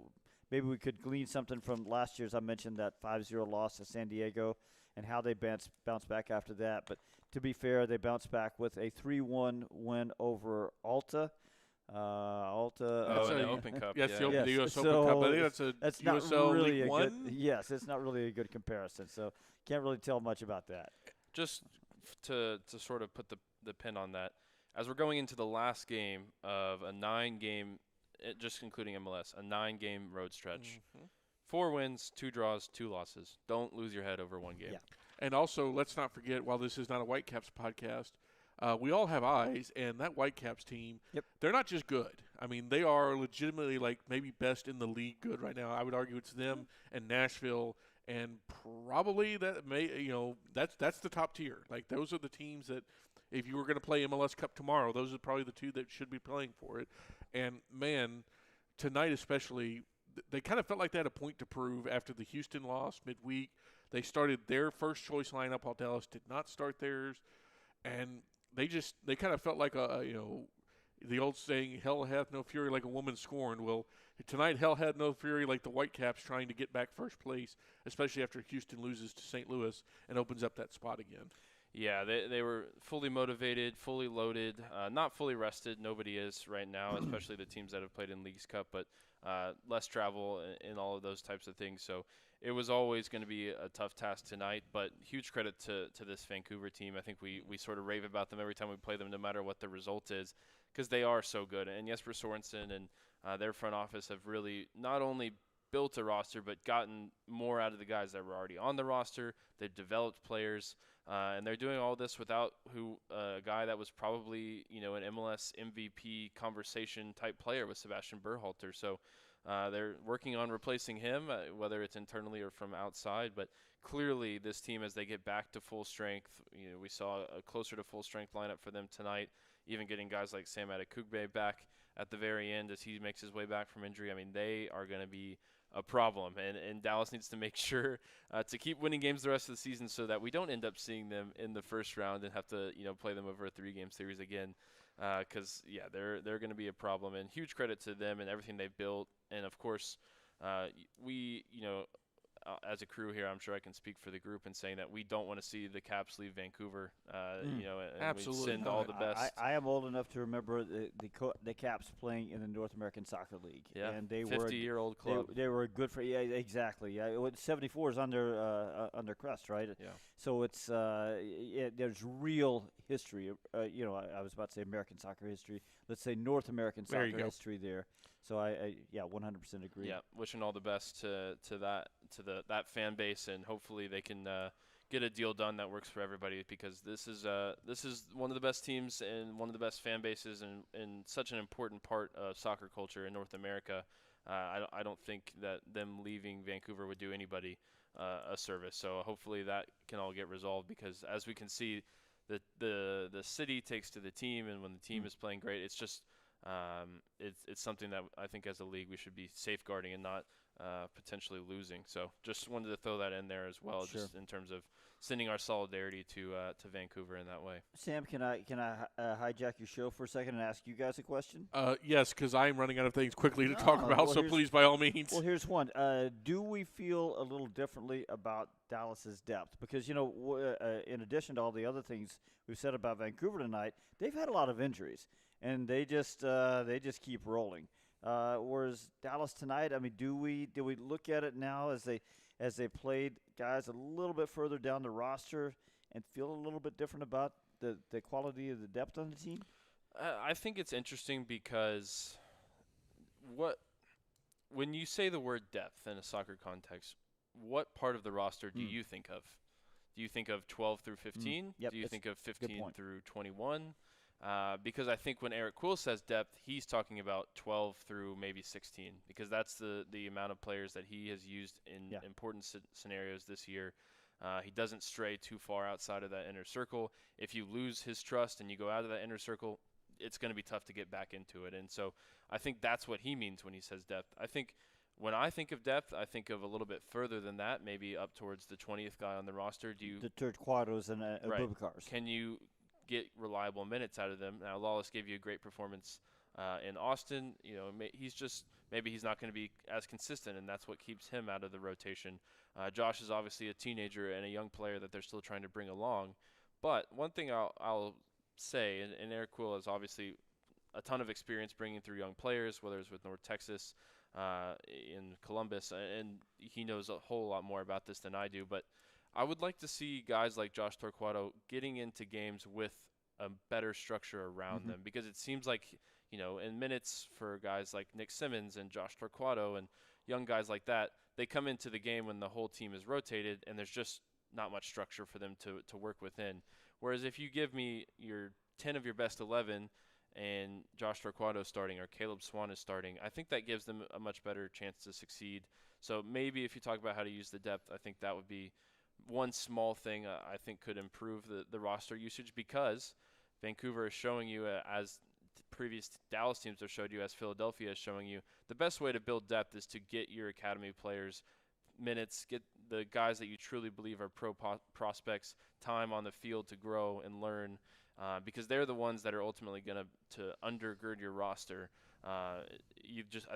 maybe we could glean something from last year's. I mentioned that 5-0 loss to San Diego and how they bounced back after that. But to be fair, they bounced back with a 3-1 win over Alta. In the Open Cup. Yes, yeah. The U.S. Open Cup. I think that's USL really League One. Yes, it's not really a good comparison. So can't really tell much about that. Just to sort of put the pin on that, as we're going into the last game of a 9-game, just including MLS, a 9-game road stretch. 4 wins, 2 draws, 2 losses. Don't lose your head over one game. Yeah. And also, let's not forget, while this is not a Whitecaps podcast, we all have eyes, and that Whitecaps team, they're not just good. I mean, they are legitimately, maybe best in the league good right now. I would argue it's them and Nashville, and probably that's the top tier. Those are the teams that, if you were going to play MLS Cup tomorrow, those are probably the 2 that should be playing for it. And, man, tonight especially, they kind of felt like they had a point to prove after the Houston loss midweek. They started their first choice lineup while Dallas did not start theirs. And they kind of felt like the old saying, hell hath no fury like a woman scorned. Well, tonight hell had no fury like the Whitecaps trying to get back first place, especially after Houston loses to St. Louis and opens up that spot again. Yeah, they were fully motivated, fully loaded, not fully rested. Nobody is right now, especially the teams that have played in Leagues Cup, but less travel and all of those types of things. So it was always going to be a tough task tonight, but huge credit to this Vancouver team. I think we sort of rave about them every time we play them, no matter what the result is, because they are so good. And Jesper Sorensen and their front office have really not only built a roster, but gotten more out of the guys that were already on the roster. They've developed players, and they're doing all this without a guy that was probably an MLS MVP conversation type player with Sebastian Berhalter. So they're working on replacing him, whether it's internally or from outside. But clearly, this team, as they get back to full strength, we saw a closer to full strength lineup for them tonight. Even getting guys like Sam Adekugbe back at the very end as he makes his way back from injury. I mean, they are going to be a problem, and Dallas needs to make sure to keep winning games the rest of the season so that we don't end up seeing them in the first round and have to play them over a 3-game series again, because they're going to be a problem. And huge credit to them and everything they've built. And of course, we as a crew here, I'm sure I can speak for the group in saying that we don't want to see the Caps leave Vancouver. And Absolutely. we send all the best. I am old enough to remember the Caps playing in the North American Soccer League. Yeah, and they 50-year-old club. They were good for exactly. Yeah, 74 is under crest, right? Yeah. So it's there's real history. I was about to say American soccer history. Let's say North American soccer history there. So I 100% agree. Yeah, wishing all the best to that fan base, and hopefully they can get a deal done that works for everybody, because this is one of the best teams and one of the best fan bases and such an important part of soccer culture in North America. I don't think that them leaving Vancouver would do anybody a service. So hopefully that can all get resolved, because as we can see, the city takes to the team, and when the team is playing great, it's just it's something that I think as a league we should be safeguarding and not potentially losing. So just wanted to throw that in there as well, just in terms of sending our solidarity to Vancouver in that way. Sam, can I hijack your show for a second and ask you guys a question? Yes, because I'm running out of things quickly to talk about, so please, by all means. Well, here's one. Do we feel a little differently about Dallas's depth? Because, in addition to all the other things we've said about Vancouver tonight, they've had a lot of injuries, and they just keep rolling. Whereas Dallas tonight, I mean, do we look at it now as they played guys a little bit further down the roster and feel a little bit different about the quality of the depth on the team? I think it's interesting because when you say the word depth in a soccer context, what part of the roster do you think of? Do you think of 12 through 15? Yep, Do you think of 15 point. through 21? Because I think when Eric Kuhl says depth, he's talking about 12 through maybe 16, because that's the amount of players that he has used in important scenarios this year. He doesn't stray too far outside of that inner circle. If you lose his trust and you go out of that inner circle, it's going to be tough to get back into it. And so I think that's what he means when he says depth. I think when I think of depth, I think of a little bit further than that, maybe up towards the 20th guy on the roster. The Torquatos and Abubakars. Can you get reliable minutes out of them? Now, Lawless gave you a great performance in Austin. You know, maybe he's not going to be as consistent, and that's what keeps him out of the rotation. Josh is obviously a teenager and a young player that they're still trying to bring along. But one thing I'll say, and Eric Kuhl has obviously a ton of experience bringing through young players, whether it's with North Texas, in Columbus, and he knows a whole lot more about this than I do. But I would like to see guys like Josh Torquato getting into games with a better structure around them, because it seems like, you know, in minutes for guys like Nick Simmons and Josh Torquato and young guys like that, they come into the game when the whole team is rotated and there's just not much structure for them to work within. Whereas if you give me your 10 of your best 11 and Josh Torquato starting or Caleb Swan is starting, I think that gives them a much better chance to succeed. So maybe if you talk about how to use the depth, I think that would be one small thing I think could improve the roster usage, because Vancouver is showing you, as previous Dallas teams have showed you, as Philadelphia is showing you, the best way to build depth is to get your academy players minutes, get the guys that you truly believe are prospects time on the field to grow and learn, because they're the ones that are ultimately going to undergird your roster. I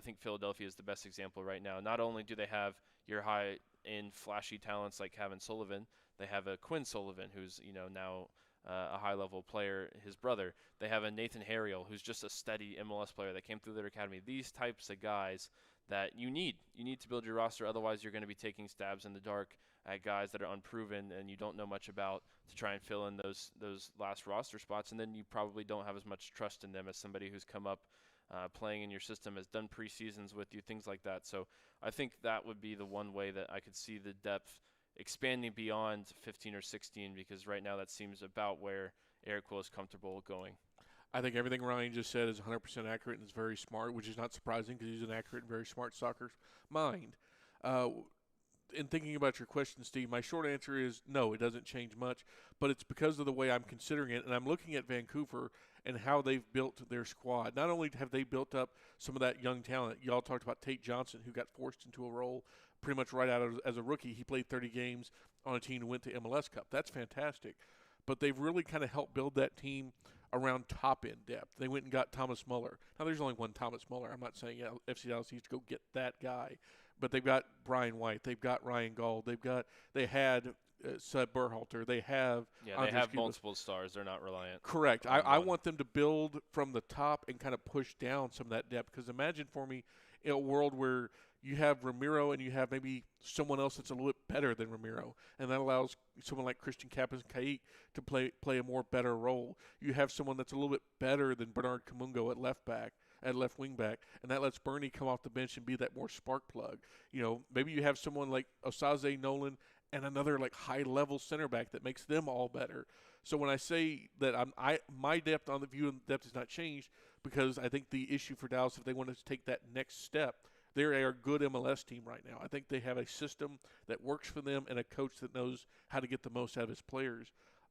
think Philadelphia is the best example right now. Not only do they have your high-end flashy talents like Kevin Sullivan, they have a Quinn Sullivan who's now a high-level player, his brother. They have a Nathan Harriel who's just a steady MLS player that came through their academy. These types of guys that you need to build your roster. Otherwise, you're going to be taking stabs in the dark at guys that are unproven and you don't know much about to try and fill in those last roster spots. And then you probably don't have as much trust in them as somebody who's come up playing in your system, has done preseasons with you, things like that. So I think that would be the one way that I could see the depth expanding beyond 15 or 16, because right now that seems about where Eric Kuhl is comfortable going. I think everything Ryan just said is 100% accurate and is very smart, which is not surprising because he's an accurate and very smart soccer mind. In thinking about your question, Steve, my short answer is no, it doesn't change much, but it's because of the way I'm considering it, and I'm looking at Vancouver and how they've built their squad. Not only have they built up some of that young talent, y'all talked about Tate Johnson, who got forced into a role pretty much right out as a rookie. He played 30 games on a team and went to MLS Cup. That's fantastic. But they've really kind of helped build that team around top-end depth. They went and got Thomas Muller. Now, there's only one Thomas Muller. I'm not saying FC Dallas needs to go get that guy. But they've got Brian White. They've got Ryan Gauld. They had Seb Berhalter. They have multiple stars. They're not reliant. Correct. I want them to build from the top and kind of push down some of that depth, because imagine for me in a world where you have Ramiro and you have maybe someone else that's a little bit better than Ramiro, and that allows someone like Christian Kappas-Kait to play a more better role. You have someone that's a little bit better than Bernard Kamungo at left wing back, and that lets Bernie come off the bench and be that more spark plug. You know, maybe you have someone like Osaze Nolan and another like high-level center back that makes them all better. So when I say that my depth on the view of depth has not changed, because I think the issue for Dallas, if they want to take that next step, they are a good MLS team right now. I think they have a system that works for them and a coach that knows how to get the most out of his players.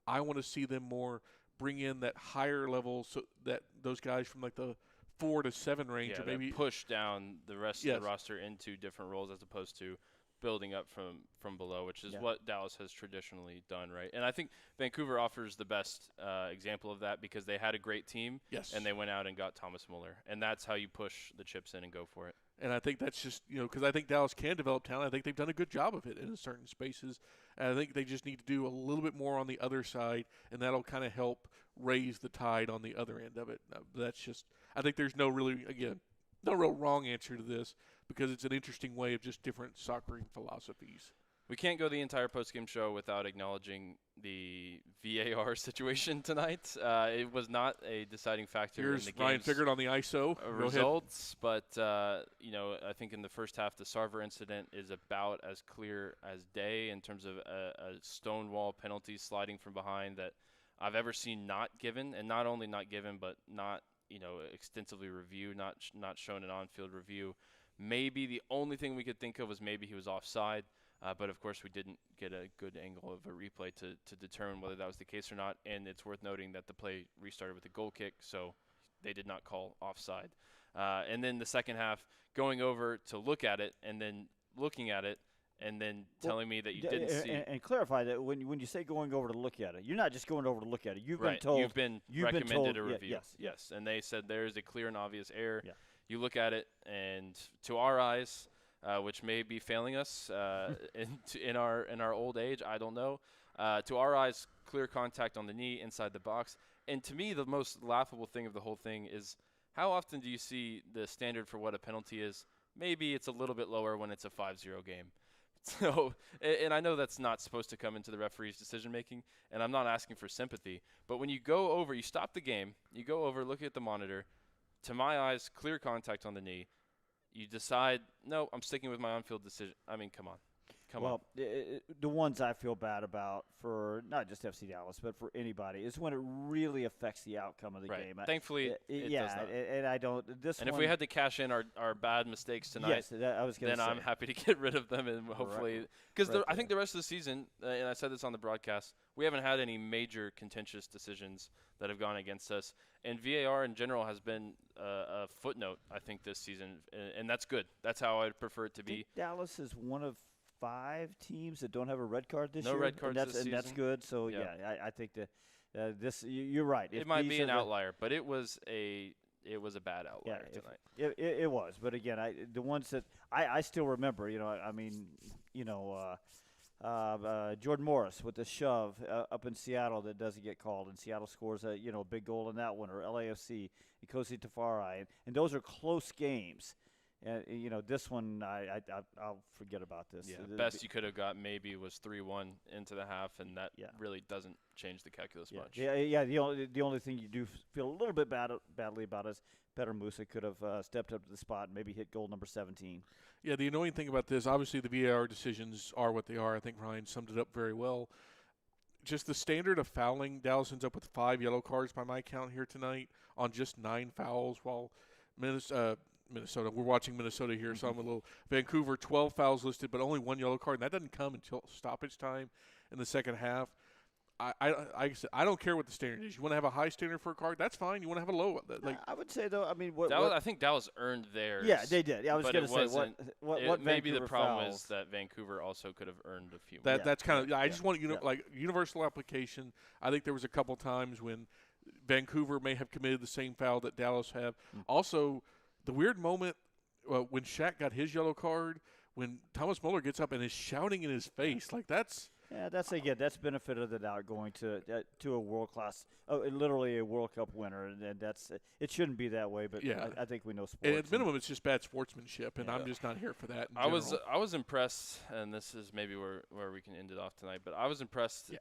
I want to see them more bring in that higher level, so that those guys from like the 4 to 7 range, or maybe push down the rest of the roster into different roles as opposed to building up from below, which is what Dallas has traditionally done, right? And I think Vancouver offers the best example of that, because they had a great team, and they went out and got Thomas Muller, and that's how you push the chips in and go for it. And I think that's just, because I think Dallas can develop talent. I think they've done a good job of it in certain spaces. And I think they just need to do a little bit more on the other side, and that'll kind of help raise the tide on the other end of it. That's just, I think there's no real wrong answer to this, because it's an interesting way of just different soccering philosophies. We can't go the entire postgame show without acknowledging the VAR situation tonight. It was not a deciding factor Here's in the Ryan game's Figert on the ISO. results, but I think in the first half, the Sarver incident is about as clear as day in terms of a stonewall penalty sliding from behind that I've ever seen not given, and not only not given, but not extensively reviewed, not shown an on-field review. Maybe the only thing we could think of was maybe he was offside. But, of course, we didn't get a good angle of a replay to determine whether that was the case or not. And it's worth noting that the play restarted with a goal kick, so they did not call offside. And then the second half, going over to look at it and then looking at it and then telling me that you didn't see. And clarify that when you say going over to look at it, you're not just going over to look at it. You've been told. You've been recommended a review. Yes. And they said there is a clear and obvious error. Yeah. You look at it, and to our eyes – which may be failing us in our old age, I don't know. To our eyes, clear contact on the knee inside the box. And to me, the most laughable thing of the whole thing is how often do you see the standard for what a penalty is? Maybe it's a little bit lower when it's a 5-0 game. So, and I know that's not supposed to come into the referee's decision-making, and I'm not asking for sympathy. But when you go over, you stop the game, you go over, look at the monitor. To my eyes, clear contact on the knee. You decide, no, I'm sticking with my on-field decision. I mean, come on. Well, the ones I feel bad about for not just FC Dallas, but for anybody, is when it really affects the outcome of the game. Thankfully, it does not. And I don't. And if we had to cash in our bad mistakes tonight, then I'm happy to get rid of them and hopefully – because I think the rest of the season, and I said this on the broadcast, we haven't had any major contentious decisions that have gone against us. And VAR in general has been a footnote, I think, this season, and that's good. That's how I'd prefer it to be. Dallas is one of 5 teams that don't have a red card this year. No red cards this season. And that's good. So, I think that you're right. It might be an outlier, but it was a bad outlier tonight. It was. But, again, the ones that I still remember, Jordan Morris with the shove up in Seattle that doesn't get called, and Seattle scores a big goal in that one, or LAFC, Ikosi Tafari, and those are close games. And this one I'll forget about this. Yeah, best you could have got maybe was 3-1 into the half, and that really doesn't change the calculus much. Yeah. The only thing you do feel a little bit badly about is Petter Musa could have stepped up to the spot and maybe hit goal number 17. Yeah, the annoying thing about this, obviously the VAR decisions are what they are. I think Ryan summed it up very well. Just the standard of fouling, Dallas ends up with 5 yellow cards by my count here tonight on just 9 fouls, while Minnesota, we're watching Minnesota here, so I'm a little – Vancouver, 12 fouls listed, but only 1 yellow card, and that doesn't come until stoppage time in the second half. I don't care what the standard is. You want to have a high standard for a card? That's fine. You want to have a low one? I would say, though, I mean, I think Dallas earned theirs. Yeah, they did. I was going to say, what maybe Vancouver the problem fouls. is that Vancouver also could have earned a few more. That's kind of – I just want universal application. I think there was a couple times when Vancouver may have committed the same foul that Dallas have. Also, the weird moment when Shaq got his yellow card, when Thomas Muller gets up and is shouting in his face, like that's – yeah, that's benefit of the doubt going to a world class, literally a World Cup winner, and that's it shouldn't be that way. But I think we know sports. And at minimum, it's just bad sportsmanship, and I'm just not here for that. I was impressed, and this is maybe where we can end it off tonight. But I was impressed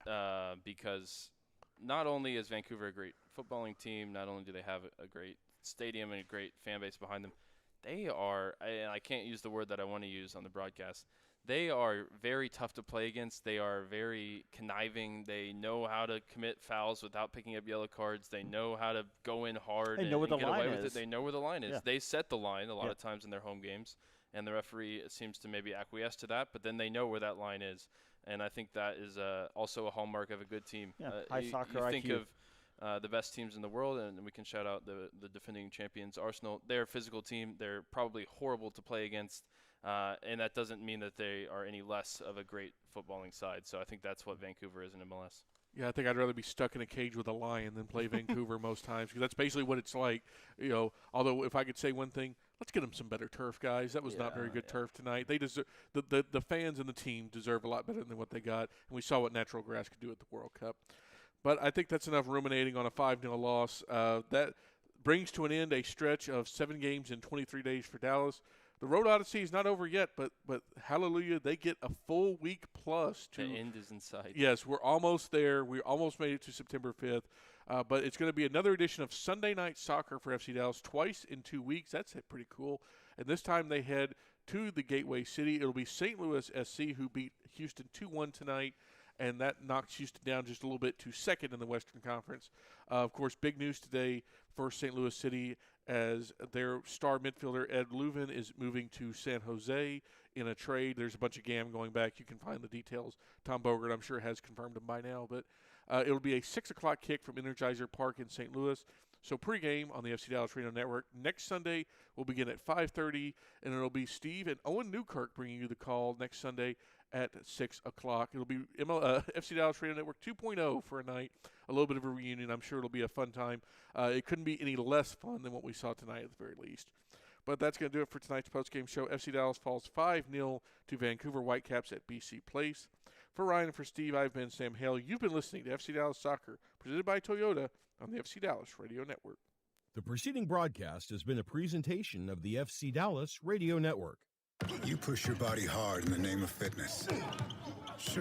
because not only is Vancouver a great footballing team, not only do they have a great stadium and a great fan base behind them, they are. I can't use the word that I want to use on the broadcast. They are very tough to play against. They are very conniving. They know how to commit fouls without picking up yellow cards. They know how to go in hard and get away with it. They know where the line is. They set the line a lot of times in their home games, and the referee seems to maybe acquiesce to that, but then they know where that line is. And I think that is also a hallmark of a good team. Yeah, high soccer you IQ. think of the best teams in the world, and we can shout out the defending champions, Arsenal. They're a physical team. They're probably horrible to play against. And that doesn't mean that they are any less of a great footballing side. So I think that's what Vancouver is in MLS. Yeah, I think I'd rather be stuck in a cage with a lion than play Vancouver most times, because that's basically what it's like. Although if I could say one thing, let's get them some better turf, guys. That was not very good turf tonight. They deserve the fans and the team deserve a lot better than what they got, and we saw what natural grass could do at the World Cup. But I think that's enough ruminating on a 5-0 loss. That brings to an end a stretch of 7 games in 23 days for Dallas. the Road Odyssey is not over yet, but hallelujah, they get a full week plus. The end is in sight. Yes, we're almost there. We almost made it to September 5th. But it's going to be another edition of Sunday Night Soccer for FC Dallas twice in 2 weeks. That's pretty cool. And this time they head to the Gateway City. It'll be St. Louis SC, who beat Houston 2-1 tonight, and that knocks Houston down just a little bit to second in the Western Conference. Of course, big news today for St. Louis City as their star midfielder Ed Leuven is moving to San Jose in a trade. There's a bunch of GAM going back. You can find the details. Tom Bogert, I'm sure, has confirmed them by now. But it'll be a 6 o'clock kick from Energizer Park in St. Louis. So pregame on the FC Dallas Radio Network. Next Sunday will begin at 5:30, and it'll be Steve and Owen Newkirk bringing you the call next Sunday at 6 o'clock. It'll be FC Dallas Radio Network 2.0 for a night, a little bit of a reunion. I'm sure it'll be a fun time. It couldn't be any less fun than what we saw tonight at the very least. But that's going to do it for tonight's postgame show. FC Dallas falls 5-0 to Vancouver Whitecaps at BC Place. For Ryan and for Steve, I've been Sam Hale. You've been listening to FC Dallas Soccer, presented by Toyota on the FC Dallas Radio Network. The preceding broadcast has been a presentation of the FC Dallas Radio Network. You push your body hard in the name of fitness.